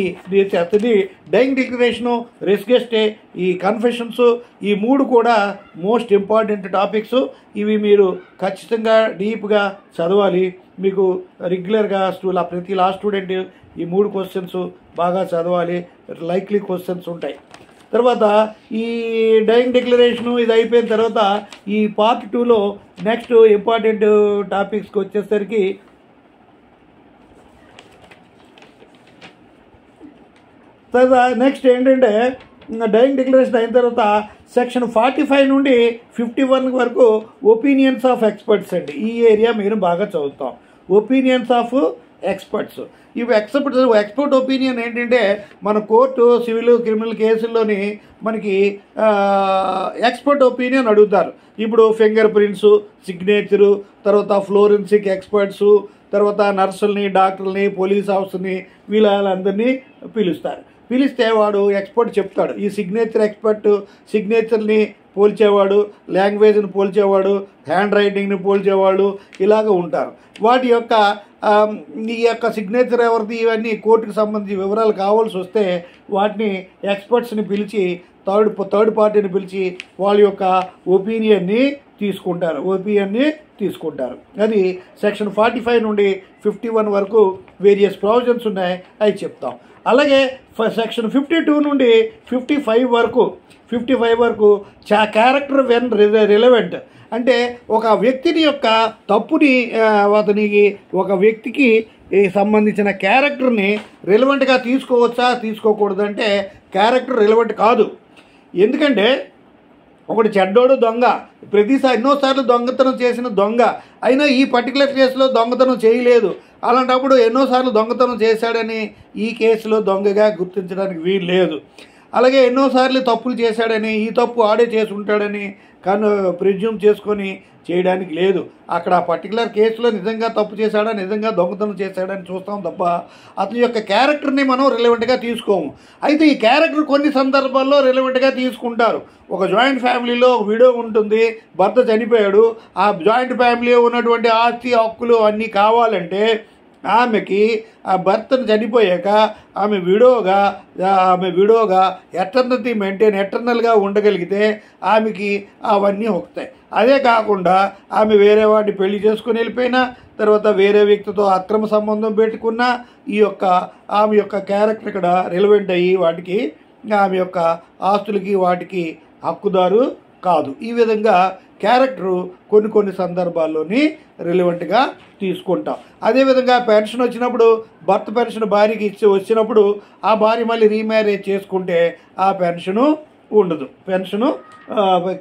డైయింగ్ డిక్లరేషను, రెస్గెస్టే, ఈ కన్ఫెషన్స్, ఈ మూడు కూడా మోస్ట్ ఇంపార్టెంట్ టాపిక్స్. ఇవి మీరు ఖచ్చితంగా డీప్గా చదవాలి. మీకు రెగ్యులర్గా ప్రతి లా స్టూడెంట్ ఈ 3 క్వశ్చన్స్ బాగా చదవాలి, లైక్లీ క్వశ్చన్స్ ఉంటాయి. తర్వాత ఈ డైయింగ్ డిక్లరేషను ఇది అయిపోయిన తర్వాత ఈ పార్ట్ 2లో నెక్స్ట్ ఇంపార్టెంట్ టాపిక్స్కి వచ్చేసరికి తర్వాత నెక్స్ట్ ఏంటంటే డైయింగ్ డిక్లరేషన్ అయిన తర్వాత సెక్షన్ 45 నుండి 51 వరకు ఒపీనియన్స్ ఆఫ్ ఎక్స్పర్ట్స్ అండి. ఈ ఏరియా మీరు బాగా చదువుతాం. Opinions of experts. ఇవి ఎక్స్పర్ట్ ఒపీనియన్ ఏంటంటే మన కోర్టు సివిల్ క్రిమినల్ కేసుల్లోని మనకి ఎక్స్పర్ట్ ఒపీనియన్ అడుగుతారు. ఇప్పుడు ఫింగర్ ప్రింట్స్, సిగ్నేచరు, తర్వాత ఫ్లోరెన్సిక్ ఎక్స్పర్ట్స్, తర్వాత నర్సుల్ని, డాక్టర్ని, పోలీస్ ఆఫీసర్ని వీళ్ళందరినీ పిలిస్తే వాడు ఎక్స్పర్ట్ చెప్తాడు. ఈ సిగ్నేచర్ ఎక్స్పర్ట్ సిగ్నేచర్ని పోల్చేవాడు, లాంగ్వేజ్ని పోల్చేవాడు, హ్యాండ్ రైటింగ్ని పోల్చేవాడు, ఇలాగ ఉంటారు. వాటి యొక్క ఈ యొక్క సిగ్నేచర్ ఎవరిది, ఇవన్నీ కోర్టుకు సంబంధించి వివరాలు కావాల్సి వస్తే వాటిని ఎక్స్పర్ట్స్ని పిలిచి థర్డ్ పార్టీని పిలిచి వాళ్ళ యొక్క ఒపీనియన్ని తీసుకుంటారు. అది సెక్షన్ 45 నుండి 51 వరకు వేరియస్ ప్రొవిజన్స్ ఉన్నాయి, అవి చెప్తాం. అలాగే సెక్షన్ 52 నుండి 55 వరకు క్యారెక్టర్ వెన్ రిలవెంట్, అంటే ఒక వ్యక్తిని యొక్క తప్పుని అతనికి ఒక వ్యక్తికి సంబంధించిన క్యారెక్టర్ని రిలవెంట్గా తీసుకోవచ్చా తీసుకోకూడదంటే క్యారెక్టర్ రిలవెంట్ కాదు. ఎందుకంటే ఒకటి చెడ్డోడు దొంగ, ప్రతిసారి ఎన్నోసార్లు దొంగతనం చేసిన దొంగ అయినా ఈ పర్టికులర్ కేసులో దొంగతనం చేయలేదు, అలాంటప్పుడు ఎన్నోసార్లు దొంగతనం చేశాడని ఈ కేసులో దొంగగా గుర్తించడానికి వీలు లేదు. అలాగే ఎన్నోసార్లు తప్పులు చేశాడని ఈ తప్పు ఆడే చేసి ఉంటాడని ప్రిజ్యూమ్ చేసుకొని చేయడానికి లేదు. అక్కడ ఆ పర్టికులర్ కేసులో నిజంగా తప్పు చేశాడా, నిజంగా దొంగతనం చేశాడని చూస్తాం తప్ప అతని యొక్క క్యారెక్టర్ని మనం రిలవెంట్గా తీసుకోము. అయితే ఈ క్యారెక్టర్ కొన్ని సందర్భాల్లో రిలవెంట్గా తీసుకుంటారు. ఒక జాయింట్ ఫ్యామిలీలో ఒక విడో ఉంటుంది, భర్త చనిపోయాడు, ఆ జాయింట్ ఫ్యామిలీలో ఉన్నటువంటి ఆస్తి హక్కులు అన్నీ కావాలంటే ఆమెకి ఆ భర్తను చనిపోయాక ఆమె విడోగా ఎటర్నల్గా ఉండగలిగితే ఆమెకి అవన్నీ వస్తాయి. అదే కాకుండా ఆమె వేరే వాడిని పెళ్లి చేసుకుని వెళ్ళిపోయినా, తర్వాత వేరే వ్యక్తితో అక్రమ సంబంధం పెట్టుకున్నా ఆమె యొక్క క్యారెక్టర్ ఇక్కడ రిలవెంట్ అయ్యి వాటికి ఆమె యొక్క ఆస్తులకి వాటికి హక్కుదారు కాదు. ఈ విధంగా క్యారెక్టరు కొన్ని సందర్భాల్లోని రిలవెంట్గా తీసుకుంటాం. అదేవిధంగా పెన్షన్ వచ్చినప్పుడు భర్త పెన్షన్ భార్యకి వచ్చినప్పుడు ఆ భార్య మళ్ళీ రీమ్యారేజ్ చేసుకుంటే ఆ పెన్షను ఉండదు, పెన్షను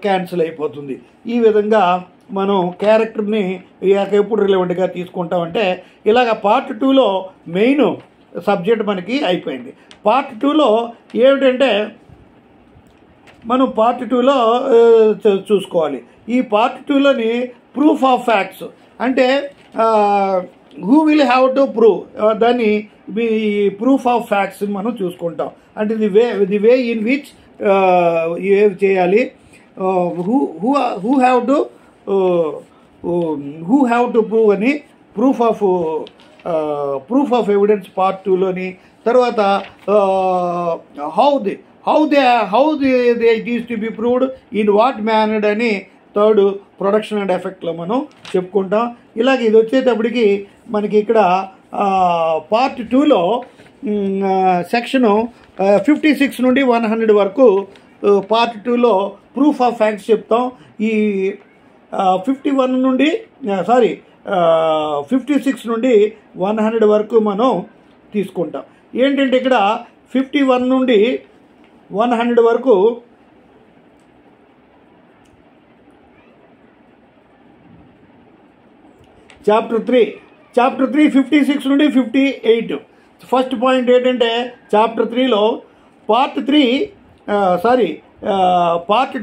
క్యాన్సిల్ అయిపోతుంది. ఈ విధంగా మనం క్యారెక్టర్ని ఎప్పుడు రిలవెంట్గా తీసుకుంటామంటే ఇలాగ పార్ట్ 2లో మెయిన్ సబ్జెక్ట్ మనకి అయిపోయింది. పార్ట్ 2లో ఏమిటంటే మనం పార్ట్ 2లో చూసుకోవాలి. ఈ పార్ట్ 2లోని ప్రూఫ్ ఆఫ్ ఫ్యాక్ట్స్ అంటే who will have to prove, దాన్ని ప్రూఫ్ ఆఫ్ ఫ్యాక్ట్స్ మనం చూసుకుంటాం. అంటే ది వే ఇన్ విచ్ ఏం చేయాలి, హూ హ్యావ్ టు ప్రూవ్ అని ప్రూఫ్ ఆఫ్ ఎవిడెన్స్ పార్ట్ 2లోని. తర్వాత how it is to be proved in what manner అని థర్డ్ ప్రొడక్షన్ అండ్ ఎఫెక్ట్లో మనం చెప్పుకుంటాం. ఇలాగ ఇది వచ్చేటప్పటికి మనకి ఇక్కడ పార్ట్ 2లో సెక్షను 56 నుండి 100 వరకు పార్ట్ 2లో ప్రూఫ్ ఆఫ్ ఫ్యాక్ట్స్ చెప్తాం. ఈ 56 నుండి 100 వరకు మనం తీసుకుంటాం. ఏంటంటే ఇక్కడ 51 నుండి 100 వరకు చాప్టర్ 3 56 నుండి 58. ఫస్ట్ పాయింట్ ఏంటంటే చాప్టర్ 3లో పార్ట్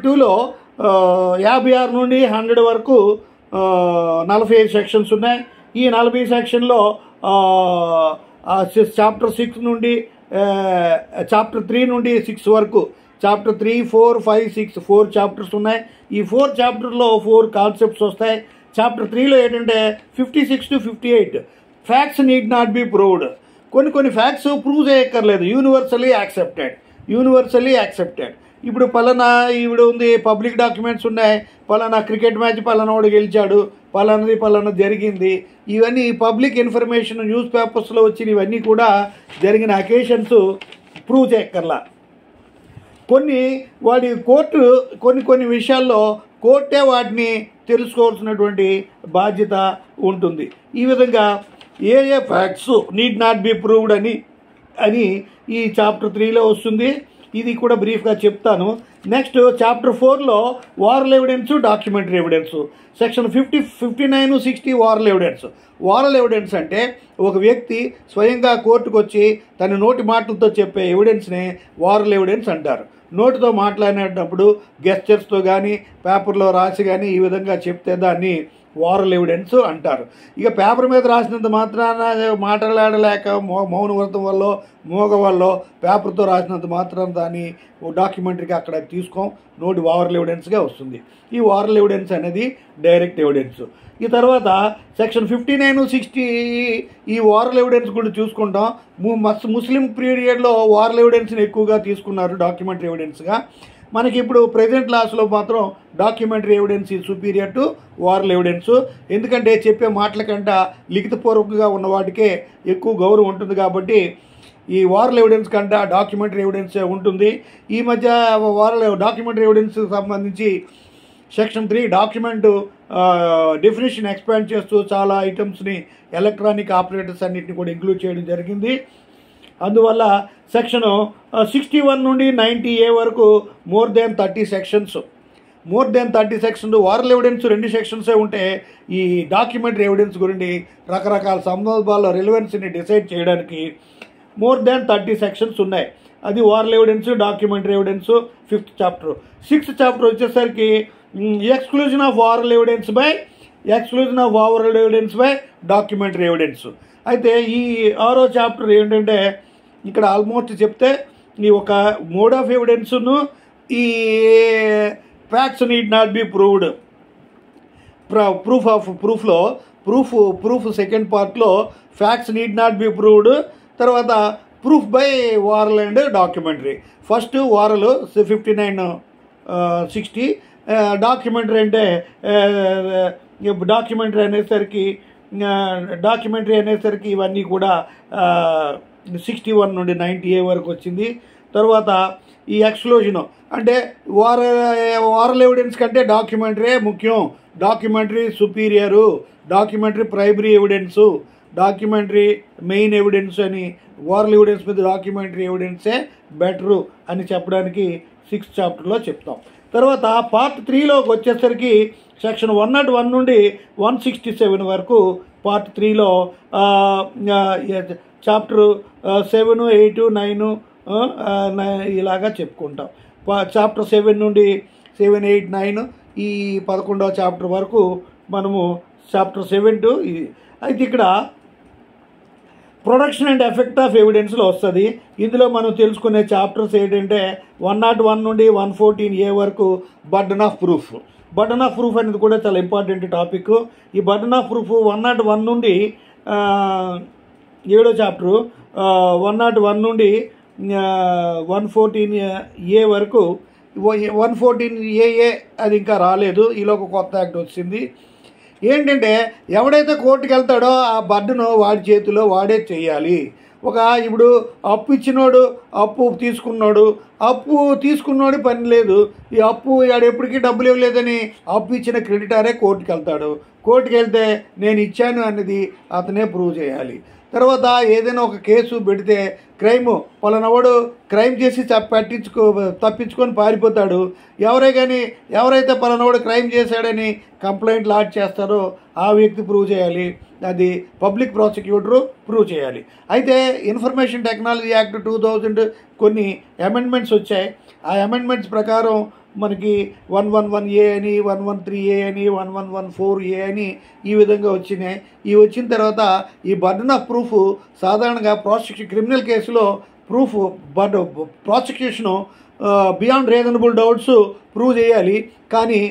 2లో 56 నుండి 100 వరకు 45 సెక్షన్స్ ఉన్నాయి. ఈ 40 సెక్షన్లో చాప్టర్ 6 నుండి చాప్టర్ 3 నుండి 6 వరకు చాప్టర్ 3, 4, 5, 6 4 చాప్టర్స్ ఉన్నాయి. ఈ 4 చాప్టర్లో 4 కాన్సెప్ట్స్ వస్తాయి. చాప్టర్ 3లో ఏంటంటే 56 to 58 facts need not be proved. కొన్ని ఫ్యాక్ట్స్ ప్రూవ్ చేయక్కర్లేదు, యూనివర్సల్లీ యాక్సెప్టెడ్. ఇప్పుడు పలానా ఈవిడ ఉంది, పబ్లిక్ డాక్యుమెంట్స్ ఉన్నాయి, పలానా క్రికెట్ మ్యాచ్ పలానావాడు గెలిచాడు, పలానా జరిగింది, ఇవన్నీ పబ్లిక్ ఇన్ఫర్మేషన్ న్యూస్ పేపర్స్లో వచ్చిన ఇవన్నీ కూడా జరిగిన అకేషన్స్ ప్రూవ్ చేయక్కర్లా. కొన్ని విషయాల్లో కోర్టే వాటిని తెలుసుకోవాల్సినటువంటి బాధ్యత ఉంటుంది. ఈ విధంగా ఏ facts need not be proved అని ఈ చాప్టర్ 3లో వస్తుంది. ఇది కూడా బ్రీఫ్గా చెప్తాను. నెక్స్ట్ చాప్టర్ 4లో oral evidence, documentary evidence. Section 59, 60 oral evidence అంటే ఒక వ్యక్తి స్వయంగా కోర్టుకు వచ్చి తన నోటి మాటలతో చెప్పే ఎవిడెన్స్ని వారల్ ఎవిడెన్స్ అంటారు. నోటితో మాట్లాడినప్పుడు గెస్చర్స్తో కానీ పేపర్లో రాసి కానీ ఈ విధంగా చెప్తే దాన్ని ఓరల్ ఎవిడెన్స్ అంటారు. ఇక పేపర్ మీద రాసినంత మాత్రాన మాట్లాడలేక మౌన వ్రతం వల్ల మోగ వల్ల పేపర్తో రాసినంత మాత్రం దాన్ని డాక్యుమెంటరీకి అక్కడ తీసుకోం, నోటి ఓరల్ ఎవిడెన్స్గా వస్తుంది. ఈ ఓరల్ ఎవిడెన్స్ అనేది డైరెక్ట్ ఎవిడెన్స్. ఈ తర్వాత సెక్షన్ 59, 60 ఈ ఓరల్ ఎవిడెన్స్ కూడా చూసుకుంటాం. ముస్లిం పీరియడ్లో ఓరల్ ఎవిడెన్స్ని ఎక్కువగా తీసుకున్నారు డాక్యుమెంటరీ ఎవిడెన్స్గా. మనకి ఇప్పుడు ప్రజెంట్ లాస్లో మాత్రం డాక్యుమెంటరీ ఎవిడెన్స్ ఈ సుపీరియర్ టు ఓరల్ ఎవిడెన్స్. ఎందుకంటే చెప్పే మాటల కంటే లిఖితపూర్వకంగా ఉన్న వాటికే ఎక్కువ గౌరవం ఉంటుంది కాబట్టి ఈ ఓరల్ ఎవిడెన్స్ కంటే డాక్యుమెంటరీ ఎవిడెన్స్ ఉంటుంది. ఈ మధ్య డాక్యుమెంటరీ ఎవిడెన్స్కి సంబంధించి సెక్షన్ 3 డాక్యుమెంట్ డెఫినేషన్ ఎక్స్పాండ్ చేస్తూ చాలా ఐటమ్స్ని ఎలక్ట్రానిక్ ఆపరేటర్స్ అన్నింటిని కూడా ఇంక్లూడ్ చేయడం జరిగింది. అందువల్ల సెక్షన్ 61 నుండి 90A వరకు more than 30 sections. Oral evidence 2 సెక్షన్సే ఉంటే ఈ డాక్యుమెంటరీ ఎవిడెన్స్ గురించి రకరకాల సందర్భాల్లో రిలవెన్స్ని డిసైడ్ చేయడానికి మోర్ దెన్ 30 సెక్షన్స్ ఉన్నాయి. అది oral evidence, documentary evidence 5th chapter. 6th chapter వచ్చేసరికి exclusion of oral evidence by documentary evidence. అయితే ఈ 6వ చాప్టర్ ఏంటంటే ఇక్కడ ఆల్మోస్ట్ చెప్తే ఈ ఒక మోడ్ ఆఫ్ ఎవిడెన్స్ను ఈ facts need not be proved proof second పార్ట్లో facts need not be proved. తర్వాత proof by oral and documentary. First oral 59, 60. Documentary అంటే డాక్యుమెంటరీ అనేసరికి ఇవన్నీ కూడా 61 నుండి 90A వరకు వచ్చింది. తర్వాత ఈ ఎక్స్క్లూజన్ అంటే ఓరల్ ఎవిడెన్స్ కంటే డాక్యుమెంటరీ ముఖ్యం, documentary Superior, documentary primary evidence, documentary main evidence అని, ఓరల్ ఎవిడెన్స్ మీద డాక్యుమెంటరీ ఎవిడెన్సే బెటరు అని చెప్పడానికి 6th చాప్టర్లో చెప్తాం. తర్వాత పార్ట్ 3లోకి వచ్చేసరికి సెక్షన్ 101 నుండి 167 వరకు పార్ట్ 3లో చాప్టర్ 7, 8, 9 ఇలాగా చెప్పుకుంటాం. చాప్టర్ 7 నుండి 7, 8, 9 ఈ 11వ చాప్టర్ వరకు మనము చాప్టర్ 7 to అయితే ఇక్కడ ప్రొడక్షన్ అండ్ ఎఫెక్ట్ ఆఫ్ ఎవిడెన్స్లో వస్తుంది. ఇందులో మనం తెలుసుకునే చాప్టర్స్ ఏంటంటే 101 నుండి 114A వరకు బర్డన్ ఆఫ్ ప్రూఫ్ అనేది కూడా చాలా ఇంపార్టెంట్ టాపిక్. ఈ బర్డన్ ఆఫ్ ప్రూఫ్ 101 నుండి 7వ చాప్టరు 101 నుండి 114A వరకు. 114AA అది ఇంకా రాలేదు, ఈలోకి కొత్త యాక్ట్ వచ్చింది. ఏంటంటే ఎవడైతే కోర్టుకు వెళ్తాడో ఆ బర్డను వాడి చేతిలో వాడే చేయాలి. ఇప్పుడు అప్పు ఇచ్చినోడు అప్పు తీసుకున్నోడు పని లేదు. ఈ అప్పు ఎప్పటికీ డబ్బులు ఇవ్వలేదని అప్పు ఇచ్చిన క్రెడిటారే కోర్టుకు వెళ్తాడు. కోర్టుకు వెళ్తే నేను ఇచ్చాను అన్నది అతనే ప్రూవ్ చేయాలి. తర్వాత ఏదైనా ఒక కేసు పెడితే పలానావాడు క్రైమ్ చేసి తప్పించుకొని పారిపోతాడు. ఎవరైతే పలానావాడు క్రైమ్ చేశాడని కంప్లైంట్ లాడ్జ్ చేస్తారో ఆ వ్యక్తి ప్రూవ్ చేయాలి. అది పబ్లిక్ ప్రాసిక్యూటరు ప్రూవ్ చేయాలి. అయితే ఇన్ఫర్మేషన్ టెక్నాలజీ యాక్ట్ 2000 కొన్ని అమెండ్మెంట్స్ వచ్చాయి. ఆ అమెండ్మెంట్స్ ప్రకారం మనకి 111A అని, 113A అని, 1114A అని ఈ విధంగా వచ్చినాయి. వచ్చిన తర్వాత ఈ బర్డన్ ఆఫ్ ప్రూఫ్ సాధారణంగా క్రిమినల్ కేసులో prosecution beyond reasonable doubts prove చేయాలి. కానీ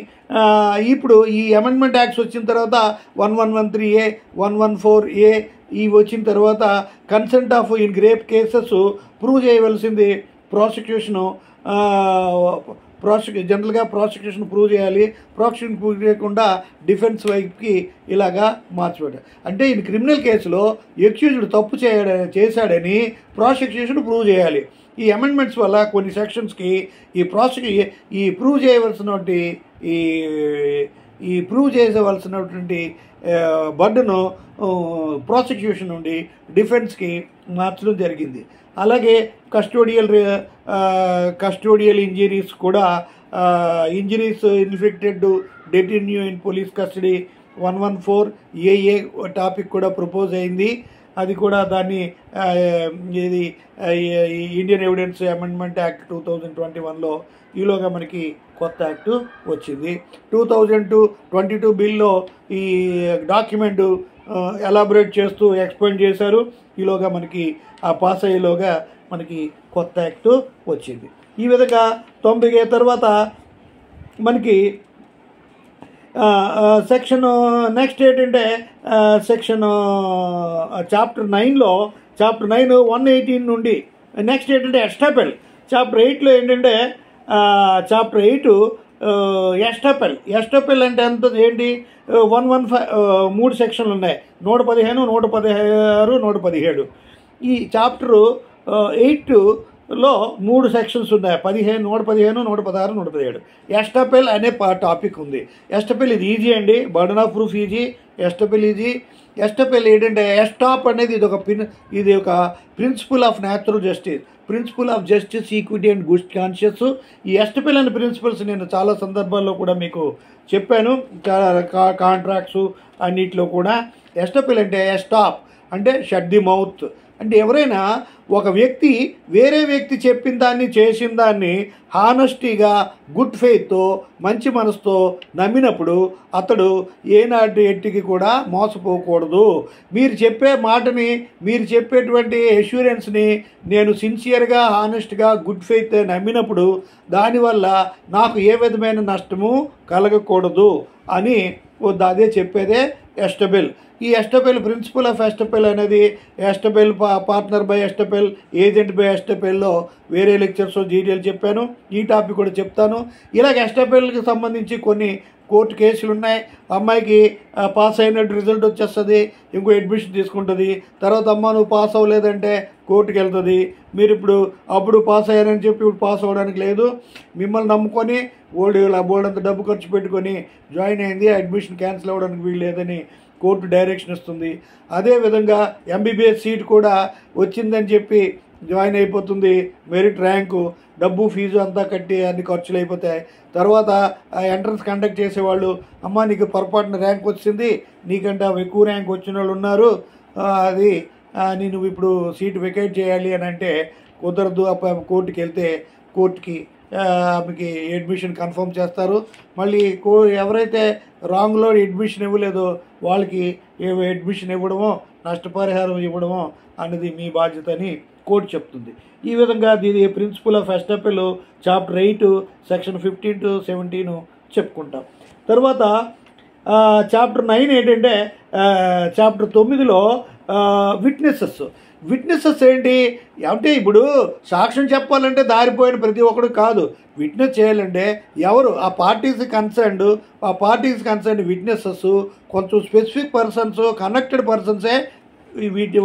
ఇప్పుడు ఈ అమెండ్మెంట్ యాక్ట్స్ వచ్చిన తర్వాత 1113A, 114A ఇవి వచ్చిన తర్వాత consent of in grape cases prove చేయవలసింది జనరల్గా ప్రాసిక్యూషన్ ప్రూవ్ చేయాలి. ప్రాసిక్యూషన్ ప్రూవ్ చేయకుండా డిఫెన్స్ వైపుకి ఇలాగా మార్చిపెట్టారు. అంటే ఈ క్రిమినల్ కేసులో ఎక్యూజ్డ్ తప్పు చేశాడని ప్రాసిక్యూషన్ ప్రూవ్ చేయాలి. ఈ అమెండ్మెంట్స్ వల్ల కొన్ని సెక్షన్స్కి ఈ ప్రూవ్ చేయవలసినటువంటి బర్డను ప్రాసిక్యూషన్ నుండి డిఫెన్స్కి మార్చడం జరిగింది. అలాగే కస్టోడియల్ ఇంజరీస్ కూడా injuries infected detenu in police custody 114AA topic కూడా ప్రపోజ్ అయింది. అది కూడా దాన్ని ఇది ఇండియన్ ఎవిడెన్స్ అమెండ్మెంట్ యాక్ట్ 2021లో ఈలోగా మనకి కొత్త యాక్టు వచ్చింది. 2022 బిల్లో ఈ డాక్యుమెంట్ ఎలాబొరేట్ చేస్తూ ఎక్స్ప్లెయిన్ చేశారు. ఈలోగా మనకి ఆ పాస్ అయ్యేలోగా మనకి కొత్త యాక్టు వచ్చింది. ఈ విధంగా 90 తర్వాత మనకి సెక్షన్ నెక్స్ట్ ఏంటంటే సెక్షన్ చాప్టర్ 9 118 నుండి నెక్స్ట్ ఏంటంటే ఎస్టాపెల్. చాప్టర్ 8లో ఏంటంటే చాప్టర్ 8 ఎస్టాపెల్ అంటే ఎంత ఏంటి 115 3 సెక్షన్లు ఉన్నాయి, 115, 116, 117. ఈ చాప్టరు 8లో 3 సెక్షన్స్ ఉన్నాయి, 115, 116, 117. ఎస్టాపెల్ అనే టాపిక్ ఉంది. ఎస్టాపెల్ ఇది ఈజీ అండి, burden of proof easy. Estoppel easy. Estoppel ఏంటంటే ఎస్టాప్ అనేది ఇది ఒక principle of natural justice, principle of justice, equity and good conscience. ఈ ఎస్టాపెల్ అనే ప్రిన్సిపల్స్ నేను చాలా సందర్భాల్లో కూడా మీకు చెప్పాను, చాలా కాంట్రాక్ట్స్ అన్నిటిలో కూడా. ఎస్టాపెల్ అంటే ఎస్టాప్ అంటే షట్ ది మౌత్. అంటే ఎవరైనా ఒక వ్యక్తి వేరే వ్యక్తి చెప్పిన దాన్ని చేసిన దాన్ని హానెస్టీగా గుడ్ ఫెయిత్తో మంచి మనసుతో నమ్మినప్పుడు అతడు ఏనాటి ఎట్టికి కూడా మోసపోకూడదు. మీరు చెప్పే మాటని, మీరు చెప్పేటువంటి అష్యూరెన్స్ని నేను సిన్సియర్గా హానెస్ట్గా గుడ్ ఫెయిత్ నమ్మినప్పుడు దానివల్ల నాకు ఏ విధమైన నష్టము కలగకూడదు అని అదే చెప్పేదే ఎస్టాపెల్. ఈ ఎస్టాపెల్ ప్రిన్సిపల్ ఆఫ్ ఎస్టాపెల్ అనేది ఎస్టాపెల్, పార్ట్నర్ బై ఎస్టాపెల్, ఏజెంట్ బై ఎస్టాపెల్లో వేరే లెక్చర్స్ డీటెయిల్ చెప్పాను. ఈ టాపిక్ కూడా చెప్తాను. ఇలాగ ఎస్టాపెల్కి సంబంధించి కొన్ని కోర్టు కేసులు ఉన్నాయి. అమ్మాయికి పాస్ అయినట్టు రిజల్ట్ వచ్చేస్తుంది, ఇంకో అడ్మిషన్ తీసుకుంటుంది. తర్వాత అమ్మ నువ్వు పాస్ అవ్వలేదంటే కోర్టుకి వెళ్తుంది. మీరు అప్పుడు పాస్ అయ్యారని చెప్పి ఇప్పుడు పాస్ అవ్వడానికి లేదు. మిమ్మల్ని నమ్ముకొని బోర్డంత డబ్బు ఖర్చు పెట్టుకొని జాయిన్ అయింది, అడ్మిషన్ క్యాన్సిల్ అవ్వడానికి వీలు లేదని కోర్టు డైరెక్షన్ ఇస్తుంది. అదేవిధంగా ఎంబీబీఎస్ సీట్ కూడా వచ్చిందని చెప్పి జాయిన్ అయిపోతుంది. మెరిట్ ర్యాంకు, డబ్బు ఫీజు అంతా కట్టి అన్ని ఖర్చులు అయిపోతాయి. తర్వాత ఎంట్రన్స్ కండక్ట్ చేసేవాళ్ళు అమ్మ నీకు పొరపాటున ర్యాంక్ వచ్చింది, నీకంటే ఎక్కువ ర్యాంక్ వచ్చిన వాళ్ళు ఉన్నారు, అది నేను ఇప్పుడు సీట్ వెకేట్ చేయాలి అని అంటే కుదరదు. కోర్టుకి వెళ్తే కోర్టుకి మీకు అడ్మిషన్ కన్ఫర్మ్ చేస్తారు. మళ్ళీ ఎవరైతే రాంగ్లో అడ్మిషన్ ఇవ్వలేదో వాళ్ళకి అడ్మిషన్ ఇవ్వడమో నష్టపరిహారం ఇవ్వడమో అన్నది మీ బాధ్యత అని కోర్టు చెప్తుంది. ఈ విధంగా దీని principle of estoppel chapter 8 section 15 to 17 చెప్పుకుంటాం. తర్వాత చాప్టర్ 9 ఏంటంటే చాప్టర్ 9లో విట్నెసెస్ ఏంటి అంటే ఇప్పుడు సాక్ష్యం చెప్పాలంటే దారిపోయిన ప్రతి ఒక్కడు కాదు. విట్నెస్ చేయాలంటే ఎవరు ఆ పార్టీస్ కన్సర్న్ విట్నెసెస్ కొంచెం స్పెసిఫిక్ పర్సన్స్, కనెక్టెడ్ పర్సన్సే వీటి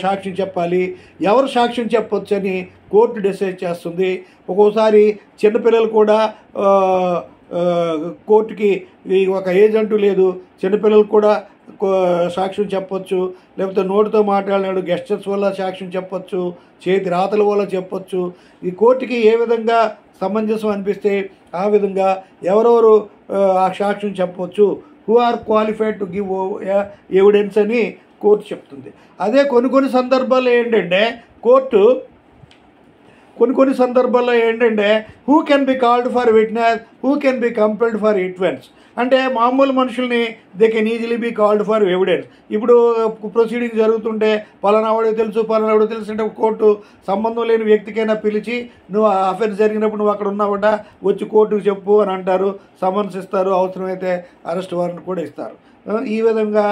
సాక్ష్యం చెప్పాలి. ఎవరు సాక్ష్యం చెప్పొచ్చు అని కోర్టు డిసైడ్ చేస్తుంది. ఒక్కోసారి చిన్నపిల్లలు కూడా కోర్టుకి ఒక ఏజ్ అంటూ లేదు, చిన్నపిల్లలు కూడా సాక్ష్యం చెప్పొచ్చు. లేకపోతే నోటితో మాట్లాడినాడు గెస్టర్స్ వల్ల సాక్ష్యం చెప్పొచ్చు, చేతి రాతల వల్ల చెప్పొచ్చు. ఈ కోర్టుకి ఏ విధంగా సమంజసం అనిపిస్తే ఆ విధంగా ఎవరెవరు ఆ సాక్ష్యం చెప్పవచ్చు, who are qualified to give evidence అని కోర్టు చెప్తుంది. అదే కొన్ని సందర్భాల్లో ఏంటంటే కోర్టు కొన్ని సందర్భాల్లో ఏంటంటే who can be called for witness, who can be compelled for evidence. అంటే మామూలు మనుషుల్ని they can easily be called for evidence. ఇప్పుడు ప్రొసీడింగ్ జరుగుతుంటే పలానావాడు తెలుసు అంటే కోర్టు సంబంధం లేని వ్యక్తికైనా పిలిచి నువ్వు అఫెన్స్ జరిగినప్పుడు నువ్వు అక్కడ ఉన్నావట వచ్చి కోర్టుకు చెప్పు అని అంటారు, సమన్స్ ఇస్తారు, అవసరమైతే అరెస్ట్ వారెంట్ కూడా ఇస్తారు. ఈ విధంగా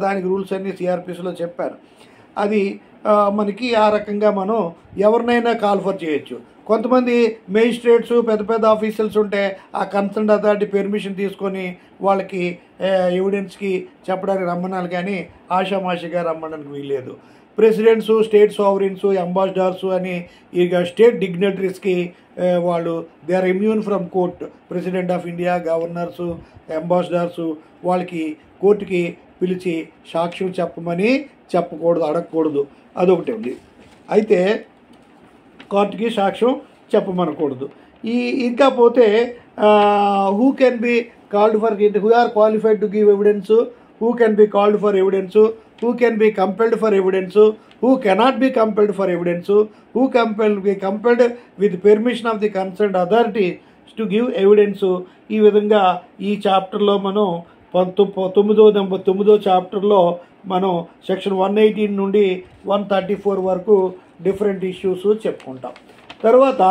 దానికి రూల్స్ అన్నీ సిఆర్పిసిలో చెప్పారు. అది మనకి ఆ రకంగా మనం ఎవరినైనా కాల్ఫర్ చేయొచ్చు. కొంతమంది మేజిస్ట్రేట్స్ పెద్ద ఆఫీసర్స్ ఉంటే ఆ కన్సర్న్ అథారిటీ పెర్మిషన్ తీసుకొని వాళ్ళకి ఎవిడెన్స్కి చెప్పడానికి రమ్మనాలి, కానీ ఆషామాషిగా రమ్మడానికి వీల్లేదు. ప్రెసిడెంట్స్, స్టేట్ సావరిన్స్, అంబాసిడర్స్ అని ఇక స్టేట్ డిగ్నటరీస్కి వాళ్ళు they are immune from court. President of India, governors, ambassadors వాళ్ళకి కోర్టుకి పిలిచి సాక్ష్యం చెప్పమని చెప్పకూడదు, అడగకూడదు. అదొకటి ఉంది. అయితే కోర్టుకి సాక్ష్యం చెప్పమనకూడదు. ఇంకా పోతే who can be called for, who are qualified to give evidence, who can be called for evidence, who can be compelled for evidence, who cannot be compelled for evidence, who be compelled with permission of the concerned authority to give evidence. ఈ విధంగా ఈ చాప్టర్లో మనం 9వ చాప్టర్లో మనం section 118 నుండి 134 వరకు different issues చెప్పుకుంటాం. తర్వాత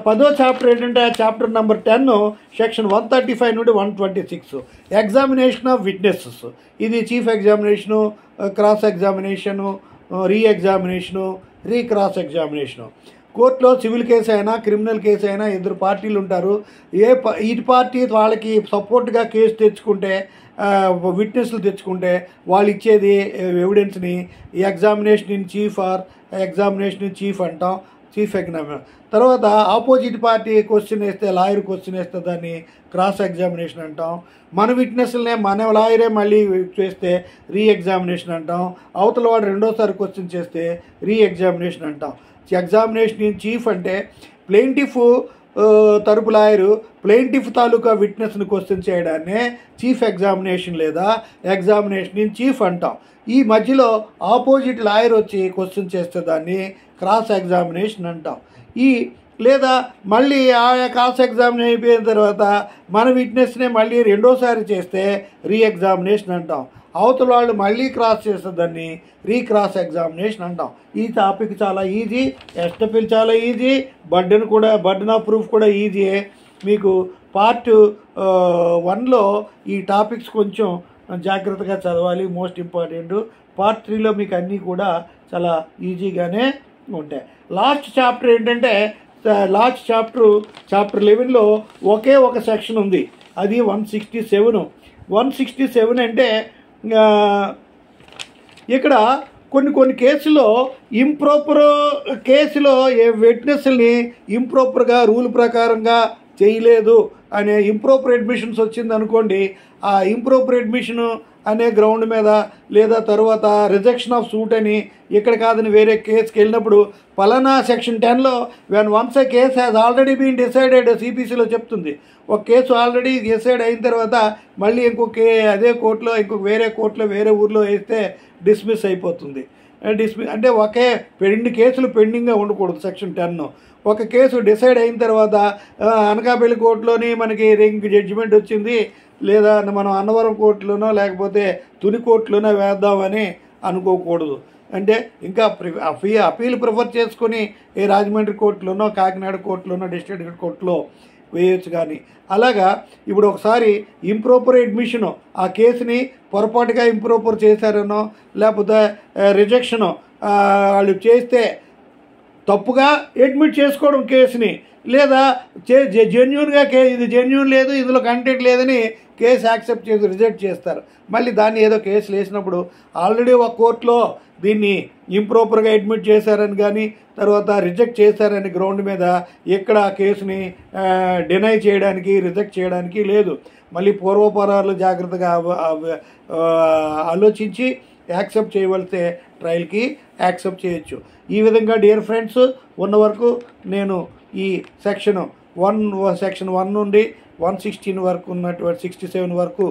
10వ చాప్టర్ ఏంటంటే చాప్టర్ నెంబర్ 10 సెక్షన్ 135 నుండి 126 ఎగ్జామినేషన్ ఆఫ్ విట్నెసెస్. ఇది chief examination, cross examination, reexamination, cross examination. కోర్టులో సివిల్ కేసు అయినా క్రిమినల్ కేసు అయినా ఇద్దరు పార్టీలు ఉంటారు. ఇటు పార్టీ వాళ్ళకి సపోర్ట్గా కేసు తెచ్చుకుంటే, విట్నెస్లు తెచ్చుకుంటే వాళ్ళు ఇచ్చేది ఎవిడెన్స్ని examination in chief or examination in chief అంటాం, చీఫ్ ఎగ్జామినర్. తర్వాత ఆపోజిట్ పార్టీ క్వశ్చన్ వేస్తే, లాయర్ క్వశ్చన్ వేస్తే దాన్ని క్రాస్ ఎగ్జామినేషన్ అంటాం. మన విట్నెస్లనే మన లాయరే మళ్ళీ చేస్తే రీఎగ్జామినేషన్ అంటాం. అవతల వాడు రెండోసారి క్వశ్చన్ చేస్తే రీఎగ్జామినేషన్ అంటాం. ఎగ్జామినేషన్ ఇన్ చీఫ్ అంటే ప్లెయింటిఫ్ తరపు లాయరు ప్లెయింటిఫ్ తాలూకా విట్నెస్ని క్వశ్చన్ చేయడాన్నే చీఫ్ ఎగ్జామినేషన్ లేదా ఎగ్జామినేషన్ ఇన్ చీఫ్ అంటాం. ఈ మధ్యలో ఆపోజిట్ లాయర్ వచ్చి క్వశ్చన్ చేస్తే దాన్ని క్రాస్ ఎగ్జామినేషన్ అంటాం. లేదా మళ్ళీ ఆ క్రాస్ ఎగ్జామినేషన్ అయిపోయిన తర్వాత మన విట్నెస్నే మళ్ళీ రెండోసారి చేస్తే రీఎగ్జామినేషన్ అంటాం. అవతల వాళ్ళు మళ్ళీ క్రాస్ చేస్తే దాన్ని క్రాస్ ఎగ్జామినేషన్ అంటాం. ఈ టాపిక్ చాలా ఈజీ, ఎస్టపిల్ చాలా ఈజీ, బర్డెన్ ఆఫ్ ప్రూఫ్ కూడా ఈజీయే. మీకు పార్ట్ 1లో ఈ టాపిక్స్ కొంచెం జాగ్రత్తగా చదవాలి, మోస్ట్ ఇంపార్టెంట్. పార్ట్ 3లో మీకు అన్నీ కూడా చాలా ఈజీగానే ఉంటాయి. లాస్ట్ చాప్టర్ ఏంటంటే చాప్టర్ 11లో ఒకే ఒక సెక్షన్ ఉంది, అది 167. 167 అంటే ఇక్కడ కొన్ని కేసులో కేసులో విట్నెస్ని ఇంప్రాపర్గా రూల్ ప్రకారంగా చేయలేదు అనే ఇంప్రాపర్ అడ్మిషన్స్ వచ్చింది అనుకోండి. ఆ ఇంప్రాపర్ అడ్మిషన్ అనే గ్రౌండ్ మీద లేదా తర్వాత రిజెక్షన్ ఆఫ్ సూట్ అని ఇక్కడ కాదని వేరే కేసుకి వెళ్ళినప్పుడు పలానా సెక్షన్ 10లో once a case has already been decided, సిపిసిలో చెప్తుంది. ఒక కేసు ఆల్రెడీ డిసైడ్ అయిన తర్వాత మళ్ళీ అదే కోర్టులో వేరే కోర్టులో వేరే ఊర్లో వేస్తే డిస్మిస్ అయిపోతుంది. అంటే ఒకే 2 కేసులు పెండింగ్గా ఉండకూడదు. సెక్షన్ 10 ఒక కేసు డిసైడ్ అయిన తర్వాత అనకాపల్లి కోర్టులోని మనకి జడ్జిమెంట్ వచ్చింది, లేదా మనం అన్నవరం కోర్టులోనో లేకపోతే తుని కోర్టులోనో వేద్దామని అనుకోకూడదు. అంటే ఇంకా అపీల్ ప్రిఫర్ చేసుకొని రాజమండ్రి కోర్టులోనో కాకినాడ కోర్టులోనో డిస్ట్రిక్ట్ కోర్టులో వేయచ్చు. కానీ అలాగా ఇప్పుడు ఒకసారి ఇంప్రాపర్ అడ్మిషను ఆ కేసుని పొరపాటుగా ఇంప్రాపర్ చేశారనో లేకపోతే రిజెక్షను వాళ్ళు చేస్తే తప్పుగా అడ్మిట్ చేసుకోవడం కేసుని, లేదా జెన్యూన్గా ఇది జెన్యూన్ లేదు, ఇందులో కంటెంట్ లేదని కేసు యాక్సెప్ట్ చేసి రిజెక్ట్ చేస్తారు. మళ్ళీ దాన్ని ఏదో కేసులు వేసినప్పుడు ఆల్రెడీ ఒక కోర్టులో దీన్ని ఇంప్రాపర్గా అడ్మిట్ చేశారని కానీ తర్వాత రిజెక్ట్ చేశారని గ్రౌండ్ మీద ఎక్కడ కేసుని డినై చేయడానికి రిజెక్ట్ చేయడానికి లేదు. మళ్ళీ పూర్వపరాలు జాగ్రత్తగా ఆలోచించి యాక్సెప్ట్ చేయవలసే ట్రయల్కి యాక్సెప్ట్ చేయొచ్చు. ఈ విధంగా డియర్ ఫ్రెండ్స్ ఉన్న వరకు నేను ఈ సెక్షన్ 1 నుండి 116 వరకు ఉన్నటువంటి 67 వరకు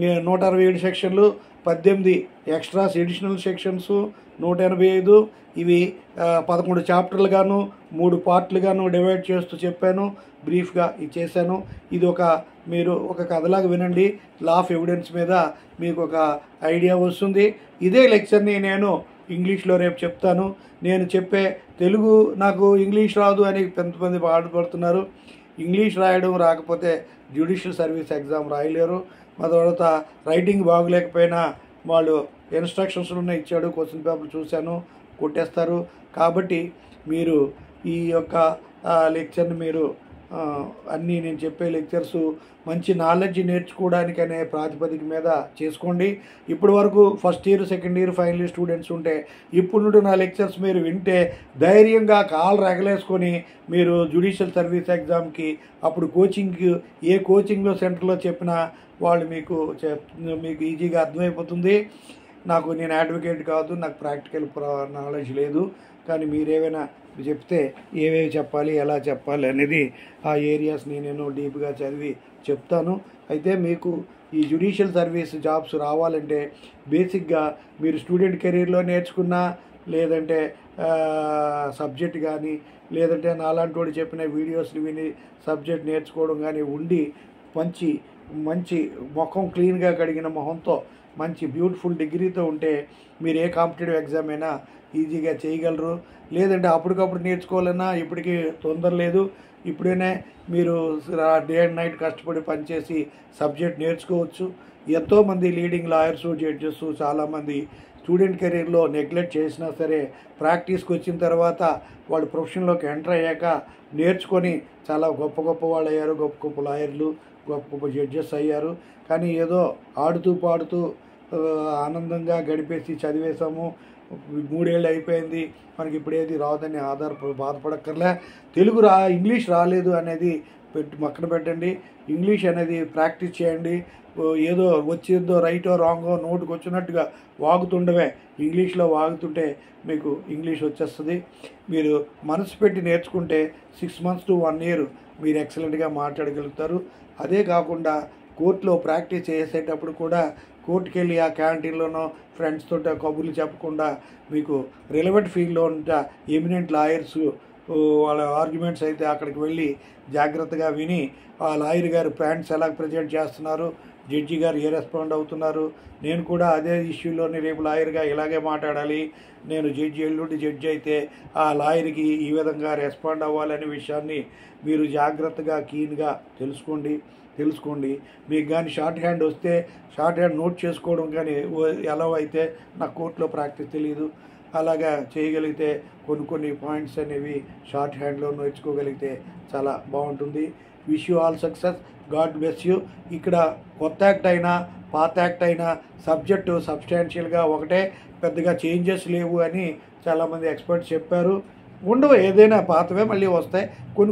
167 సెక్షన్లు, 18 ఎక్స్ట్రాస్ ఎడిషనల్ సెక్షన్స్, 185 ఇవి 11 చాప్టర్లుగాను 3 పార్ట్లుగాను డివైడ్ చేస్తూ చెప్పాను. బ్రీఫ్గా ఇచ్చేసాను. ఇది మీరు ఒక కథలాగా వినండి. లా ఆఫ్ ఎవిడెన్స్ మీద మీకు ఒక ఐడియా వస్తుంది. ఇదే లెక్చర్ని నేను ఇంగ్లీష్లో రేపు చెప్తాను. నేను చెప్పే తెలుగు నాకు ఇంగ్లీష్ రాదు అని కొంతమంది బాధపడుతున్నారు. ఇంగ్లీష్ రాయడం రాకపోతే జ్యుడిషియల్ సర్వీస్ ఎగ్జామ్ రాయలేరు. మా తర్వాత రైటింగ్ బాగోలేకపోయినా వాళ్ళు ఇన్స్ట్రక్షన్స్లోనే ఇచ్చాడు, క్వశ్చన్ పేపర్ చూశాను, కొట్టేస్తారు. కాబట్టి మీరు ఈ యొక్క లెక్చర్ని మీరు అన్నీ నేను చెప్పే లెక్చర్స్ మంచి నాలెడ్జ్ నేర్చుకోవడానికనే ప్రాతిపదిక మీద చేసుకోండి. ఇప్పటి వరకు first year, second year, final year students ఉంటే ఇప్పుడు నుండి నా లెక్చర్స్ మీరు వింటే ధైర్యంగా కాలు రగలేసుకొని మీరు జ్యుడిషియల్ సర్వీస్ ఎగ్జామ్కి అప్పుడు ఏ కోచింగ్లో సెంటర్లో చెప్పినా వాళ్ళు మీకు ఈజీగా అర్థమైపోతుంది. నేను అడ్వకేట్ కాదు, నాకు ప్రాక్టికల్ నాలెడ్జ్ లేదు. కానీ మీరేమైనా చెప్తే ఏవేవి చెప్పాలి, ఎలా చెప్పాలి అనేది ఆ ఏరియాస్ని నేను డీప్గా చదివి చెప్తాను. అయితే మీకు ఈ జ్యుడిషియల్ సర్వీస్ జాబ్స్ రావాలంటే బేసిక్గా మీరు స్టూడెంట్ కెరీర్లో నేర్చుకున్నా, లేదంటే సబ్జెక్ట్ కానీ, లేదంటే నాలాంటి వాడు చెప్పిన వీడియోస్ని విని సబ్జెక్ట్ నేర్చుకోవడం కానీ ఉండి మంచి మంచి ముఖం క్లీన్గా కడిగిన మొహంతో మంచి బ్యూటిఫుల్ డిగ్రీతో ఉంటే మీరు ఏ కాంపిటేటివ్ ఎగ్జామ్ అయినా ఈజీగా చేయగలరు. లేదంటే అప్పటికప్పుడు నేర్చుకోవాలన్నా ఇప్పటికీ తొందర లేదు. ఇప్పుడైనా మీరు డే అండ్ నైట్ కష్టపడి పనిచేసి సబ్జెక్ట్ నేర్చుకోవచ్చు. ఎంతోమంది లీడింగ్ లాయర్స్, జడ్జెస్ చాలామంది స్టూడెంట్ కెరీర్లో నెగ్లెక్ట్ చేసినా సరే ప్రాక్టీస్కి వచ్చిన తర్వాత వాళ్ళు ప్రొఫెషన్లోకి ఎంటర్ అయ్యాక నేర్చుకొని చాలా గొప్ప గొప్ప వాళ్ళు అయ్యారు. గొప్ప గొప్ప లాయర్లు, గొప్ప గొప్ప జడ్జెస్ అయ్యారు. కానీ ఏదో ఆడుతూ పాడుతూ ఆనందంగా గడిపేసి చదివేశాము, 3 ఏళ్ళు అయిపోయింది, మనకి ఇప్పుడు ఏది రాదని బాధపడక్కర్లే. ఇంగ్లీష్ రాలేదు అనేది పక్కన పెట్టండి. ఇంగ్లీష్ అనేది ప్రాక్టీస్ చేయండి. ఏదో వచ్చిందో రైటో రాంగో నోటుకు వచ్చినట్టుగా వాగుతుండవే. ఇంగ్లీష్లో వాగుతుంటే మీకు ఇంగ్లీష్ వచ్చేస్తుంది. మీరు మనసు పెట్టి నేర్చుకుంటే 6 months to 1 year మీరు ఎక్సలెంట్గా మాట్లాడగలుగుతారు. అదే కాకుండా కోర్టులో ప్రాక్టీస్ చేసేటప్పుడు కూడా కోర్టుకి వెళ్ళి ఆ క్యాంటీన్లోనో ఫ్రెండ్స్ తోట కబుర్లు చెప్పకుండా మీకు రిలవెంట్ ఫీల్డ్లో ఉంట ఎమినెంట్ లాయర్స్ వాళ్ళ ఆర్గ్యుమెంట్స్ అయితే అక్కడికి వెళ్ళి జాగ్రత్తగా విని ఆ లాయర్ గారు పాయింట్స్ ఎలా ప్రజెంట్ చేస్తున్నారు, జడ్జి గారు ఏ రెస్పాండ్ అవుతున్నారు, నేను కూడా అదే ఇష్యూలోని రేపు లాయర్గా ఇలాగే మాట్లాడాలి, నేను ఎల్లుండి జడ్జి అయితే ఆ లాయర్కి ఈ విధంగా రెస్పాండ్ అవ్వాలనే విషయాన్ని మీరు జాగ్రత్తగా కీన్గా తెలుసుకోండి. మీకు కానీ షార్ట్ హ్యాండ్ వస్తే షార్ట్ హ్యాండ్ నోట్ చేసుకోవడం కానీ ఎలా అయితే నాకు కోర్టులో ప్రాక్టీస్ తెలియదు, అలాగా చేయగలిగితే కొన్ని పాయింట్స్ అనేవి షార్ట్ హ్యాండ్లో నేర్చుకోగలిగితే చాలా బాగుంటుంది. Wish you all success. God bless you. ఇక్కడ కొత్త యాక్ట్ అయినా పాత యాక్ట్ అయినా సబ్జెక్టు సబ్స్టాన్షియల్గా ఒకటే, పెద్దగా చేంజెస్ లేవు అని చాలామంది ఎక్స్పర్ట్స్ చెప్పారు. ఉండవు, ఏదైనా పాతవే మళ్ళీ వస్తాయి.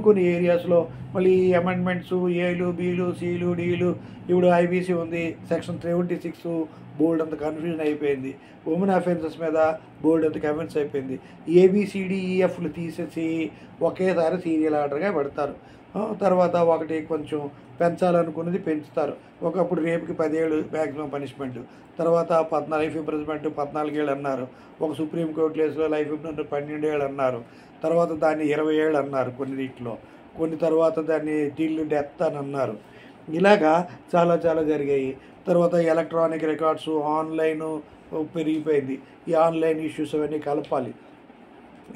కొన్ని ఏరియాస్లో మళ్ళీ అమెండ్మెంట్స్, ఏలు బీలు సీలు డీలు. ఇప్పుడు ఐబీసీ ఉంది, సెక్షన్ 76 బోల్డ్ అంత కన్ఫ్యూజన్ అయిపోయింది. ఉమెన్ అఫెన్సెస్ మీద బోల్డ్ అంత కన్ఫ్యూన్స్ అయిపోయింది. ABCDEFలు తీసేసి ఒకేసారి సీరియల్ ఆర్డర్గా పెడతారు. తర్వాత ఒకటి కొంచెం పెంచాలనుకున్నది పెంచుతారు. ఒకప్పుడు రేపుకి 10 ఏళ్ళు మ్యాక్సిమం పనిష్మెంట్, తర్వాత లైఫ్ ఇంప్రిజన్మెంట్ 14 ఏళ్ళు అన్నారు. ఒక సుప్రీంకోర్టు కేసులో లైఫ్ ఇంప్రిజన్మెంట్ 12 ఏళ్ళు అన్నారు. తర్వాత దాన్ని 20 ఏళ్ళు అన్నారు కొన్ని తర్వాత దాన్ని టిల్ డెత్ అని అన్నారు. ఇలాగా చాలా జరిగాయి. తర్వాత ఎలక్ట్రానిక్ రికార్డ్స్, ఆన్లైన్ పెరిగిపోయింది. ఈ ఆన్లైన్ ఇష్యూస్ అవన్నీ కలపాలి.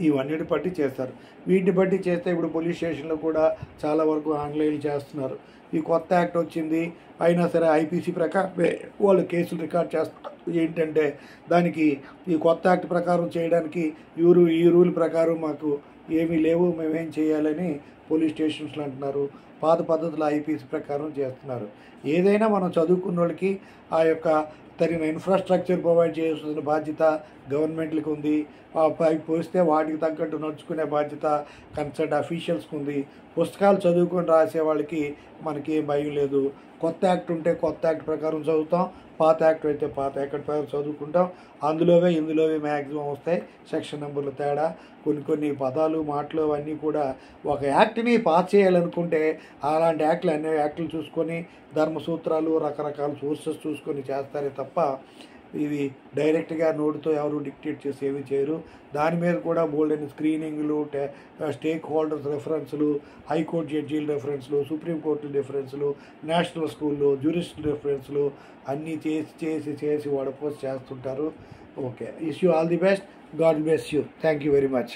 ఇవన్నిటి బట్టి చేస్తారు. వీటిని బట్టి చేస్తే ఇప్పుడు పోలీస్ స్టేషన్లో కూడా చాలా వరకు ఆన్లైన్ చేస్తున్నారు. ఈ కొత్త యాక్ట్ వచ్చింది అయినా సరే ఐపీసీ ప్రకారమే వాళ్ళు కేసులు రికార్డ్ చేస్తారు. ఏంటంటే దానికి ఈ కొత్త యాక్ట్ ప్రకారం చేయడానికి ఈ రూల్ ప్రకారం మాకు ఏమీ లేవు, మేమేం చేయాలని పోలీస్ స్టేషన్స్లో అంటున్నారు. పాత పద్ధతులు ఐపీసీ ప్రకారం చేస్తున్నారు. ఏదైనా మనం చదువుకున్న వాళ్ళకి ఆ యొక్క తగిన ఇన్ఫ్రాస్ట్రక్చర్ ప్రొవైడ్ చేయాల్సిన బాధ్యత గవర్నమెంట్కి ఉంది. పోస్తే వాటికి తగ్గట్టు నడుచుకునే బాధ్యత కన్సర్న్ అఫీషియల్స్కి ఉంది. పుస్తకాలు చదువుకొని రాసే వాళ్ళకి మనకి ఏం భయం లేదు. కొత్త యాక్ట్ ఉంటే కొత్త యాక్ట్ ప్రకారం చదువుతాం, పాత యాక్ట్ అయితే పాత యాక్ట్ ప్రకారం చదువుకుంటాం. ఇందులోవే మ్యాక్సిమం వస్తాయి సెక్షన్ నెంబర్లు తేడా. కొన్ని పదాలు మాటలు అవన్నీ కూడా ఒక యాక్ట్ని పాస్ చేయాలనుకుంటే అలాంటి అన్ని యాక్టులు చూసుకొని ధర్మసూత్రాలు రకరకాల సోర్సెస్ చూసుకొని చేస్తారే తప్ప ఇవి డైరెక్ట్గా నోటితో ఎవరు డిక్టేట్ చేసి ఏమీ చేయరు. దాని మీద కూడా బోల్డెన్ స్క్రీనింగ్లు, స్టేక్ హోల్డర్స్ రెఫరెన్స్లు, హైకోర్టు జడ్జీల రెఫరెన్స్లు, సుప్రీంకోర్టు రెఫరెన్స్లు, నేషనల్ స్కూల్లో జ్యూరిస్ట్ రెఫరెన్స్లు అన్నీ చేసి వాడపోసి చేస్తుంటారు. Okay, wish you all the best. God bless you. Thank you very much.